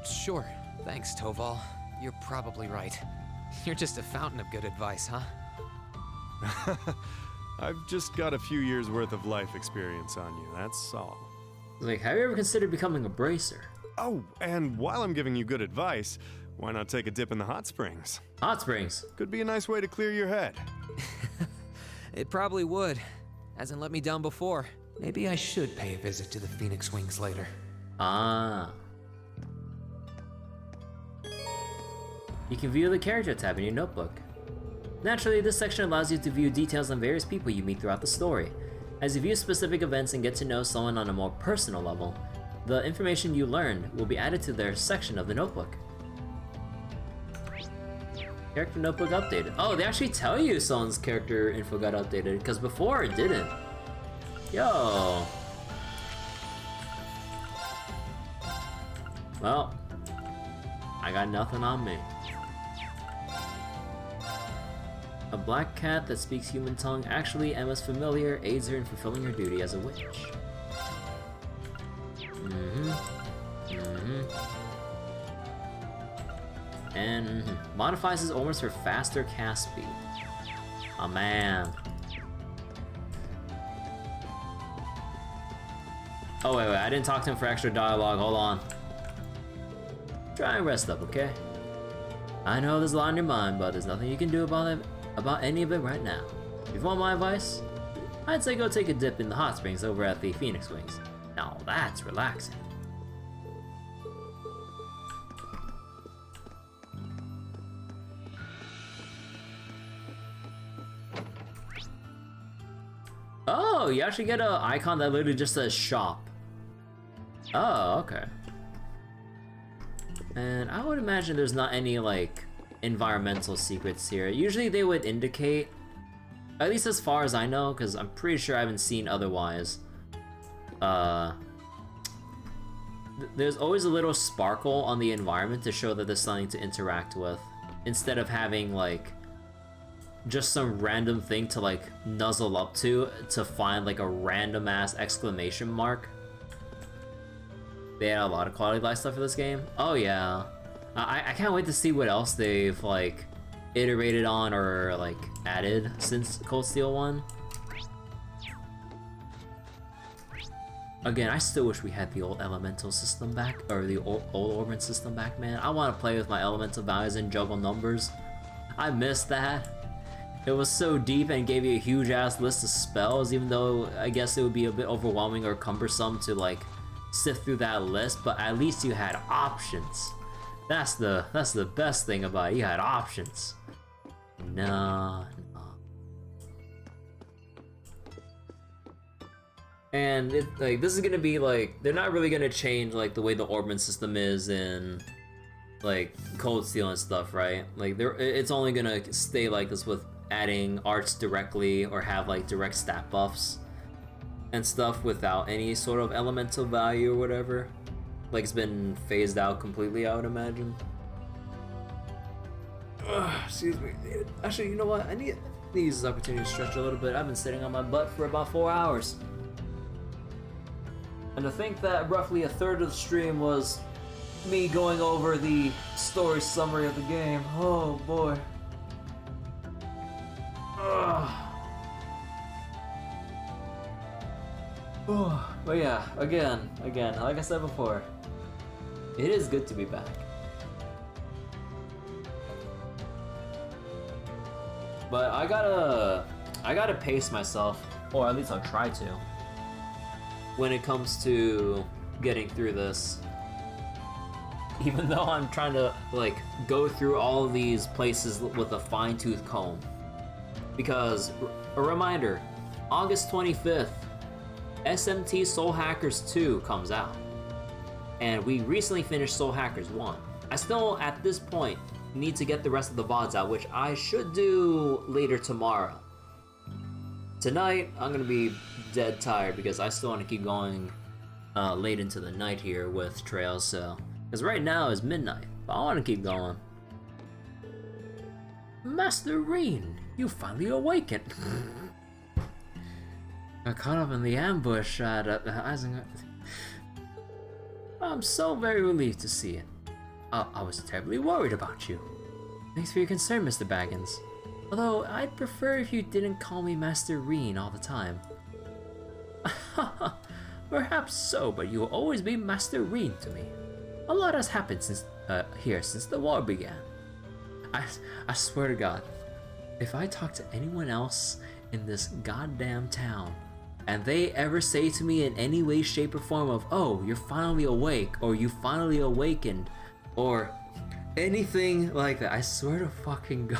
Sure. Thanks, Toval. You're probably right. You're just a fountain of good advice, huh? I've just got a few years worth of life experience on you, that's all. Like, have you ever considered becoming a bracer? Oh, and while I'm giving you good advice, why not take a dip in the hot springs? Hot springs? Could be a nice way to clear your head. It probably would. Hasn't let me down before. Maybe I should pay a visit to the Phoenix Wings later. Ah. You can view the character tab in your notebook. Naturally, this section allows you to view details on various people you meet throughout the story. As you view specific events and get to know someone on a more personal level, the information you learned will be added to their section of the notebook. Character notebook updated. Oh, they actually tell you someone's character info got updated, because before it didn't. Yo. Well, I got nothing on me. A black cat that speaks human tongue. Actually, Emma's familiar aids her in fulfilling her duty as a witch. And modifies his ailments for faster cast speed. Oh man. Oh wait, I didn't talk to him for extra dialogue. Hold on. Try and rest up, okay? I know there's a lot on your mind, but there's nothing you can do about any of it right now. If you want my advice, I'd say go take a dip in the hot springs over at the Phoenix Wings. Now that's relaxing. Oh, you actually get an icon that literally just says shop. Oh, okay. And I would imagine there's not any, like, environmental secrets here. Usually they would indicate, at least as far as I know, because I'm pretty sure I haven't seen otherwise. There's always a little sparkle on the environment to show that there's something to interact with, instead of having, like, just some random thing to, like, nuzzle up to find, like, a random-ass exclamation mark. They had a lot of quality of life stuff for this game. Oh yeah. I can't wait to see what else they've, like, iterated on or, like, added since Cold Steel 1. Again, I still wish we had the old elemental system back, or the old Orban system back, man. I want to play with my elemental values and juggle numbers. I miss that. It was so deep and gave you a huge ass list of spells, even though I guess it would be a bit overwhelming or cumbersome to, like, sift through that list, but at least you had options. That's the best thing about it. You had options. No. And it, like, this is gonna be like, they're not really gonna change like the way the Orban system is in like Cold Steel and stuff, right? Like it's only gonna stay like this with adding arts directly or have like direct stat buffs and stuff without any sort of elemental value or whatever. Like it's been phased out completely, I would imagine. Excuse me. Actually, you know what? I need these opportunities to stretch a little bit. I've been sitting on my butt for about 4 hours. And to think that roughly a third of the stream was me going over the story summary of the game. Oh boy. But yeah, again, like I said before, it is good to be back. But I gotta pace myself, or at least I'll try to, when it comes to getting through this. even though I'm trying to like go through all of these places with a fine-tooth comb. Because, a reminder, August 25th, SMT Soul Hackers 2 comes out. And we recently finished Soul Hackers 1. I still, at this point, need to get the rest of the VODs out, which I should do later tomorrow. Tonight, I'm gonna be dead tired because I still want to keep going late into the night here with Trails, so... Because right now is midnight, but I want to keep going. Master Reen, you finally awakened. Got caught up in the ambush at Isengard. I'm so very relieved to see it. I was terribly worried about you. Thanks for your concern, Mr. Baggins. Although, I'd prefer if you didn't call me Master Reen all the time. Perhaps so, but you will always be Master Reen to me. A lot has happened since since the war began. I swear to God, if I talk to anyone else in this goddamn town, and they ever say to me in any way, shape, or form of, oh, you're finally awake, or you finally awakened, or anything like that, I swear to fucking God.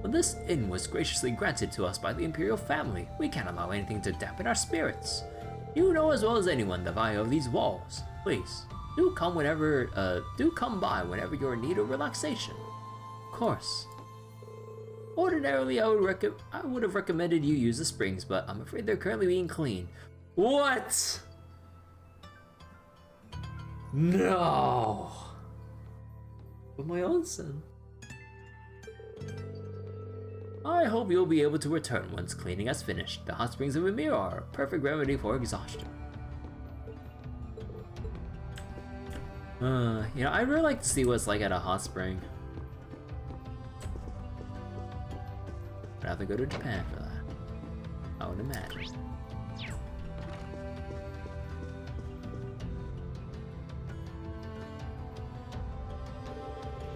Well, this inn was graciously granted to us by the Imperial family. We can't allow anything to dampen our spirits. You know as well as anyone the value of these walls. Please, do come by whenever you're in need of relaxation. Of course. Ordinarily, I would have recommended you use the springs, but I'm afraid they're currently being cleaned. What? No. But my onsen. I hope you'll be able to return once cleaning has finished. The hot springs of Ymir are a perfect remedy for exhaustion. You know, I'd really like to see what it's like at a hot spring. I'd have to go to Japan for that, I would imagine.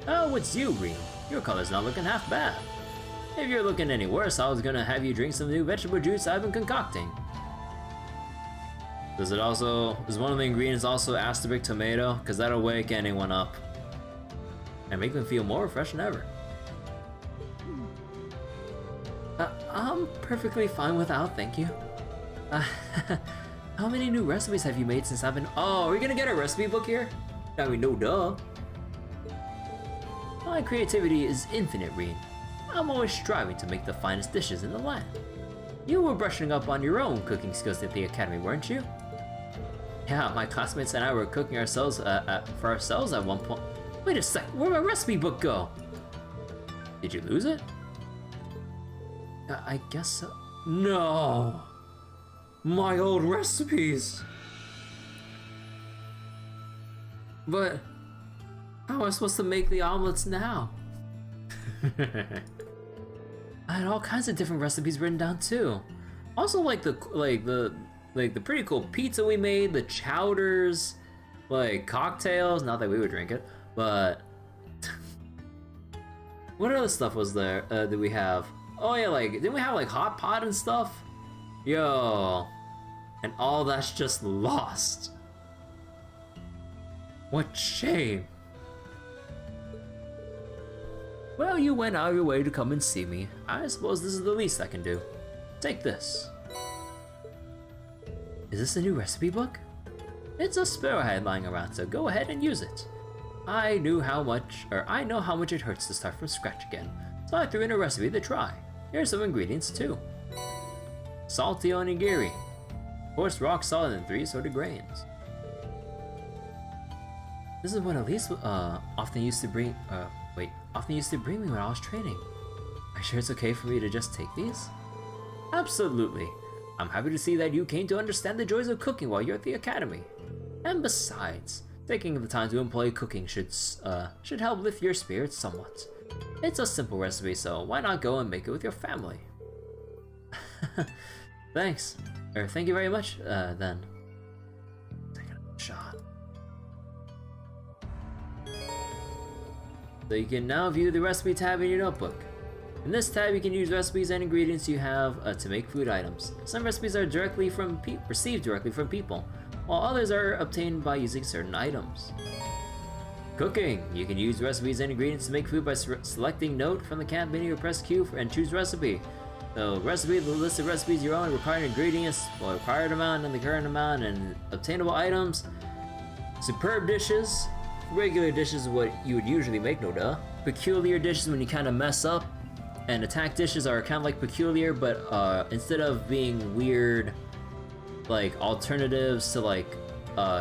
Oh, it's you, Reen. Your color's not looking half bad. If you're looking any worse, I was gonna have you drink some new vegetable juice I've been concocting. Is one of the ingredients also asterisk tomato? Because that'll wake anyone up. And make them feel more refreshed than ever. I'm perfectly fine without, thank you. How many new recipes have you made since I've been— Oh, are we gonna get a recipe book here? I mean, no duh. My creativity is infinite, Reen. I'm always striving to make the finest dishes in the land. You were brushing up on your own cooking skills at the academy, weren't you? Yeah, my classmates and I were cooking ourselves for ourselves at one point. Wait a sec, where'd my recipe book go? Did you lose it? I guess so. No! My old recipes! But how am I supposed to make the omelets now? I had all kinds of different recipes written down too. Also, like the pretty cool pizza we made, the chowders, like cocktails. Not that we would drink it, but what other stuff was there? Did we have? Oh yeah, like didn't we have like hot pot and stuff? Yo, and all that's just lost. What shame. Well, you went out of your way to come and see me. I suppose this is the least I can do. Take this. Is this a new recipe book? It's a spare I had lying around, so go ahead and use it. I know how much it hurts to start from scratch again, so I threw in a recipe to try. Here's some ingredients too. Salty onigiri. Coarse rock salt and 3 assorted grains. This is what Elise often used to bring me when I was training. Are you sure it's okay for me to just take these? Absolutely. I'm happy to see that you came to understand the joys of cooking while you're at the academy. And besides, taking the time to employ cooking should help lift your spirits somewhat. It's a simple recipe, so why not go and make it with your family? Thanks. Or thank you very much, then. Take a shot. So you can now view the recipe tab in your notebook. In this tab, you can use recipes and ingredients you have to make food items. Some recipes are received directly from people, while others are obtained by using certain items. Cooking. You can use recipes and ingredients to make food by selecting note from the camp menu or press Q and choose recipe. So recipe, the list of recipes, your own required ingredients, well, required amount and the current amount, and obtainable items. Superb dishes. Regular dishes is what you would usually make, no duh. Peculiar dishes when you kind of mess up. And attack dishes are kind of like peculiar, but instead of being weird, like alternatives to like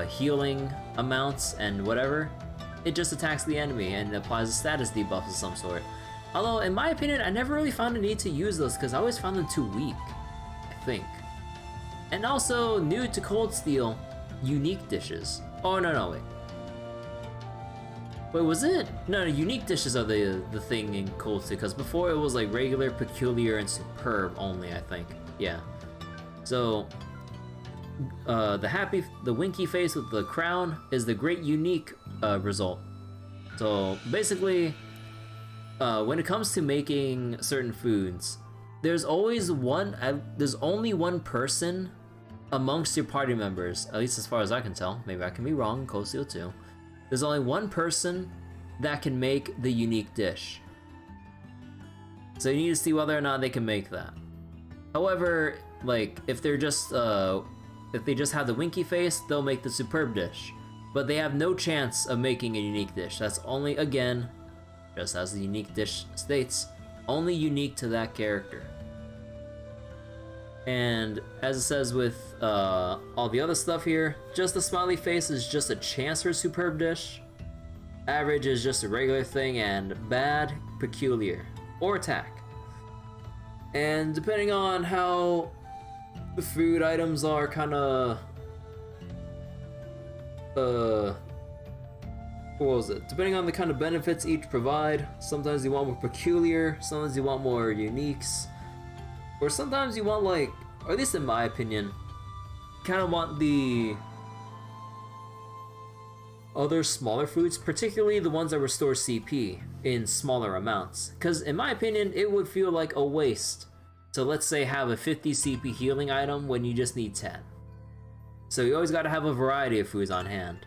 healing amounts and whatever, it just attacks the enemy and applies a status debuff of some sort. Although, in my opinion, I never really found a need to use those because I always found them too weak, I think. And also, new to Cold Steel, unique dishes. Oh, no, wait. Wait, was it? No, unique dishes are the thing in Cold Steel, because before it was like regular, peculiar, and superb only, I think. Yeah. So, the winky face with the crown is the great unique result. So, basically, when it comes to making certain foods, there's only one person amongst your party members, at least as far as I can tell, maybe I can be wrong, Cold Steel too. There's only one person that can make the unique dish. So you need to see whether or not they can make that. However, like, if they just have the winky face, they'll make the superb dish. But they have no chance of making a unique dish. That's only, again, just as the unique dish states, only unique to that character. And as it says with all the other stuff here, just the smiley face is just a chance for a superb dish. Average is just a regular thing, and bad, peculiar, or attack. And depending on how the food items are kinda what was it? Depending on the kind of benefits each provide, sometimes you want more peculiar, sometimes you want more uniques, or sometimes you want, like, or at least in my opinion, kind of want the other smaller foods, particularly the ones that restore CP in smaller amounts. Because in my opinion, it would feel like a waste to, let's say, have a 50 CP healing item when you just need 10. So you always gotta have a variety of foods on hand.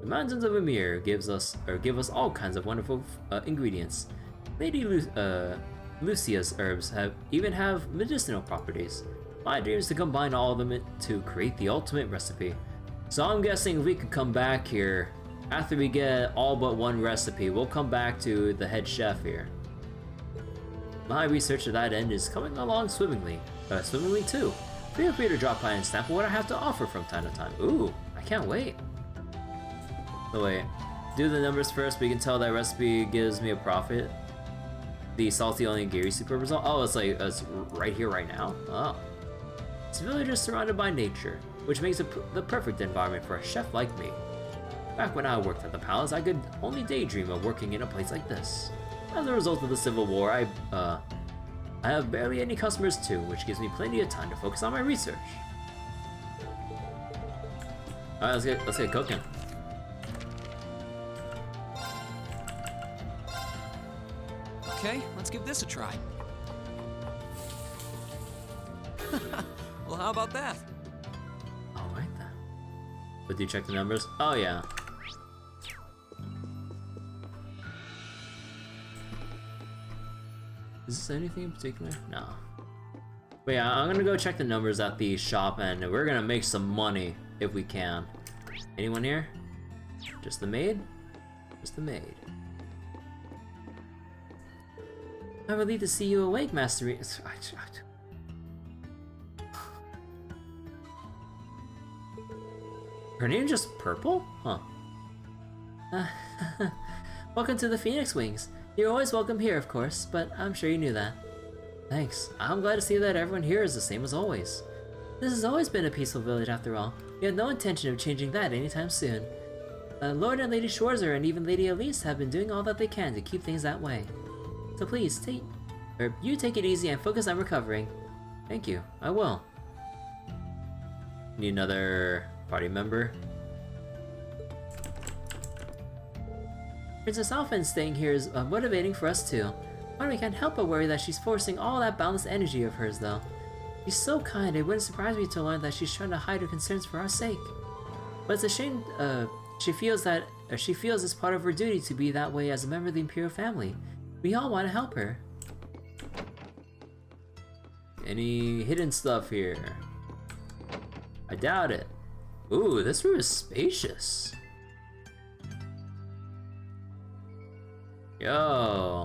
The mountains of Ymir give us all kinds of wonderful ingredients. Lady Lucia's herbs even have medicinal properties. My dream is to combine all of them to create the ultimate recipe. So I'm guessing if we could come back here after we get all but one recipe, we'll come back to the head chef here. My research to that end is coming along swimmingly too. Feel free to drop by and sample what I have to offer from time to time. Ooh, I can't wait. So wait, do the numbers first, but you can tell that recipe gives me a profit. The salty onigiri super result. Oh, it's like it's right here, right now. Oh, this village is surrounded by nature, which makes it the perfect environment for a chef like me. Back when I worked at the palace, I could only daydream of working in a place like this. As a result of the Civil War, I have barely any customers too, which gives me plenty of time to focus on my research. All right, let's get cooking. Okay, let's give this a try. Well, how about that? Alright then. But do you check the numbers? Oh yeah. Is this anything in particular? No. But yeah, I'm gonna go check the numbers at the shop and we're gonna make some money if we can. Anyone here? Just the maid? Just the maid. I'm relieved to see you awake, Master. Her name just Purple? Huh. Welcome to the Phoenix Wings. You're always welcome here, of course, but I'm sure you knew that. Thanks. I'm glad to see that everyone here is the same as always. This has always been a peaceful village after all. We have no intention of changing that anytime soon. Lord and Lady Schwarzer and even Lady Elise have been doing all that they can to keep things that way. So please, you take it easy and focus on recovering. Thank you, I will. Need another party member. Princess Alphen staying here is motivating for us too. But we can't help but worry that she's forcing all that boundless energy of hers though. She's so kind, it wouldn't surprise me to learn that she's trying to hide her concerns for our sake. But it's a shame she feels it's part of her duty to be that way as a member of the Imperial family. We all want to help her. Any hidden stuff here? I doubt it. Ooh, this room is spacious. Yo.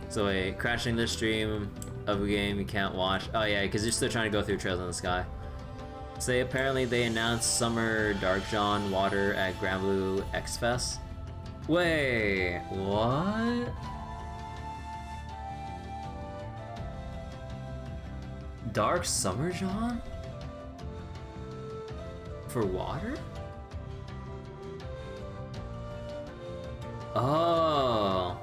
So wait, crashing the stream of a game you can't watch. Oh yeah, because you're still trying to go through Trails in the Sky. Say apparently they announced Summer Dark John Water at Grand Blue X Fest. Wait, what? Dark Summer John? For water? Oh.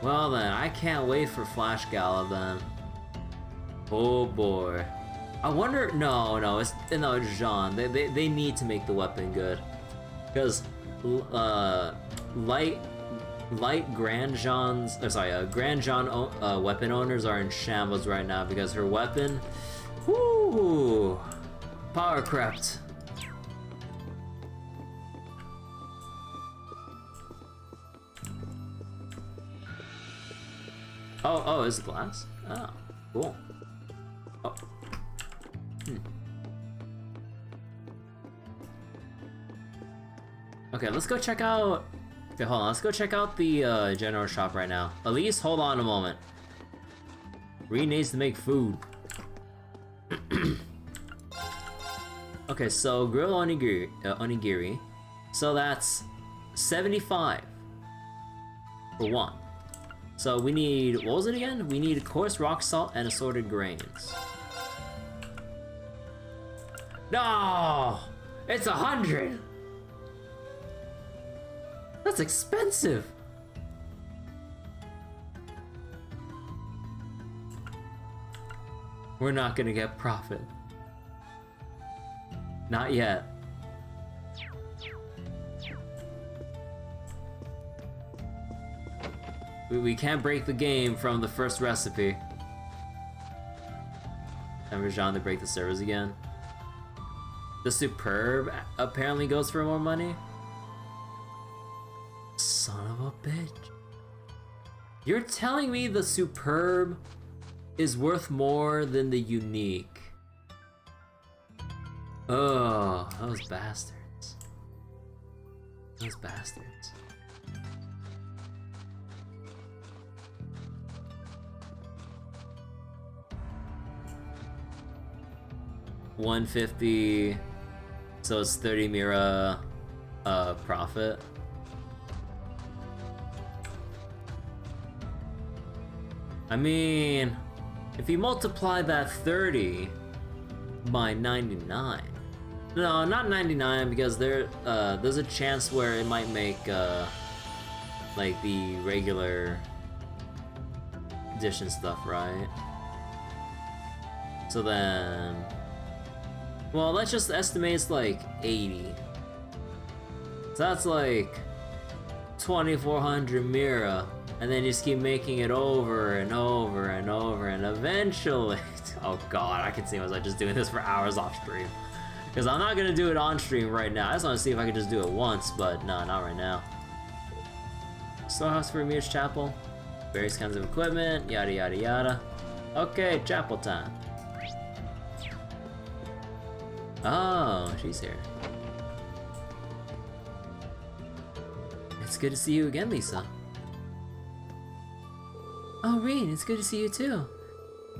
Well then, I can't wait for Flash Gala then. Oh boy. I wonder, no, it's Jean. They need to make the weapon good. Because light Grand Jean's, Grand Jean weapon owners are in shambles right now because her weapon, whoo, power crept. Oh, is it glass? Oh, cool. Oh. Okay, let's go check out... Okay, hold on. Let's go check out the general shop right now. Elise, hold on a moment. Reed needs to make food. Okay, so grill onigiri. So that's 75 for one. So we need, what was it again? We need coarse rock salt and assorted grains. No! It's 100! That's expensive! We're not gonna get profit. Not yet. We can't break the game from the first recipe. Remember Jean to break the servers again? The Superb apparently goes for more money? Son of a bitch. You're telling me the Superb is worth more than the Unique? Oh, those bastards. Those bastards. $150, so it's 30 Mira profit. I mean, if you multiply that 30 by 99, no, not 99, because there's a chance where it might make like the regular edition stuff, right? So then, well, let's just estimate it's like 80. So that's like 2,400 Mira, and then you just keep making it over and over and over, and eventually, oh god, I can see myself just doing this for hours off stream. Because I'm not gonna do it on stream right now. I just want to see if I can just do it once, but no, not right now. Storehouse for Ymir's chapel, various kinds of equipment, yada yada yada. Okay, chapel time. Oh, she's here. It's good to see you again, Lisa. Oh, Reed, it's good to see you too.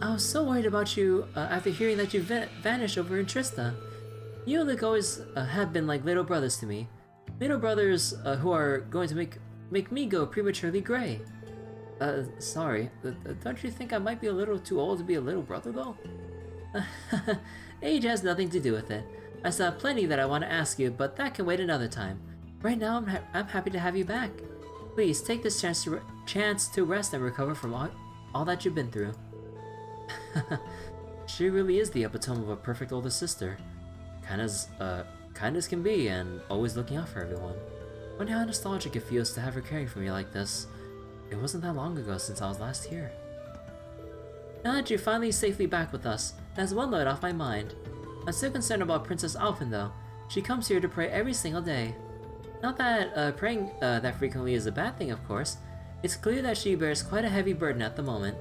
I was so worried about you after hearing that you vanished over in Trista. You and Luke always have been like little brothers to me. Little brothers who are going to make me go prematurely gray. Sorry, don't you think I might be a little too old to be a little brother though? Age has nothing to do with it. I still have plenty that I want to ask you, but that can wait another time. Right now, I'm happy to have you back. Please take this chance to rest and recover from all that you've been through. She really is the epitome of a perfect older sister. Kind as can be, and always looking out for everyone. Wonder how nostalgic it feels to have her caring for me like this. It wasn't that long ago since I was last here. Now that you're finally safely back with us, that's one load off my mind. I'm still concerned about Princess Alphen though. She comes here to pray every single day. Not that praying that frequently is a bad thing, of course. It's clear that she bears quite a heavy burden at the moment.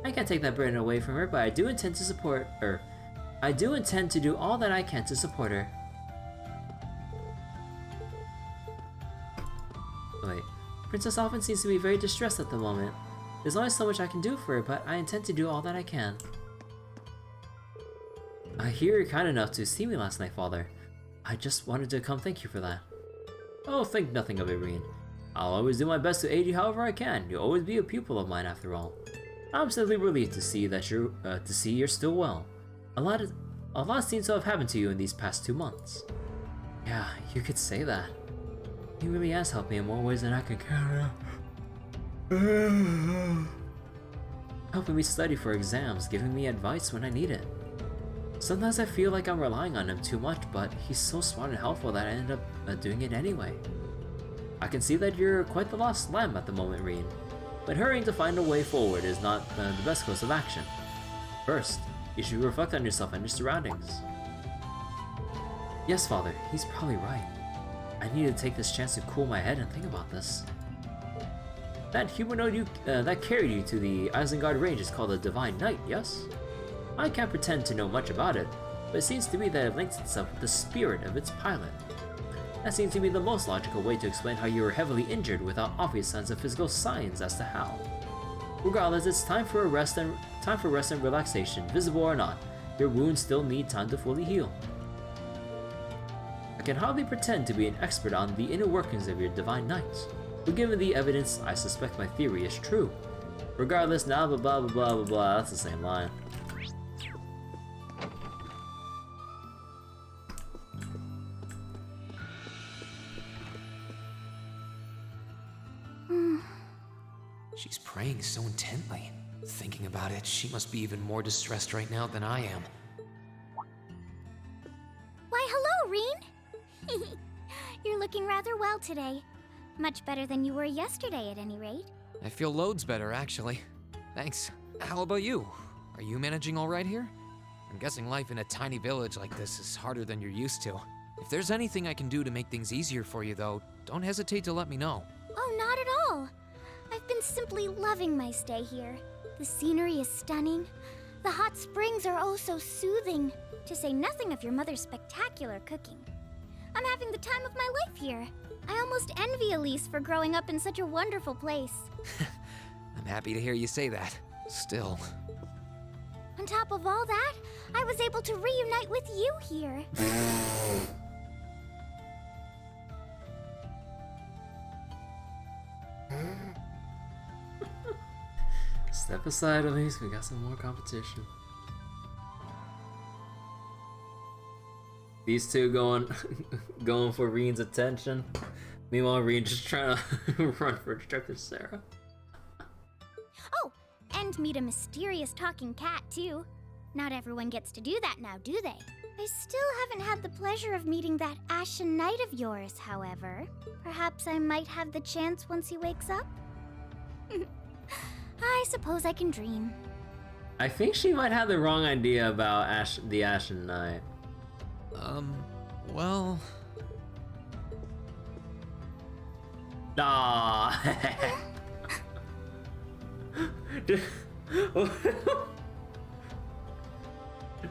I can't take that burden away from her, but I do intend to support her. I do intend to do all that I can to support her. Wait, Princess Alphen seems to be very distressed at the moment. There's only so much I can do for her, but I intend to do all that I can. I hear you're kind enough to see me last night, Father. I just wanted to come thank you for that. Oh, think nothing of it, Reen. I'll always do my best to aid you however I can. You'll always be a pupil of mine after all. I'm simply relieved to see that you're still well. A lot seems to have happened to you in these past 2 months. Yeah, you could say that. He really has helped me in more ways than I can count. Helping me study for exams, giving me advice when I need it. Sometimes I feel like I'm relying on him too much, but he's so smart and helpful that I end up doing it anyway. I can see that you're quite the lost lamb at the moment, Reen, but hurrying to find a way forward is not the best course of action. First, you should reflect on yourself and your surroundings. Yes, Father, he's probably right. I need to take this chance to cool my head and think about this. That humanoid that carried you to the Isengard range is called a Divine Knight, yes? I can't pretend to know much about it, but it seems to me that it links itself with the spirit of its pilot. That seems to be the most logical way to explain how you were heavily injured without obvious signs of physical signs as to how. Regardless, it's time for rest and relaxation, visible or not. Your wounds still need time to fully heal. I can hardly pretend to be an expert on the inner workings of your Divine Knights, but given the evidence, I suspect my theory is true. Regardless, now blah blah blah blah blah blah, that's the same line. She's praying so intently. Thinking about it, she must be even more distressed right now than I am. Why, hello, Reen! You're looking rather well today. Much better than you were yesterday, at any rate. I feel loads better, actually. Thanks. How about you? Are you managing all right here? I'm guessing life in a tiny village like this is harder than you're used to. If there's anything I can do to make things easier for you, though, don't hesitate to let me know. Oh, not at all. I've been simply loving my stay here. The scenery is stunning. The hot springs are oh so soothing, to say nothing of your mother's spectacular cooking. I'm having the time of my life here. I almost envy Elise for growing up in such a wonderful place. I'm happy to hear you say that. Still. On top of all that, I was able to reunite with you here. Step aside, Elise, we got some more competition. These two going for Reen's attention. Meanwhile, Reen just trying to run for Instructor Sarah. Oh, and meet a mysterious talking cat, too. Not everyone gets to do that now, do they? I still haven't had the pleasure of meeting that Ashen Knight of yours, however. Perhaps I might have the chance once he wakes up? I suppose I can dream. I think she might have the wrong idea about the Ashen Knight. Well... Nah.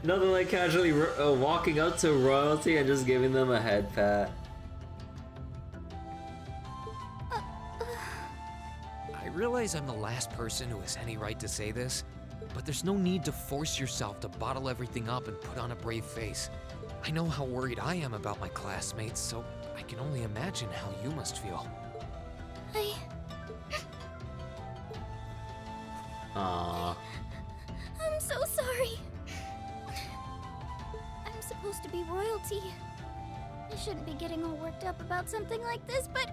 Nothing like casually walking up to royalty and just giving them a head pat. I realize I'm the last person who has any right to say this, but there's no need to force yourself to bottle everything up and put on a brave face. I know how worried I am about my classmates, so I can only imagine how you must feel. Aww. I'm so sorry. I'm supposed to be royalty. I shouldn't be getting all worked up about something like this, but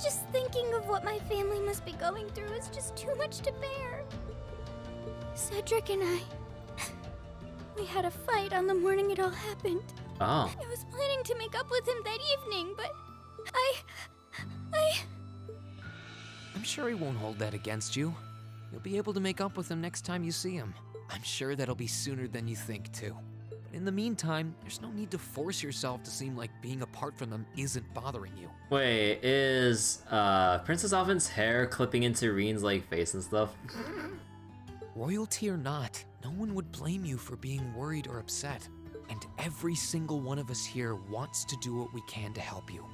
just thinking of what my family must be going through is just too much to bear. Cedric and I... we had a fight on the morning it all happened. Oh. I was planning to make up with him that evening, but... I'm sure he won't hold that against you. You'll be able to make up with him next time you see him. I'm sure that'll be sooner than you think, too. But in the meantime, there's no need to force yourself to seem like being apart from them isn't bothering you. Wait, is Princess Alphen's hair clipping into Reen's like face and stuff? Royalty or not, no one would blame you for being worried or upset. And every single one of us here wants to do what we can to help you.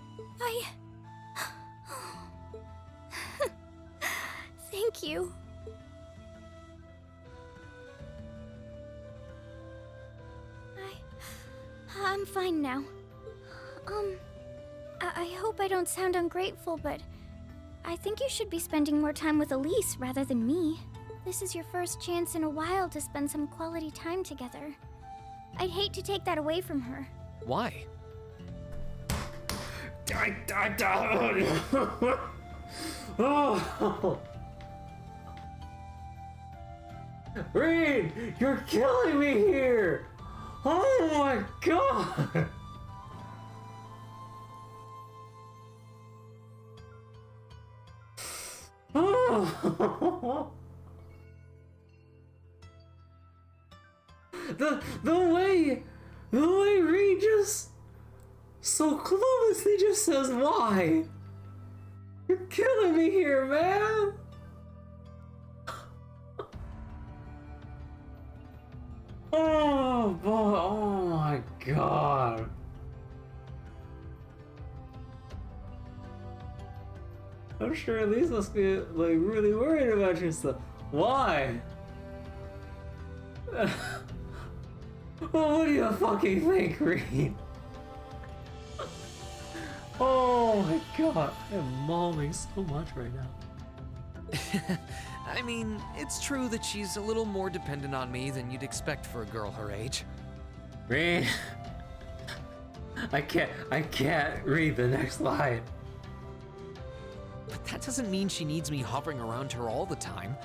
Thank you. I'm fine now. I hope I don't sound ungrateful, but I think you should be spending more time with Elise rather than me. This is your first chance in a while to spend some quality time together. I'd hate to take that away from her. Why? Oh. Reen, you're killing me here! Oh my god! Oh. The way Reen just so cluelessly just says why. You're killing me here, man. Oh boy, oh my god. I'm sure Elise must be like really worried about your stuff. Why? Well, what do you fucking think, Reen? Oh my god, I'm momming so much right now. I mean, it's true that she's a little more dependent on me than you'd expect for a girl her age. Reen, I can't read the next line. But that doesn't mean she needs me hovering around her all the time.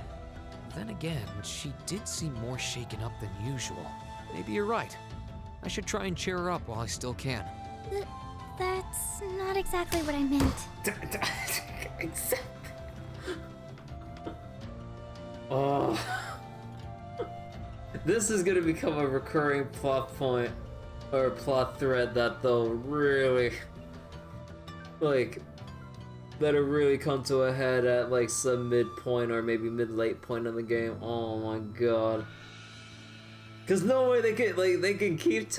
Then again, she did seem more shaken up than usual. Maybe you're right. I should try and cheer her up while I still can. That's not exactly what I meant. Oh. This is gonna become a recurring plot point or plot thread that they'll really that'll really come to a head at like some midpoint or maybe mid-late point in the game. Oh my god. Cause no way they can keep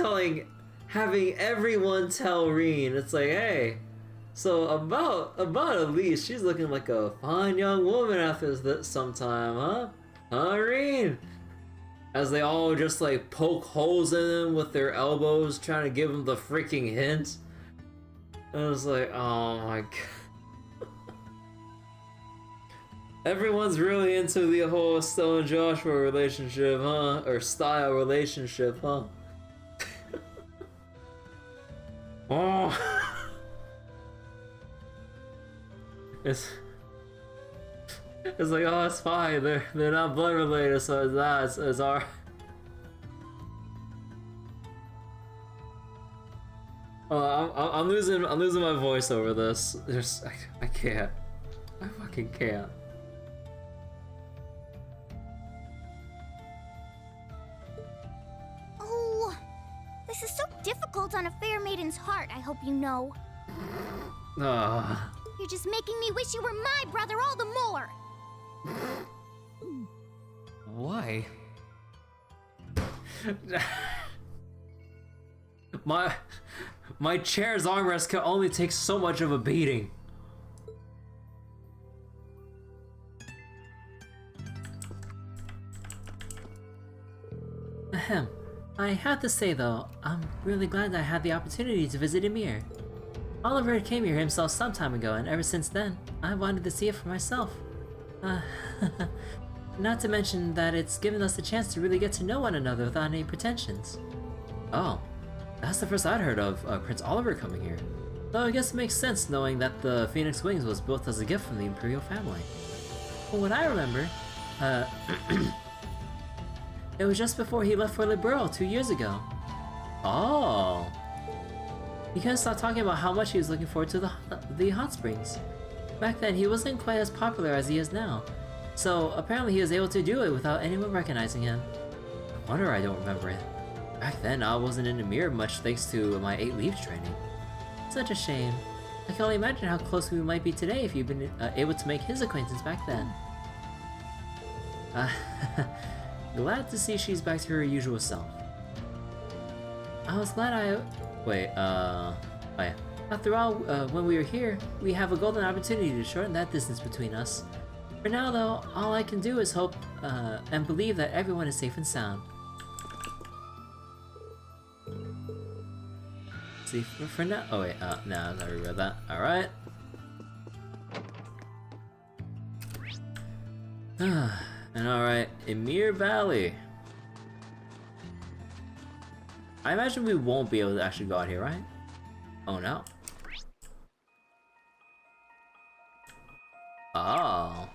having everyone tell Reen. It's like, hey, so about Elise, she's looking like a fine young woman after this sometime, huh? Huh, Reen? As they all just like poke holes in him with their elbows, trying to give him the freaking hint. And I was like, oh my god. Everyone's really into the whole Stella and Joshua relationship, huh? Or style relationship, huh? Oh. It's like, oh, it's fine. They're not blood related, so it's not. It's our. Oh, I'm losing my voice over this. I can't. I fucking can't. Oh, this is so difficult on a fair maiden's heart. I hope you know. You're just making me wish you were my brother all the more. Why? My chair's armrest can only take so much of a beating. Ahem. I have to say though, I'm really glad I had the opportunity to visit Ymir. Oliver came here himself some time ago, and ever since then, I wanted to see it for myself. Not to mention that it's given us the chance to really get to know one another without any pretensions. Oh, that's the first I'd heard of Prince Oliver coming here. Though I guess it makes sense knowing that the Phoenix Wings was built as a gift from the Imperial family. From what I remember, it was just before he left for Liberal 2 years ago. Oh. He couldn't stop talking about how much he was looking forward to the hot springs. Back then, he wasn't quite as popular as he is now. So apparently he was able to do it without anyone recognizing him. No wonder I don't remember it. Back then, I wasn't in Ymir much thanks to my 8 leaves training. Such a shame. I can only imagine how close we might be today if you've been able to make his acquaintance back then. Glad to see she's back to her usual self. I was glad Wait, oh yeah. After all, when we were here, we have a golden opportunity to shorten that distance between us. For now though, all I can do is hope and believe that everyone is safe and sound. See, for now. Oh wait, no, I already read that. Alright. And alright, Ymir Valley. I imagine we won't be able to actually go out here, right? Oh no. Oh.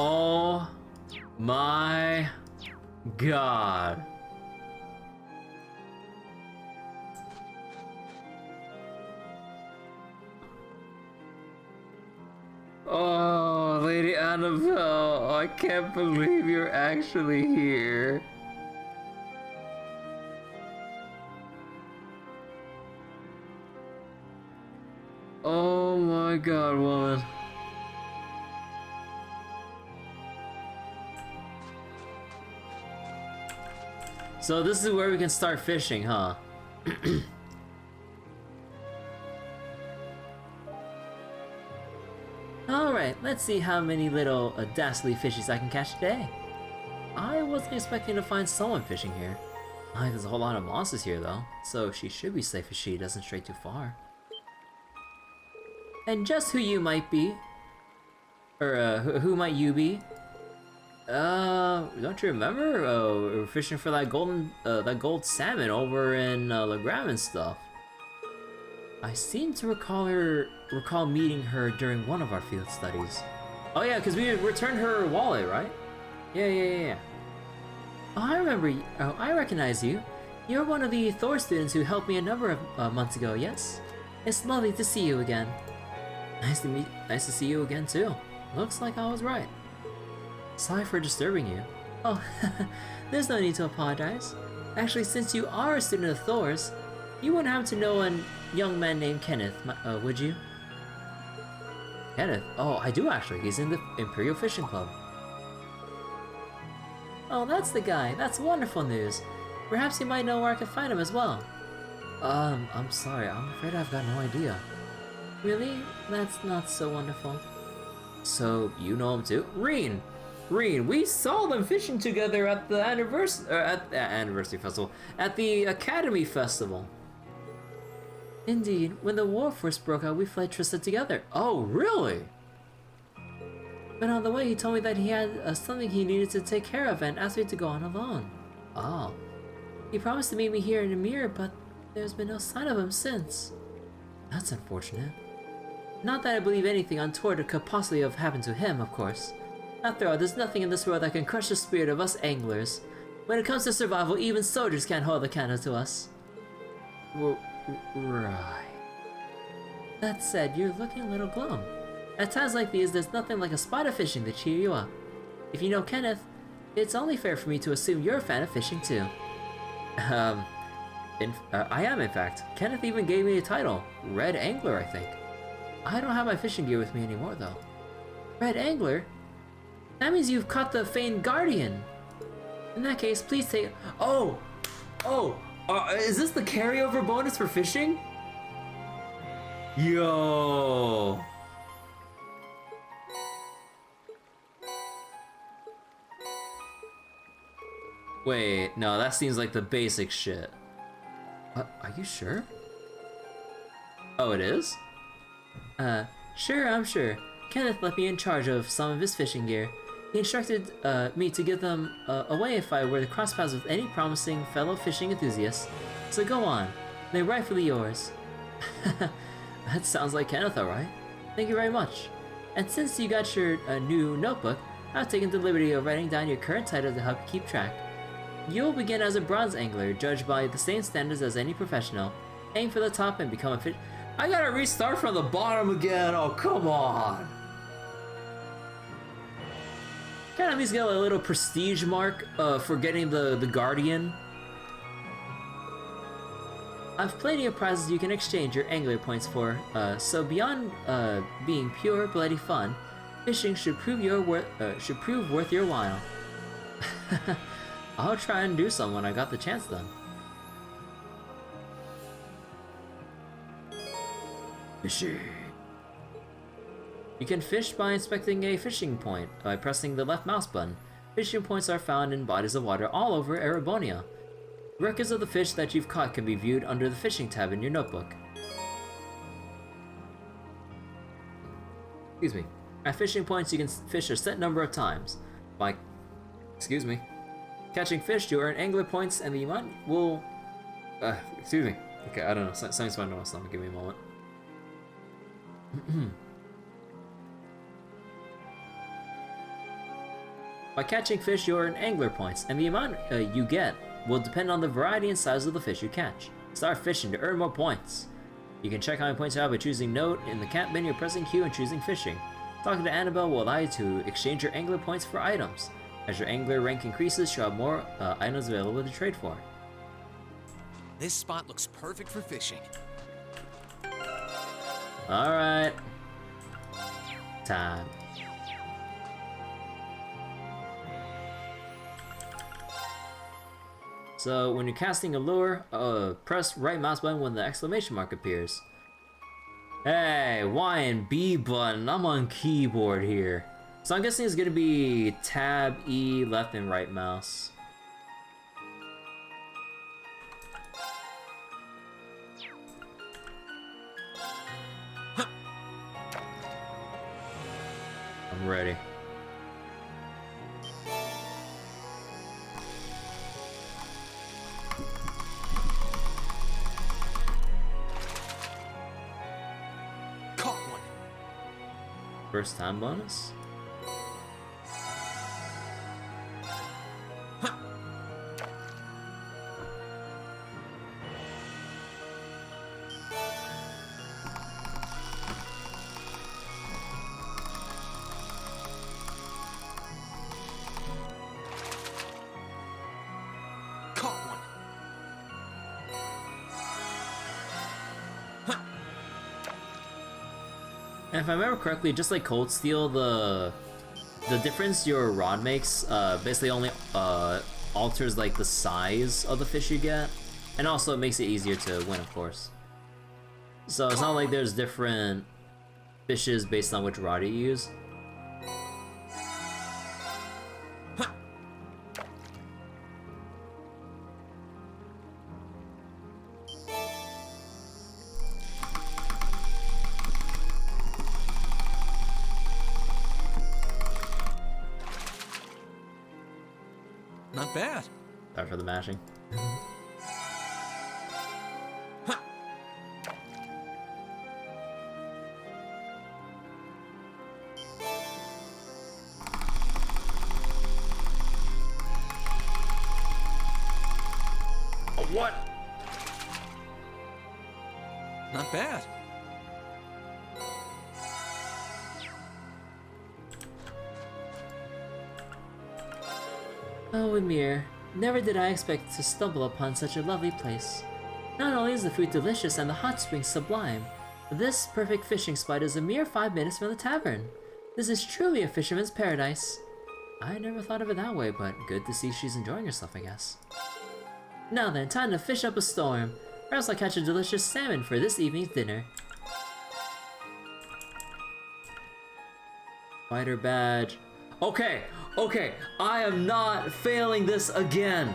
Oh my god. Oh, Lady Annabelle, I can't believe you're actually here. Oh my god, woman. So this is where we can start fishing, huh? Alright, let's see how many little dastardly fishies I can catch today. I wasn't expecting to find someone fishing here. There's a whole lot of monsters here though, so she should be safe if she doesn't stray too far. And just who you might be, or who might you be? Don't you remember? We were fishing for that gold salmon over in Legram and stuff. I seem to recall meeting her during one of our field studies. Oh yeah, because we returned her wallet, right? Yeah. Oh, I remember. Oh, I recognize you. You're one of the Thor students who helped me a number of months ago. Yes. It's lovely to see you again. Nice to see you again too. Looks like I was right. Sorry for disturbing you. Oh, there's no need to apologize. Actually, since you are a student of Thor's, you wouldn't happen to know a young man named Kenneth, would you? Kenneth? Oh, I do actually. He's in the Imperial Fishing Club. Oh, that's the guy. That's wonderful news. Perhaps you might know where I can find him as well. I'm sorry. I'm afraid I've got no idea. Really? That's not so wonderful. So, you know him too? Reen, we saw them fishing together at the anniversary festival, at the Academy Festival. Indeed, when the war first broke out, we fled Trista together. Oh, really? But on the way, he told me that he had something he needed to take care of and asked me to go on alone. Oh. He promised to meet me here in Ymir, but there's been no sign of him since. That's unfortunate. Not that I believe anything untoward could possibly have happened to him, of course. After all, there's nothing in this world that can crush the spirit of us anglers. When it comes to survival, even soldiers can't hold a candle to us. Right. That said, you're looking a little glum. At times like these, there's nothing like a spot of fishing to cheer you up. If you know Kenneth, it's only fair for me to assume you're a fan of fishing too. I am in fact. Kenneth even gave me a title, Red Angler, I think. I don't have my fishing gear with me anymore though. Red Angler? That means you've caught the famed Guardian. In that case, please take. Is this the carryover bonus for fishing? Yo. Wait, no, that seems like the basic shit. Are you sure? Oh, it is? Sure, I'm sure. Kenneth left me in charge of some of his fishing gear. He instructed me to give them away if I were to cross paths with any promising fellow fishing enthusiasts. So go on, they're rightfully yours. That sounds like Kenneth, alright. Thank you very much. And since you got your new notebook, I've taken the liberty of writing down your current title to help you keep track. You'll begin as a bronze angler, judged by the same standards as any professional. Aim for the top and become a fish. I gotta restart from the bottom again. Oh, come on. Can I at least get a little prestige mark for getting the Guardian? I've plenty of prizes you can exchange your angler points for, so beyond being pure bloody fun, fishing should prove worth your while. I'll try and do some when I got the chance then. Fishing. You can fish by inspecting a fishing point by pressing the left mouse button. Fishing points are found in bodies of water all over Erebonia. Records of the fish that you've caught can be viewed under the fishing tab in your notebook. Excuse me. At fishing points, you can fish a set number of times. By catching fish, you earn angler points, and the amount will. Excuse me. Okay, I don't know. Something's going on in my stomach. Give me a moment. By catching fish, you earn angler points, and the amount you get will depend on the variety and size of the fish you catch. Start fishing to earn more points. You can check how many points you have by choosing Note in the cat menu, pressing Q, and choosing Fishing. Talking to Annabelle will allow you to exchange your angler points for items. As your angler rank increases, you'll have more items available to trade for. This spot looks perfect for fishing. Alright. Time. So when you're casting a lure, press right mouse button when the exclamation mark appears. Hey, Y and B button, I'm on keyboard here. So I'm guessing it's gonna be tab, E, left and right mouse. I'm ready. First time bonus? And if I remember correctly, just like Cold Steel, the difference your rod makes basically only alters like the size of the fish you get, and also it makes it easier to win, of course. So it's not like there's different fishes based on which rod you use. Not bad. Sorry for the mashing. What? Not bad. Oh, Ymir, never did I expect to stumble upon such a lovely place. Not only is the food delicious and the hot springs sublime, but this perfect fishing spot is a mere 5 minutes from the tavern. This is truly a fisherman's paradise. I never thought of it that way, but good to see she's enjoying herself, I guess. Now then, time to fish up a storm, or else I'll catch a delicious salmon for this evening's dinner. Fighter badge. Okay, I am not failing this again.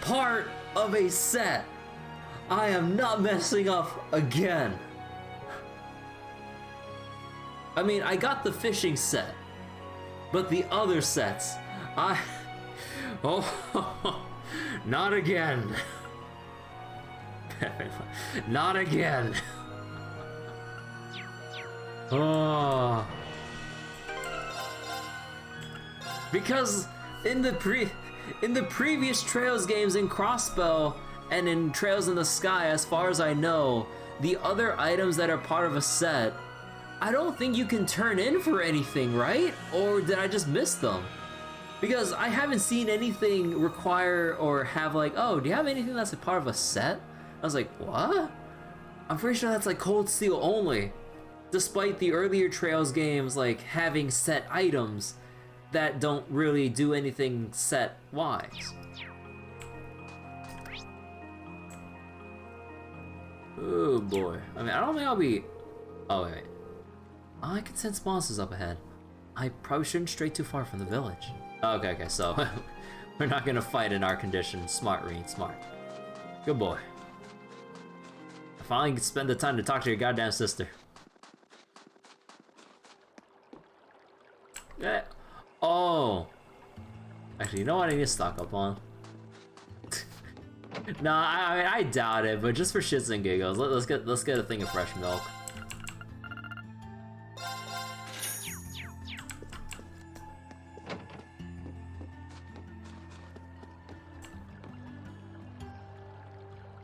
Part of a set. I am not messing up again. I mean, I got the fishing set, but the other sets, oh, not again. Not again. Oh. Because in the previous Trails games in Crossbow and in Trails in the Sky, as far as I know, the other items that are part of a set, I don't think you can turn in for anything, right? Or did I just miss them? Because I haven't seen anything require or have like, oh, do you have anything that's a part of a set? I was like, what? I'm pretty sure that's like Cold Steel only. Despite the earlier Trails games like having set items that don't really do anything set-wise. Oh boy. I mean, I don't think I'll be... Oh, wait. Oh, I can sense monsters up ahead. I probably shouldn't stray too far from the village. Okay, so we're not gonna fight in our condition. Smart, Reed, smart. Good boy. I finally can spend the time to talk to your goddamn sister. Yeah. Oh. Actually, you know what I need to stock up on? No, I doubt it, but just for shits and giggles, let's get a thing of fresh milk.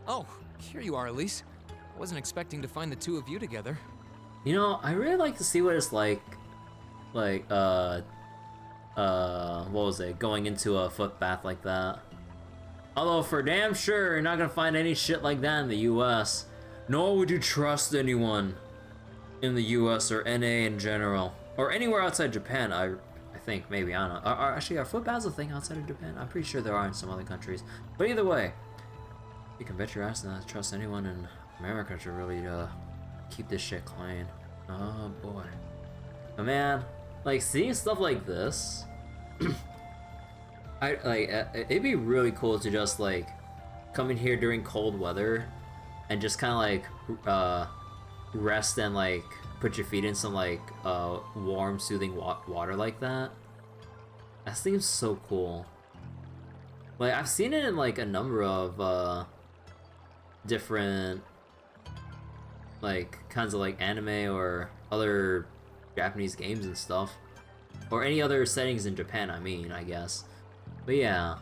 Oh, here you are, Elise. I wasn't expecting to find the two of you together. You know, I really like to see what it's like, what was it, going into a footbath like that. Although for damn sure, you're not gonna find any shit like that in the US. Nor would you trust anyone in the US or NA in general. Or anywhere outside Japan, I think, maybe, I don't know. Actually, are footbaths a thing outside of Japan? I'm pretty sure there are in some other countries. But either way, you can bet your ass not to trust anyone in America to really keep this shit clean. Oh boy. But man, like seeing stuff like this, it'd be really cool to just like come in here during cold weather and just kind of like rest and like put your feet in some like warm, soothing water like that. That seems so cool. Like I've seen it in like a number of different like kinds of like anime or other Japanese games and stuff, or any other settings in Japan, I mean, I guess. But yeah,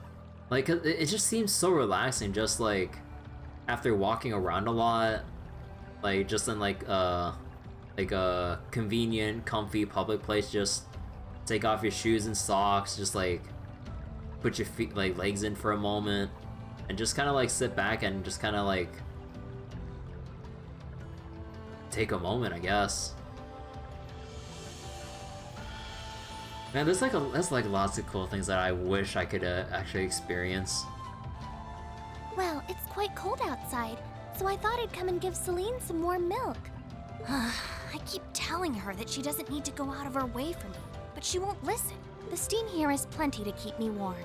like it just seems so relaxing, just like after walking around a lot, like just in like a convenient, comfy public place, just take off your shoes and socks, just like put your feet, like legs in for a moment, and just kind of like sit back and just kind of like take a moment, I guess. Man, there's like lots of cool things that I wish I could actually experience. Well, it's quite cold outside, so I thought I'd come and give Celine some warm milk. I keep telling her that she doesn't need to go out of her way for me, but she won't listen. The steam here is plenty to keep me warm.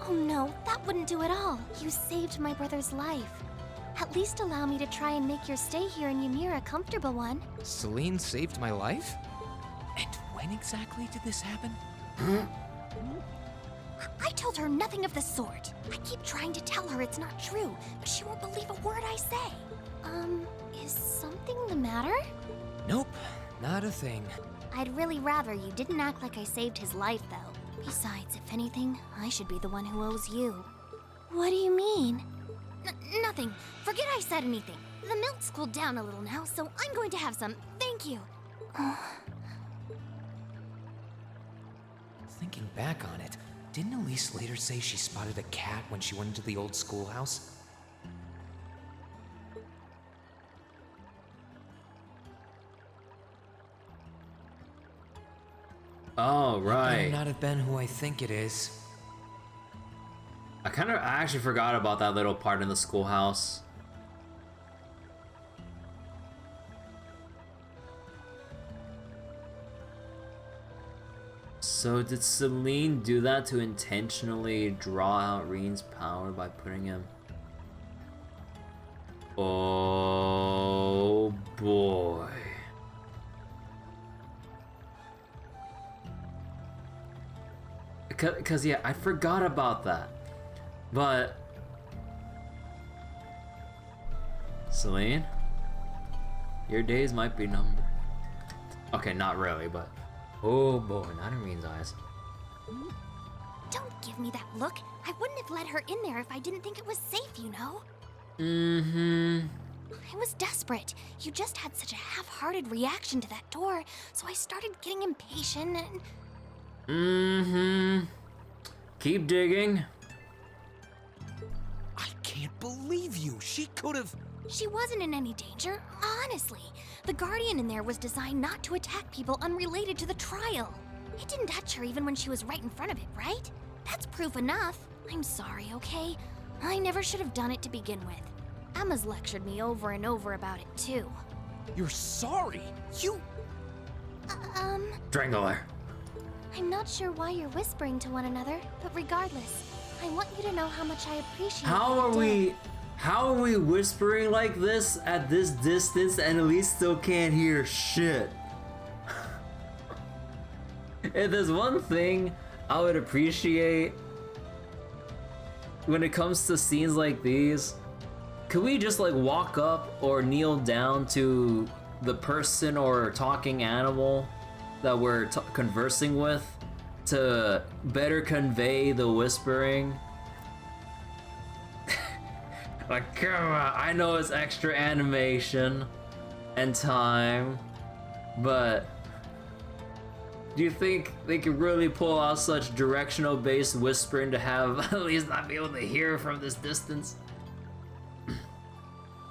Oh no, that wouldn't do at all. You saved my brother's life. At least allow me to try and make your stay here in Ymir a comfortable one. Celine saved my life? And when exactly did this happen? I told her nothing of the sort. I keep trying to tell her it's not true, but she won't believe a word I say. Is something the matter? Nope, not a thing. I'd really rather you didn't act like I saved his life, though. Besides, if anything, I should be the one who owes you. What do you mean? Nothing. Forget I said anything. The milk's cooled down a little now, so I'm going to have some. Thank you. Thinking back on it, didn't Elise later say she spotted a cat when she went into the old schoolhouse? Oh, right. It better not have been who I think it is. I actually forgot about that little part in the schoolhouse. So did Celine do that to intentionally draw out Reen's power by putting him... Oh boy. cause yeah, I forgot about that. But Celine, your days might be numbered. Okay, not really, but oh boy, not Ireen's eyes. Don't give me that look. I wouldn't have let her in there if I didn't think it was safe, you know? Mm-hmm. I was desperate. You just had such a half-hearted reaction to that door, so I started getting impatient and... Mm-hmm. Keep digging. I can't believe you. She could have... She wasn't in any danger, honestly. The Guardian in there was designed not to attack people unrelated to the trial. It didn't touch her even when she was right in front of it, right? That's proof enough. I'm sorry, okay? I never should have done it to begin with. Emma's lectured me over and over about it, too. You're sorry? You... Strangler. I'm not sure why you're whispering to one another, but regardless, I want you to know how much I appreciate How are we whispering like this at this distance and at least still can't hear shit? If there's one thing I would appreciate when it comes to scenes like these, could we just like walk up or kneel down to the person or talking animal that we're conversing with to better convey the whispering? Like, come on, I know it's extra animation and time, but do you think they could really pull out such directional based whispering to have at least not be able to hear from this distance?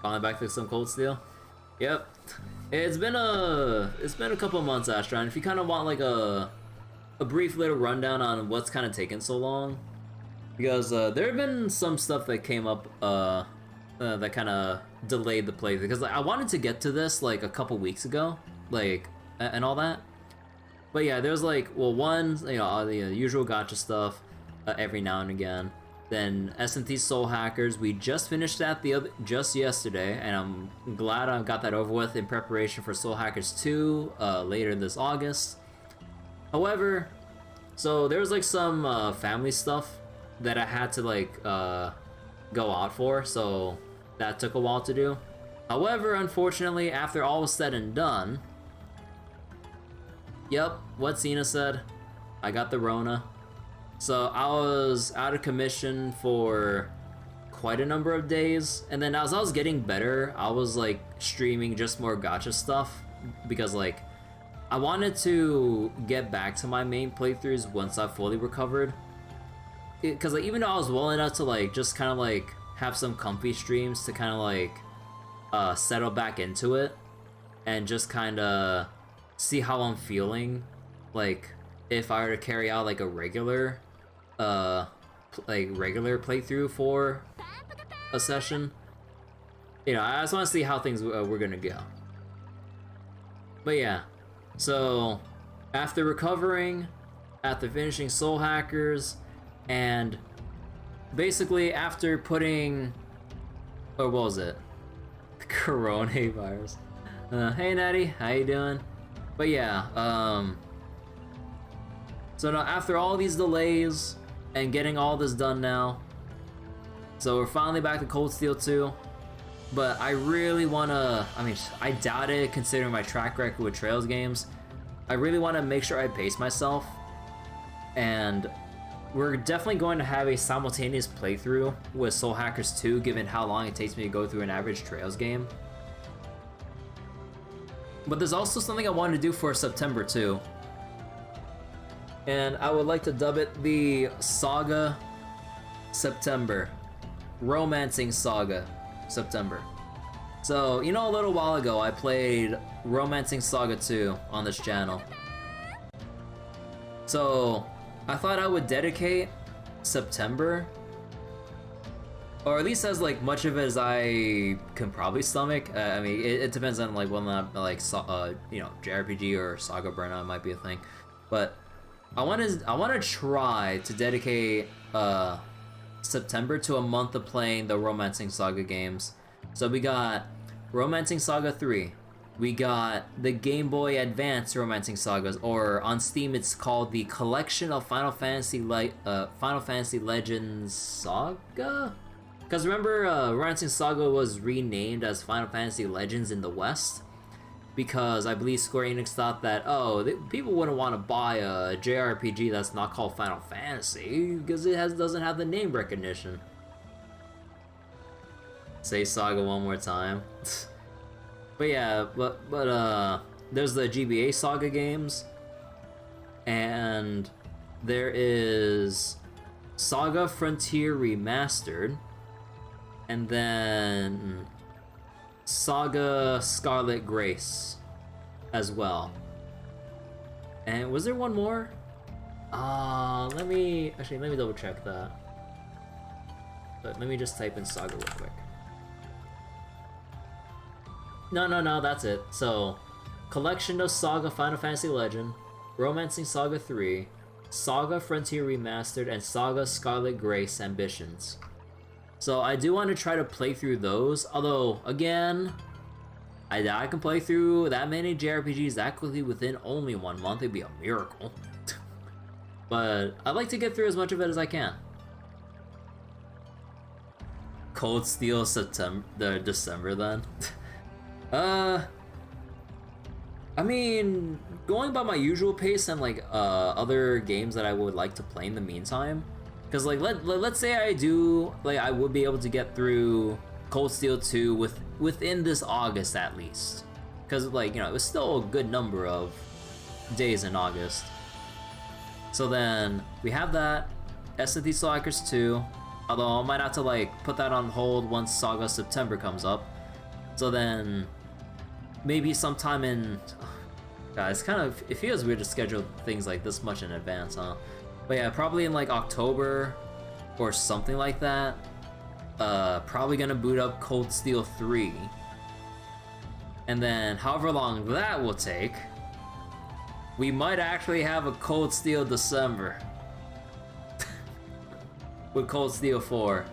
Finally back to some Cold Steel. Yep. It's been a couple months, Astron. If you kind of want like a brief little rundown on what's kind of taken so long, because there have been some stuff that came up that kind of delayed the play, because like, I wanted to get to this like a couple weeks ago, like and all that. But yeah, there's like, well, one, you know, the usual gacha stuff every now and again. Then S&T Soul Hackers, we just finished that just yesterday, and I'm glad I got that over with in preparation for Soul Hackers 2 later this August. However, so there was like some family stuff that I had to like go out for, so that took a while to do. However, unfortunately, after all was said and done, yep, what Cena said, I got the Rona. So I was out of commission for quite a number of days, and then as I was getting better, I was like streaming just more gacha stuff, because like I wanted to get back to my main playthroughs once I fully recovered. Because like, even though I was well enough to like just kind of like have some comfy streams to kind of like settle back into it and just kind of see how I'm feeling, like if I were to carry out like a regular playthrough for a session, you know, I just want to see how things were gonna go. But yeah, so after recovering, after finishing Soul Hackers, and basically after putting, or what was it? Coronavirus. Hey Natty, how you doing? But yeah, so now after all these delays and getting all this done now, so we're finally back to Cold Steel 2. But I really wanna, I mean, I doubt it considering my track record with Trails games. I really wanna make sure I pace myself, and we're definitely going to have a simultaneous playthrough with Soul Hackers 2, given how long it takes me to go through an average Trails game. But there's also something I wanted to do for September too, and I would like to dub it the Saga September. Romancing Saga September. So, you know, a little while ago I played Romancing Saga 2 on this channel. So I thought I would dedicate September, or at least as like much of it as I can probably stomach. I mean, it depends on like whether or not like you know, JRPG or Saga Burnout might be a thing, but I want to try to dedicate September to a month of playing the Romancing Saga games. So we got Romancing Saga 3, We got the Game Boy Advance Romancing Sagas, or on Steam it's called the Collection of Final Fantasy Legends Saga? Because remember, Romancing Saga was renamed as Final Fantasy Legends in the West? Because I believe Square Enix thought that, people wouldn't want to buy a JRPG that's not called Final Fantasy, because it doesn't have the name recognition. Say Saga one more time. But yeah, there's the GBA Saga games, and there is Saga Frontier Remastered, and then Saga Scarlet Grace as well. And was there one more? Let me double check that. But let me just type in Saga real quick. No, that's it. So, Collection of Saga Final Fantasy Legend, Romancing Saga 3, Saga Frontier Remastered, and Saga Scarlet Grace Ambitions. So I do want to try to play through those, although, again, I can play through that many JRPGs that quickly within only 1 month. It'd be a miracle. But I'd like to get through as much of it as I can. Cold Steel December then? I mean, going by my usual pace and like other games that I would like to play in the meantime, because like let's say I would be able to get through Cold Steel 2 within this August at least, because like, you know, it was still a good number of days in August. So then we have that S&T Strikers 2, although I might have to like put that on hold once Saga September comes up. So then maybe sometime in, guys, it feels weird to schedule things like this much in advance, huh? But yeah, probably in like October or something like that. Probably gonna boot up Cold Steel 3. And then however long that will take, we might actually have a Cold Steel December. With Cold Steel 4.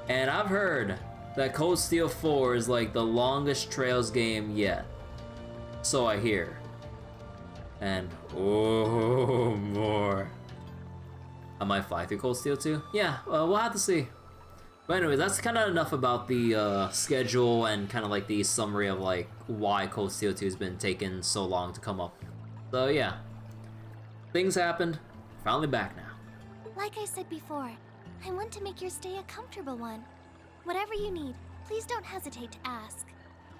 And I've heard that Cold Steel 4 is like the longest Trails game yet. So I hear. And oh, more. I might fly through Cold Steel 2. Yeah, we'll have to see. But anyway, that's kind of enough about the schedule and kind of like the summary of like why Cold Steel 2 has been taking so long to come up. So yeah, things happened. Finally back now. Like I said before, I want to make your stay a comfortable one. Whatever you need, please don't hesitate to ask.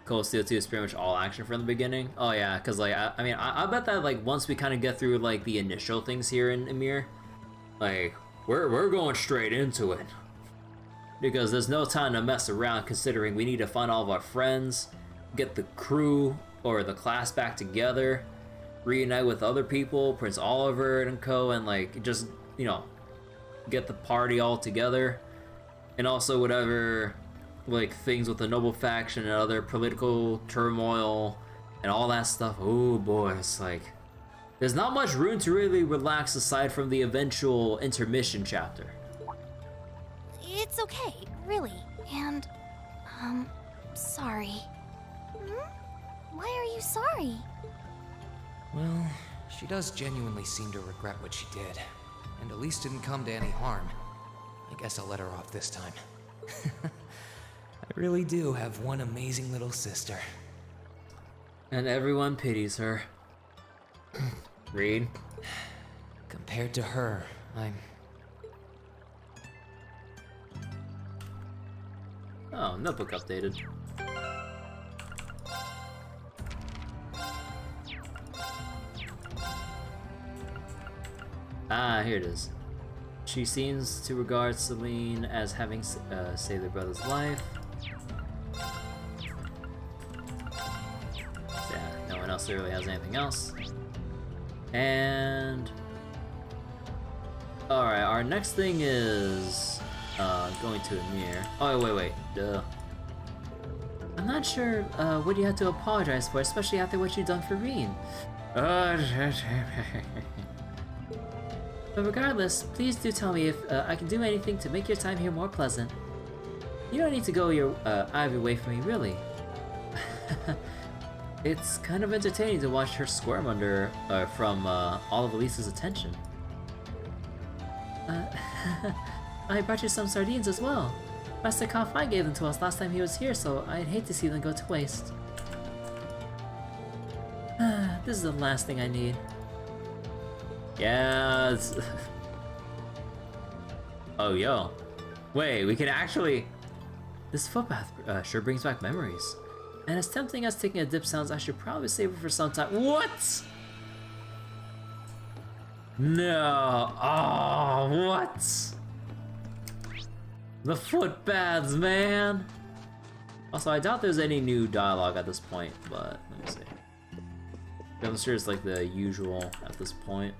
Cold Steel 2 is pretty much all action from the beginning. Oh yeah, because like I bet that like once we kind of get through like the initial things here in Ymir, like we're going straight into it. Because there's no time to mess around, considering we need to find all of our friends, get the crew or the class back together, reunite with other people, Prince Oliver and co, and like just, you know, get the party all together. And also whatever like things with the noble faction and other political turmoil and all that stuff. Oh boy, it's like there's not much room to really relax aside from the eventual intermission chapter. It's okay, really. And, sorry. Why are you sorry? Well, she does genuinely seem to regret what she did, and at least didn't come to any harm. I guess I'll let her off this time. I really do have one amazing little sister. And everyone pities her. Reed? Compared to her, I'm... Oh, notebook updated. Ah, here it is. She seems to regard Celine as having saved her brother's life. Yeah, no one else really has anything else. And... alright, our next thing is... going to Ymir. Oh, wait, duh. I'm not sure what you had to apologize for, especially after what you've done for Reen. But regardless, please do tell me if I can do anything to make your time here more pleasant. You don't need to go out of your way for me, really. It's kind of entertaining to watch her squirm under, from all of Elise's attention. I brought you some sardines as well. Master Kafai gave them to us last time he was here, so I'd hate to see them go to waste. This is the last thing I need. Yeah. Oh, yo. Wait, we can actually... This footpath sure brings back memories. And as tempting as taking a dip sounds, I should probably save it for some time. What? No. Oh, what? The footbaths, man. Also, I doubt there's any new dialogue at this point, but let me see. I'm sure it's like the usual at this point,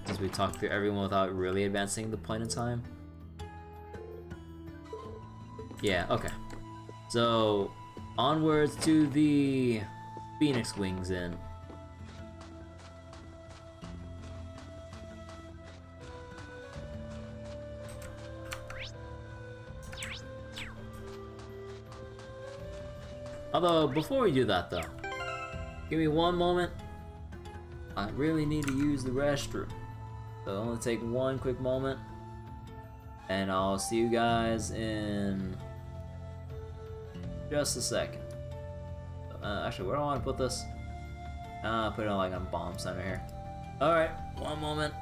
since we talked through everyone without really advancing the point in time. Yeah, okay. So, onwards to the Phoenix Wings Inn. Although, before we do that though, give me one moment. I really need to use the restroom. So it'll only take one quick moment. And I'll see you guys in just a second. Actually, where do I want to put this? Put it on like on bomb center here. Alright, one moment.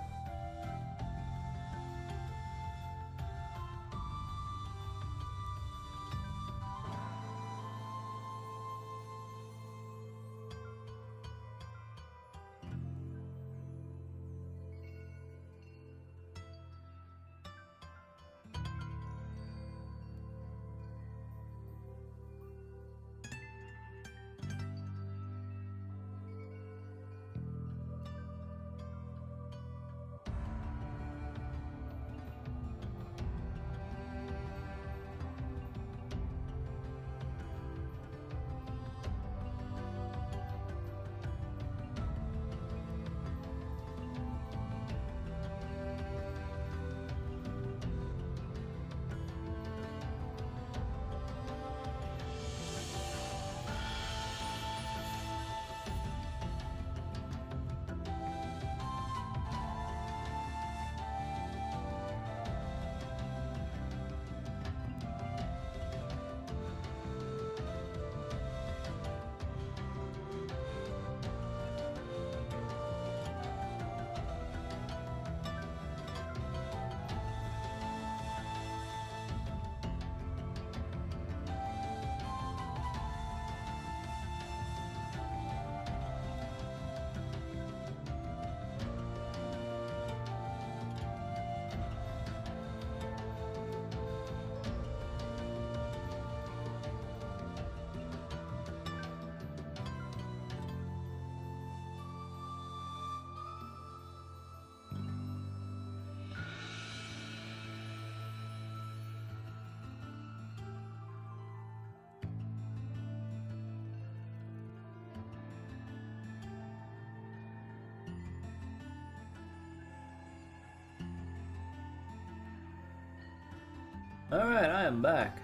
Alright, I am back.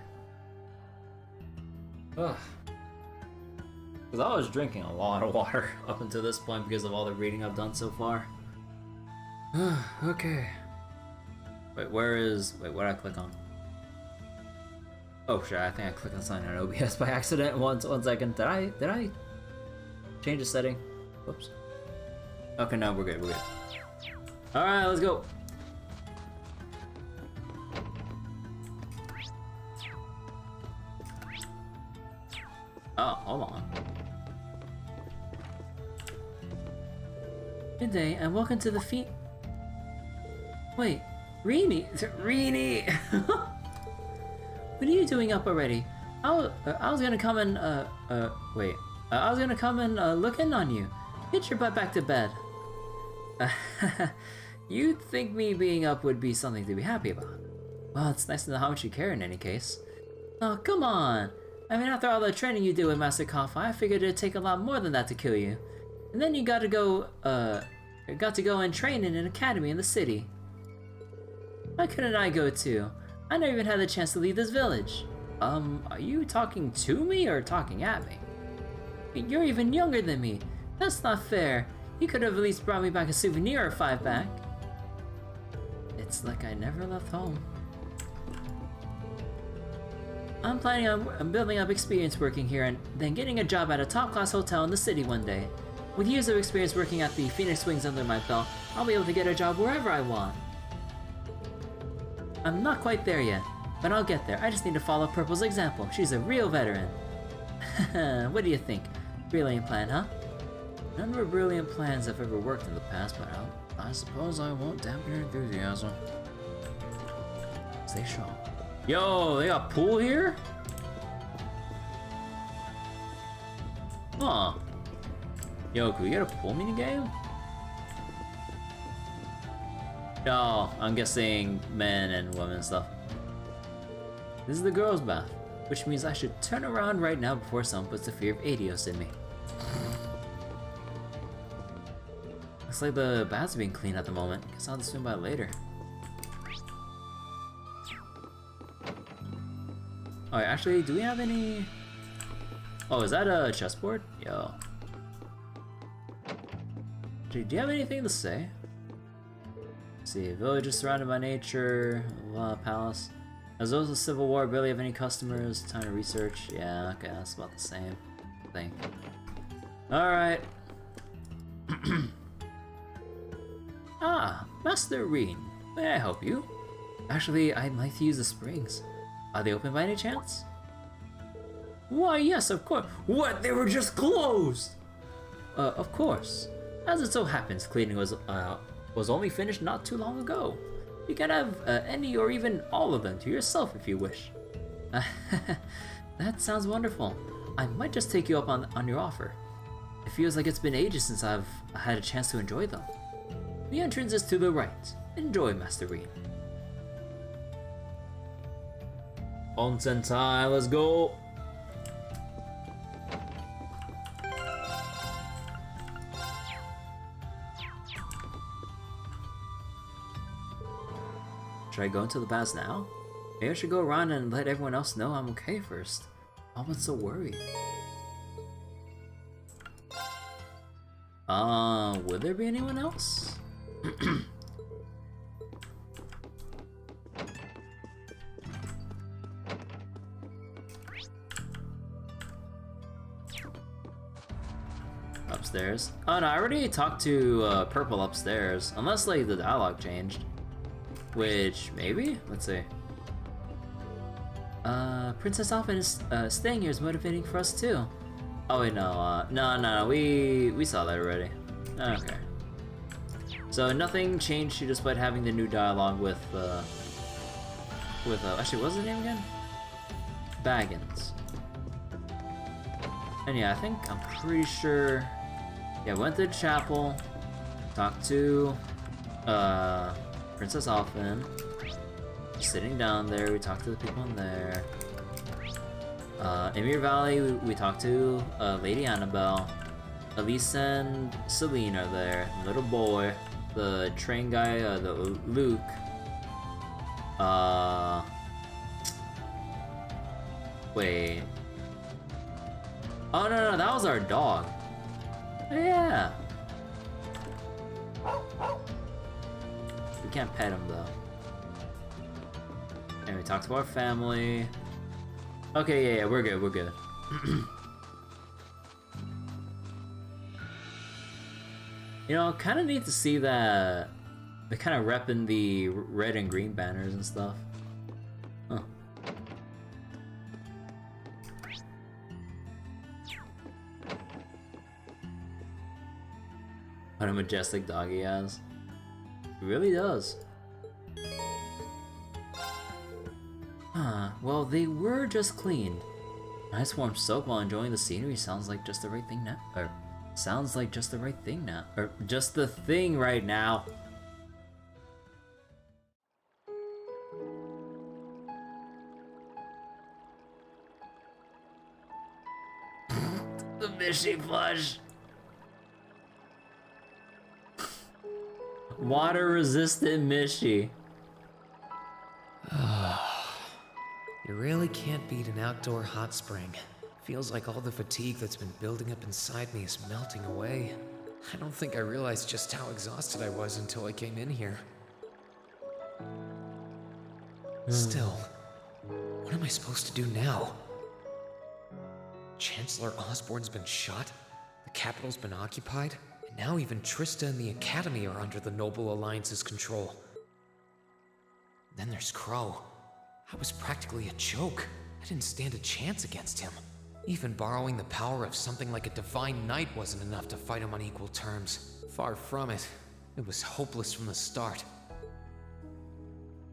Ugh. Because I was drinking a lot of water up until this point because of all the reading I've done so far. Okay. Wait, what did I click on? Oh shit, I think I clicked on sign on OBS by accident. One second. Did I change the setting? Whoops. Okay, no, we're good. Alright, let's go. Oh, hold on. Good day, and welcome to the Wait, Rini! What are you doing up already? I was gonna come and, I was gonna come and, look in on you. Get your butt back to bed. You'd think me being up would be something to be happy about. Well, it's nice to know how much you care in any case. Oh, come on! I mean, after all the training you did with Master Kafai, I figured it'd take a lot more than that to kill you. And then you got to go and train in an academy in the city. Why couldn't I go too? I never even had the chance to leave this village. Are you talking to me or talking at me? You're even younger than me. That's not fair. You could have at least brought me back a souvenir or 5 back. It's like I never left home. I'm planning on building up experience working here and then getting a job at a top-class hotel in the city one day. With years of experience working at the Phoenix Wings under my belt, I'll be able to get a job wherever I want. I'm not quite there yet, but I'll get there. I just need to follow Purple's example. She's a real veteran. What do you think? Brilliant plan, huh? None of her brilliant plans have ever worked in the past, but I suppose I won't dampen your enthusiasm. Stay strong. Yo, they got pool here? Huh. Yo, can we get a pool minigame? No, I'm guessing men and women stuff. This is the girls' bath, which means I should turn around right now before someone puts the fear of Adios in me. Looks like the bath's being cleaned at the moment. Guess I'll have to swim by later. Alright, actually, do we have any... Oh, is that a chessboard? Yo. Do you have anything to say? Let's see, village is surrounded by nature, palace. As those of Civil War barely have any customers, time to research. Yeah, okay, that's about the same thing. Alright. Ah, Master Reen. May I help you? Actually, I'd like to use the springs. Are they open by any chance? Why, yes, of course. What? They were just closed! Of course. As it so happens, cleaning was only finished not too long ago. You can have any or even all of them to yourself if you wish. That sounds wonderful. I might just take you up on your offer. It feels like it's been ages since I've had a chance to enjoy them. The entrance is to the right. Enjoy, Master Reen. Onsen time, let's go! Should I go into the baths now? Maybe I should go around and let everyone else know I'm okay first. I'm so worried. Would there be anyone else? Upstairs. Oh no, I already talked to Purple upstairs. Unless like the dialogue changed. Which, maybe? Let's see. Princess Alphen is staying here is motivating for us too. Oh wait, no, no, we saw that already. Okay. So nothing changed despite having the new dialogue with actually, what's his name again? Baggins. And yeah, I'm pretty sure, yeah, went to the chapel, talked to, Princess Alphen, sitting down there, we talked to the people in there. Ymir Valley, we talked to Lady Annabelle. Elise and Celine are there. Little boy, the train guy, the Luke. Wait. Oh no, that was our dog. Yeah. We can't pet him though. And we talked to our family. Okay, yeah, we're good. You know, kind of need to see that they're kind of repping the red and green banners and stuff. Huh. What a majestic dog he has. He really does. Huh, well, they were just cleaned. Nice warm soap while enjoying the scenery sounds like just the right thing now. Or, sounds like just the right thing now. Or, just the thing right now. The Mishy plush. Water resistant Mishy. You really can't beat an outdoor hot spring. Feels like all the fatigue that's been building up inside me is melting away. I don't think I realized just how exhausted I was until I came in here. Still, what am I supposed to do now? Chancellor Osborne's been shot, the capital's been occupied, and now even Trista and the Academy are under the Noble Alliance's control. Then there's Crow. I was practically a joke. I didn't stand a chance against him. Even borrowing the power of something like a Divine Knight wasn't enough to fight him on equal terms. Far from it. It was hopeless from the start.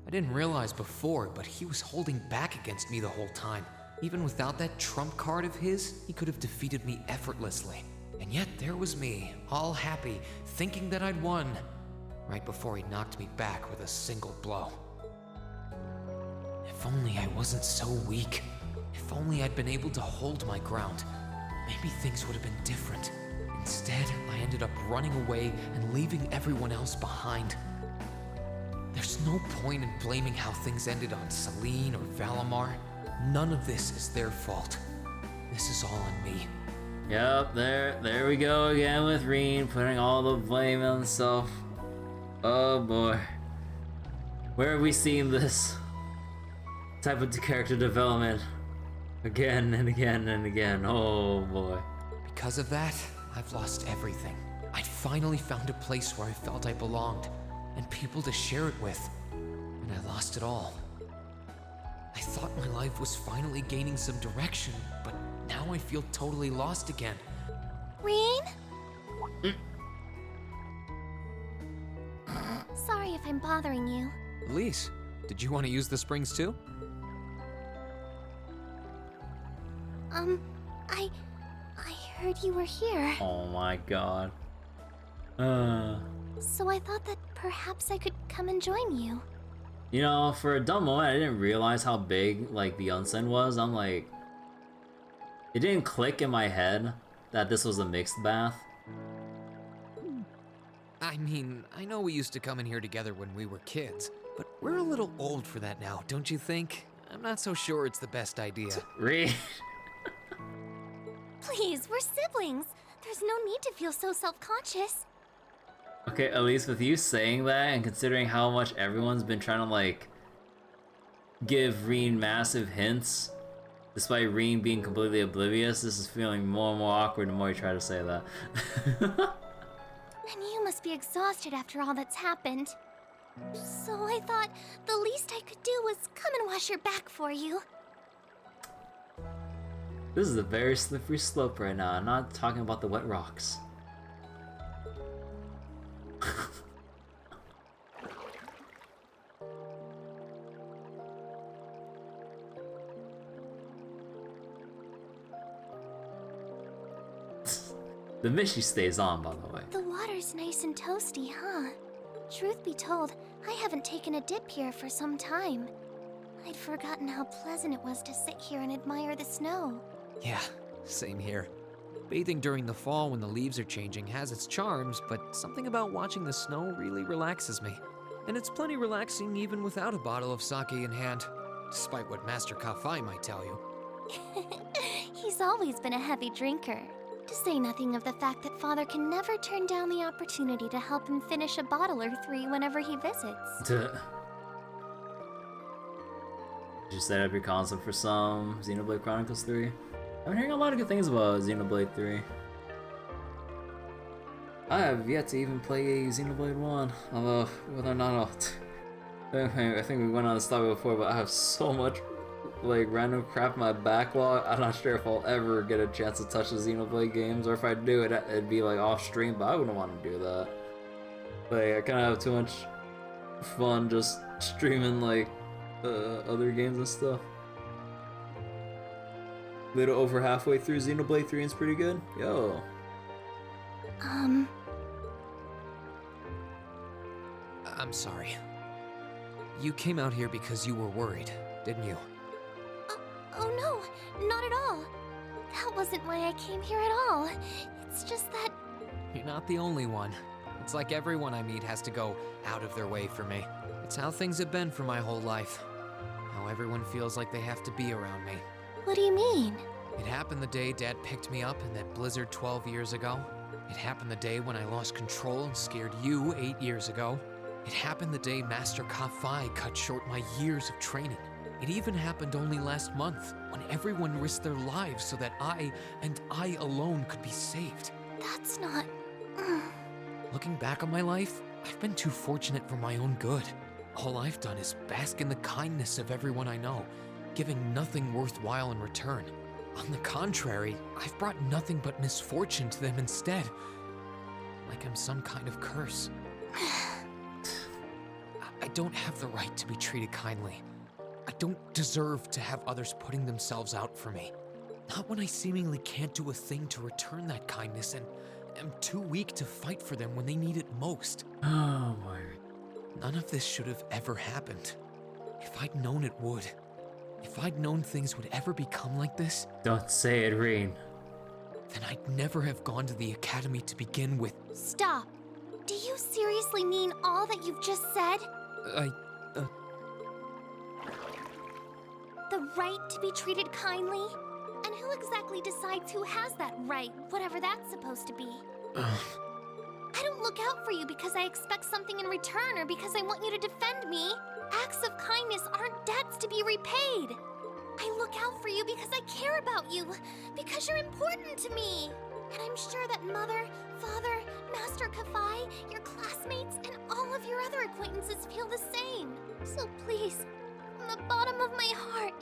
I didn't realize before, but he was holding back against me the whole time. Even without that trump card of his, he could have defeated me effortlessly. And yet there was me, all happy, thinking that I'd won, right before he knocked me back with a single blow. If only I wasn't so weak. If only I'd been able to hold my ground. Maybe things would have been different. Instead, I ended up running away and leaving everyone else behind. There's no point in blaming how things ended on Celine or Valimar. None of this is their fault. This is all on me. Yep, there we go again with Reen putting all the blame on himself. Oh boy. Where have we seen this type of character development again and again and again? Oh boy. Because of that, I've lost everything. I finally found a place where I felt I belonged, and people to share it with, and I lost it all. I thought my life was finally gaining some direction, but now I feel totally lost again. Reen? Sorry if I'm bothering you. Elise, did you want to use the springs too? I heard you were here. Oh my god. So I thought that perhaps I could come and join you. You know, for a dumb moment, I didn't realize how big, like, the ONSEN was. I'm like... It didn't click in my head that this was a mixed bath. I mean, I know we used to come in here together when we were kids, but we're a little old for that now, don't you think? I'm not so sure it's the best idea. Reed. Please, we're siblings. There's no need to feel so self-conscious. Okay, at least with you saying that, and considering how much everyone's been trying to, like, give Reen massive hints, despite Reen being completely oblivious, this is feeling more and more awkward the more you try to say that. And you must be exhausted after all that's happened. So I thought the least I could do was come and wash your back for you. This is a very slippery slope right now. I'm not talking about the wet rocks. The Mishy stays on, by the way. The water's nice and toasty, huh? Truth be told, I haven't taken a dip here for some time. I'd forgotten how pleasant it was to sit here and admire the snow. Yeah, same here. Bathing during the fall when the leaves are changing has its charms, but something about watching the snow really relaxes me. And it's plenty relaxing even without a bottle of sake in hand, despite what Master Kafai might tell you. He's always been a heavy drinker. To say nothing of the fact that Father can never turn down the opportunity to help him finish a bottle or three whenever he visits. Did you set up your console for some Xenoblade Chronicles 3? I've been hearing a lot of good things about Xenoblade 3. I have yet to even play Xenoblade 1, although whether or not I think we went on this topic before, but I have so much like random crap in my backlog. I'm not sure if I'll ever get a chance to touch the Xenoblade games, or if I do, it'd be like off stream, but I wouldn't want to do that. Like, I kind of have too much fun just streaming like other games and stuff. Little over halfway through Xenoblade 3 is pretty good. Yo. I'm sorry. You came out here because you were worried, didn't you? Oh no, not at all. That wasn't why I came here at all. It's just that... You're not the only one. It's like everyone I meet has to go out of their way for me. It's how things have been for my whole life. How everyone feels like they have to be around me. What do you mean? It happened the day Dad picked me up in that blizzard 12 years ago. It happened the day when I lost control and scared you 8 years ago. It happened the day Master Ka-Fai cut short my years of training. It even happened only last month, when everyone risked their lives so that I, and I alone, could be saved. That's not... Looking back on my life, I've been too fortunate for my own good. All I've done is bask in the kindness of everyone I know, giving nothing worthwhile in return. On the contrary, I've brought nothing but misfortune to them instead. Like I'm some kind of curse. I don't have the right to be treated kindly. I don't deserve to have others putting themselves out for me. Not when I seemingly can't do a thing to return that kindness and am too weak to fight for them when they need it most. Oh boy. None of this should have ever happened. If I'd known it would. If I'd known things would ever become like this. Don't say it, Reen. Then I'd never have gone to the academy to begin with. Stop. Do you seriously mean all that you've just said? The right to be treated kindly? And who exactly decides who has that right, whatever that's supposed to be? I don't look out for you because I expect something in return or because I want you to defend me. Acts of kindness aren't debts to be repaid. I look out for you because I care about you, because you're important to me. And I'm sure that Mother, Father, Master Ka-Fai, your classmates, and all of your other acquaintances feel the same. So please, from the bottom of my heart,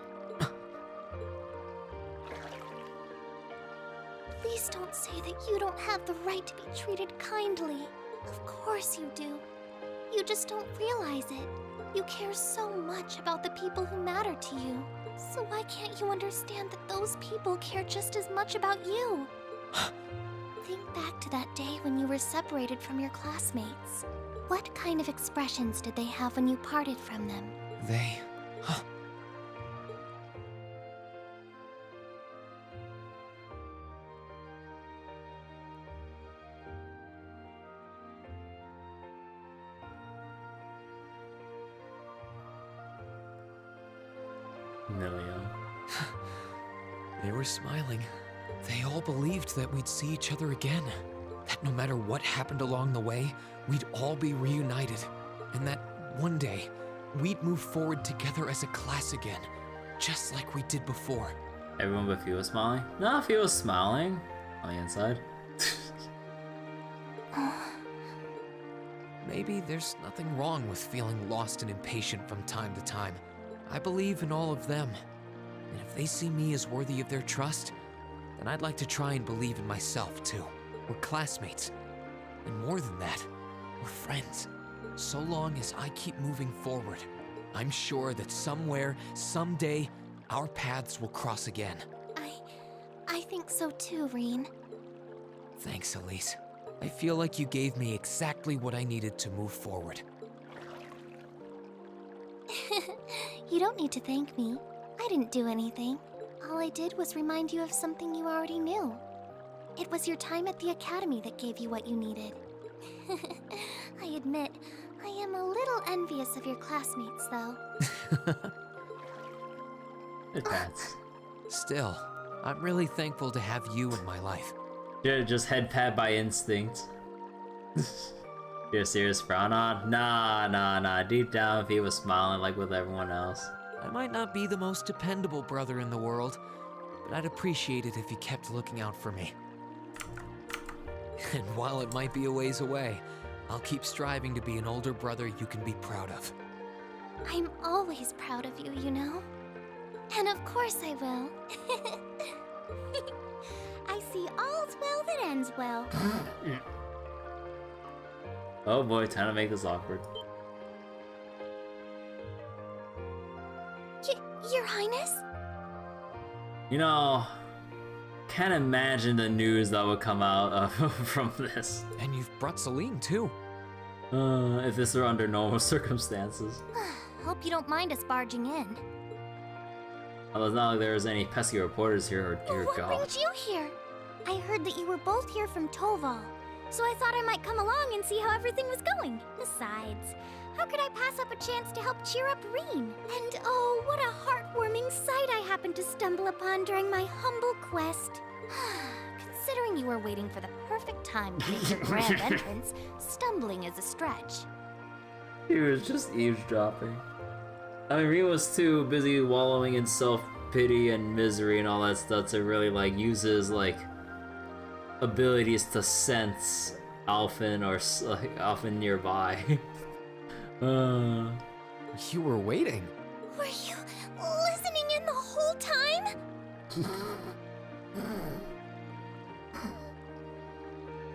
please don't say that you don't have the right to be treated kindly. Of course you do. You just don't realize it. You care so much about the people who matter to you. So why can't you understand that those people care just as much about you? Think back to that day when you were separated from your classmates. What kind of expressions did they have when you parted from them? They... Milio. They were smiling. They all believed that we'd see each other again. That no matter what happened along the way, we'd all be reunited. And that one day, we'd move forward together as a class again. Just like we did before. Everyone but Fee was smiling? No, Fee was smiling. On the inside. Maybe there's nothing wrong with feeling lost and impatient from time to time. I believe in all of them. And if they see me as worthy of their trust, then I'd like to try and believe in myself too. We're classmates. And more than that, we're friends. So long as I keep moving forward, I'm sure that somewhere, someday, our paths will cross again. I think so too, Reen. Thanks, Elise. I feel like you gave me exactly what I needed to move forward. You don't need to thank me. I didn't do anything. All I did was remind you of something you already knew. It was your time at the academy that gave you what you needed. I admit, I am a little envious of your classmates, though. Headpats. Still, I'm really thankful to have you in my life. Yeah, just headpat by instinct. You're a serious frown on? Nah. Deep down, Fee was smiling like with everyone else. I might not be the most dependable brother in the world, but I'd appreciate it if you kept looking out for me. And while it might be a ways away, I'll keep striving to be an older brother you can be proud of. I'm always proud of you, you know? And of course I will. I see all's well that ends well. Oh boy, time to make this awkward. Your Highness? You know, can't imagine the news that would come out from this. And you've brought Celine too. If this were under normal circumstances. Hope you don't mind us barging in. Well, it's not like there's any pesky reporters here, or dear What God. brings you here? I heard that you were both here from Toval, so I thought I might come along and see how everything was going. Besides, How could I pass up a chance to help cheer up Reen? And oh, what a heartwarming sight I happened to stumble upon during my humble quest. Considering you were waiting for the perfect time to make your grand entrance, stumbling is a stretch. He was just eavesdropping. I mean, Reen was too busy wallowing in self-pity and misery and all that stuff to really, like, use his, like, abilities to sense Alphen or, like, Alphen nearby. You were waiting. Were you listening in the whole time?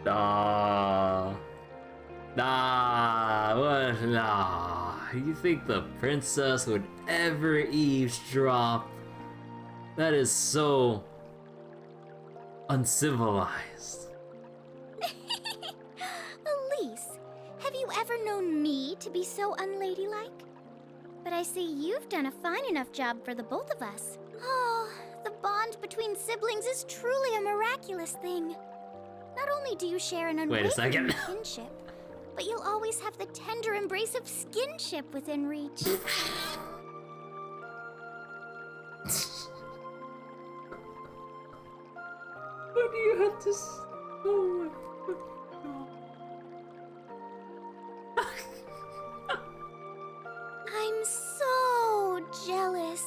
Nah. You think the princess would ever eavesdrop? That is so uncivilized. Elise, have you ever known me to be so unladylike? But I see you've done a fine enough job for the both of us. Oh, the bond between siblings is truly a miraculous thing. Not only do you share an unwavering kinship, but you'll always have the tender embrace of skinship within reach. What do you have to say? Oh my I'm so jealous.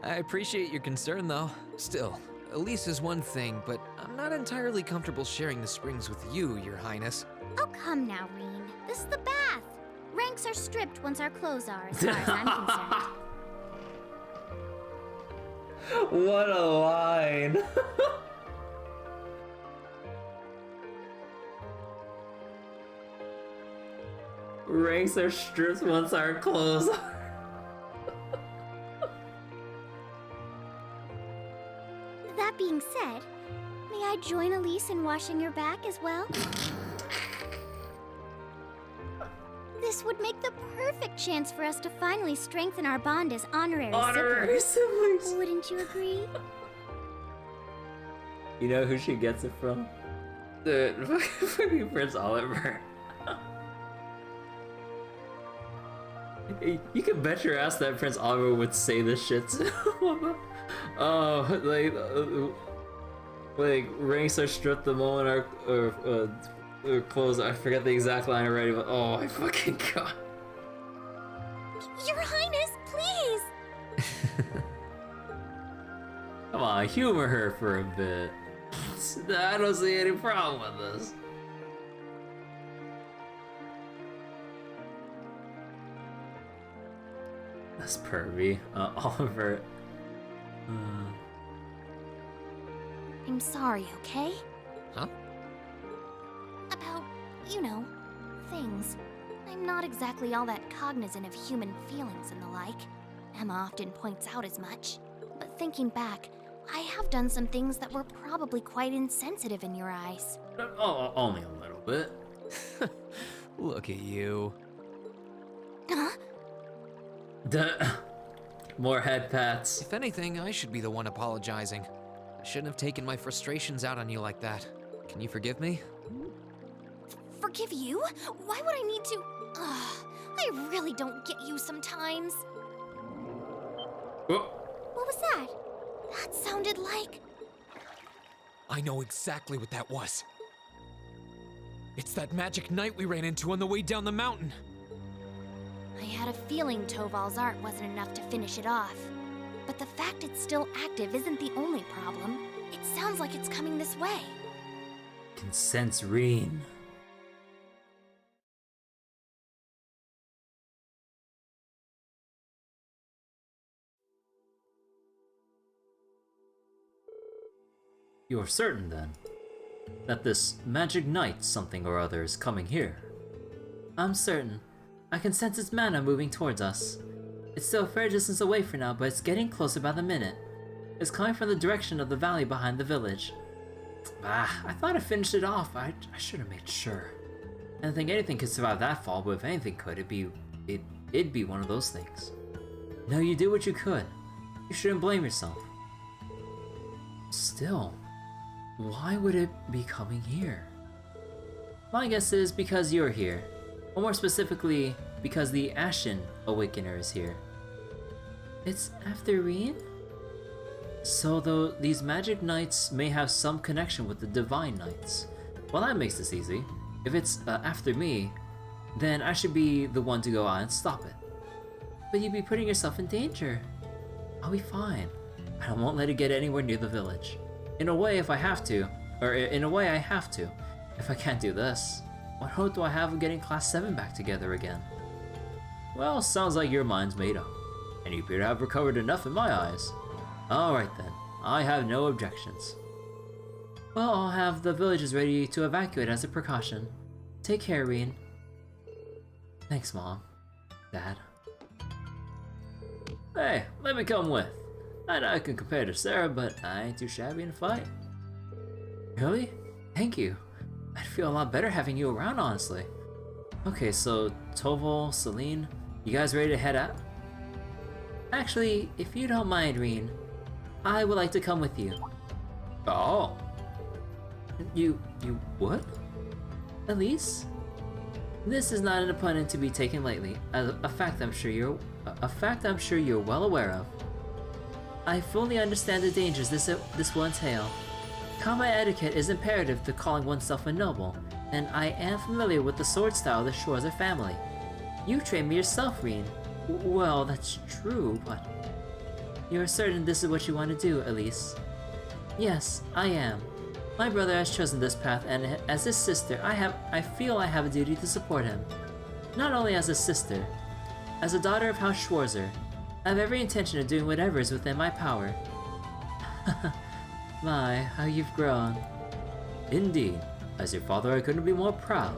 I appreciate your concern, though. Still, Elise is one thing, but I'm not entirely comfortable sharing the springs with you, Your Highness. Oh, come now, Reen. This is the bath. Ranks are stripped once our clothes are, as far as I'm concerned. What a line! Ranks are stripped once our clothes are. That being said, may I join Elise in washing your back as well? This would make the perfect chance for us to finally strengthen our bond as honorary siblings. Wouldn't you agree? You know who she gets it from? The fucking Prince Oliver. You can bet your ass that Prince Oliver would say this shit too. Like ranks are stripped the moment our clothes. I forget the exact line already, but oh my fucking god. Your Highness, please! Come on, humor her for a bit. I don't see any problem with this. That's pervy. Oliver. I'm sorry, okay? Huh? About, you know, things. I'm not exactly all that cognizant of human feelings and the like. Emma often points out as much. But thinking back, I have done some things that were probably quite insensitive in your eyes. Oh, only a little bit. Look at you. Huh? More headpats. If anything, I should be the one apologizing. I shouldn't have taken my frustrations out on you like that. Can you forgive me? Forgive you? Why would I need to? I really don't get you sometimes. Oh. What was that? That sounded like... I know exactly what that was. It's that magic knight we ran into on the way down the mountain. I had a feeling Toval's art wasn't enough to finish it off. But the fact it's still active isn't the only problem. It sounds like it's coming this way. Can sense Reen. You're certain, then, that this magic knight something or other is coming here? I'm certain. I can sense its mana moving towards us. It's still a fair distance away for now, but it's getting closer by the minute. It's coming from the direction of the valley behind the village. I thought I finished it off. I should have made sure. I didn't think anything could survive that fall, but if anything could, it'd be one of those things. No, you did what you could. You shouldn't blame yourself. Still, why would it be coming here? My guess is because you're here. Or more specifically, because the Ashen Awakener is here. It's after Reen? So though these magic knights may have some connection with the divine knights. Well, that makes this easy. If it's after me, then I should be the one to go out and stop it. But you'd be putting yourself in danger. I'll be fine. I won't let it get anywhere near the village. In a way, if I have to. Or in a way, I have to. If I can't do this, what hope do I have of getting Class 7 back together again? Well, sounds like your mind's made up. And you appear to have recovered enough in my eyes. Alright then, I have no objections. Well, I'll have the villages ready to evacuate as a precaution. Take care, Reen. Thanks, Mom. Dad. Hey, let me come with. I know I can compare to Sarah, but I ain't too shabby in a fight. Really? Thank you. I'd feel a lot better having you around, honestly. Okay, so Toval, Celine, you guys ready to head out? Actually, if you don't mind, Reen, I would like to come with you. Oh. You what? Elise? This is not an opponent to be taken lightly, a fact I'm sure you're well aware of. I fully understand the dangers this will entail. Combat etiquette is imperative to calling oneself a noble, and I am familiar with the sword style of the Schwarzer family. You trained me yourself, Reen. Well, that's true, but... You're certain this is what you want to do, Elise? Yes, I am. My brother has chosen this path, and as his sister, I feel I have a duty to support him. Not only as a sister, as a daughter of House Schwarzer, I have every intention of doing whatever is within my power. My, how you've grown. Indeed. As your father, I couldn't be more proud.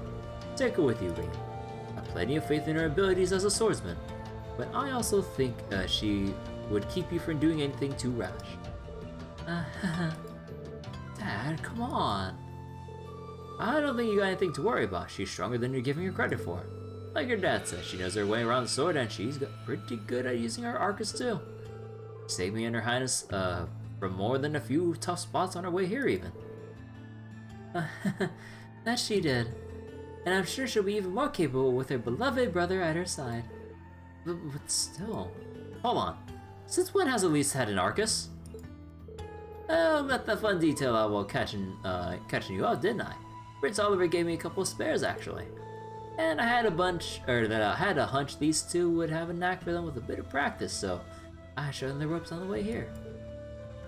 Take her with you, Reen. I have plenty of faith in her abilities as a swordsman, but I also think she would keep you from doing anything too rash. Dad, come on. I don't think you got anything to worry about. She's stronger than you're giving her credit for. Like your dad said, she knows her way around the sword, and she's pretty good at using her arcus too. Saved me and her highness from more than a few tough spots on her way here, even. That she did. And I'm sure she'll be even more capable with her beloved brother at her side. But still... Hold on. Since when has Elise had an arcus? Oh, got that fun detail out while catching you out, didn't I? Prince Oliver gave me a couple of spares, actually. And I had a hunch these two would have a knack for them with a bit of practice, so I showed them the ropes on the way here.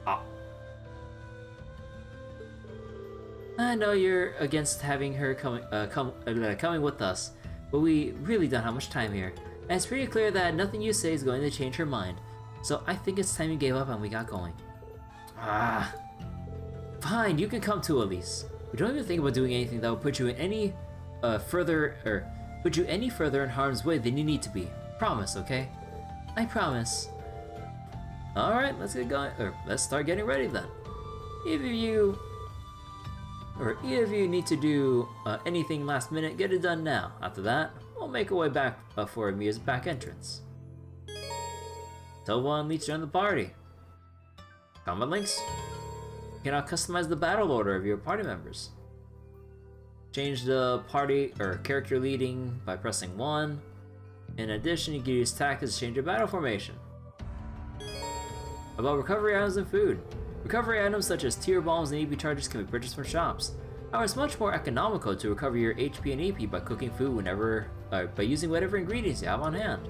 Oh. I know you're against having her coming with us, but we really don't have much time here. And it's pretty clear that nothing you say is going to change her mind. So I think it's time you gave up and we got going. Ah. Fine, you can come too, Elise. But don't even think about doing anything that will put you in any further in harm's way than you need to be. Promise, okay? I promise. Alright, let's get going, or let's start getting ready then. Either you need to do anything last minute, get it done now. After that, we'll make our way back for Ymir's back entrance. Tell one leads join the party. Combat links. You can now customize the battle order of your party members. Change the party or character leading by pressing 1. In addition, you can use tactics to change your battle formation. About recovery items and food. Recovery items such as tier bombs and EP charges can be purchased from shops. However, it's much more economical to recover your HP and AP by cooking food by using whatever ingredients you have on hand.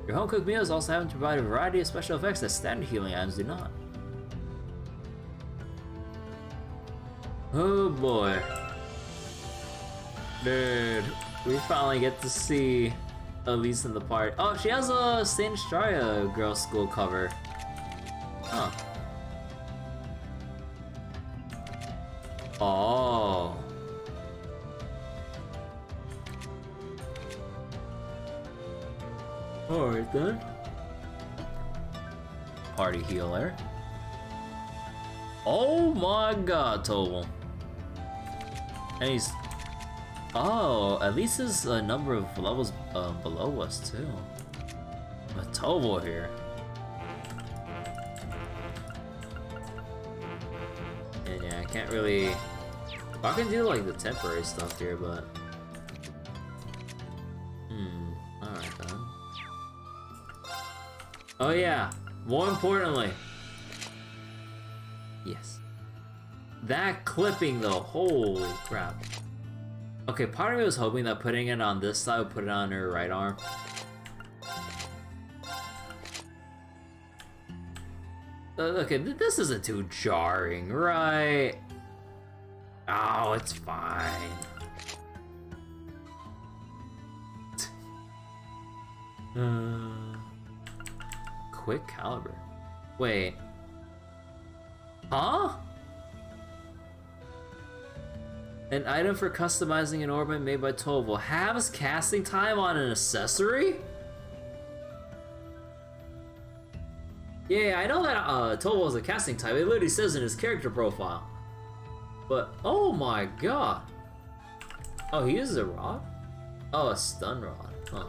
Your home-cooked meals also happen to provide a variety of special effects that standard healing items do not. Oh boy. Dude, we finally get to see Elise in the party. Oh, she has a Saint Straya girls' school cover. Huh. Oh. Alright then. Party healer. Oh my god, Toval. And he's... Oh, at least there's a number of levels below us too. But Toval here. And yeah, I can't really I can do like the temporary stuff here, but alright then. Oh yeah, more importantly. Yes. That clipping though, holy crap. Okay, part of me was hoping that putting it on this side would put it on her right arm. Okay, this isn't too jarring, right? Oh, it's fine. Quick caliber. Wait. Huh? An item for customizing an ornament made by Toval. Halves casting time on an accessory? Yeah, I know that Toval is a casting type. It literally says in his character profile. But, oh my god. Oh, he uses a rod? Oh, a stun rod. Huh.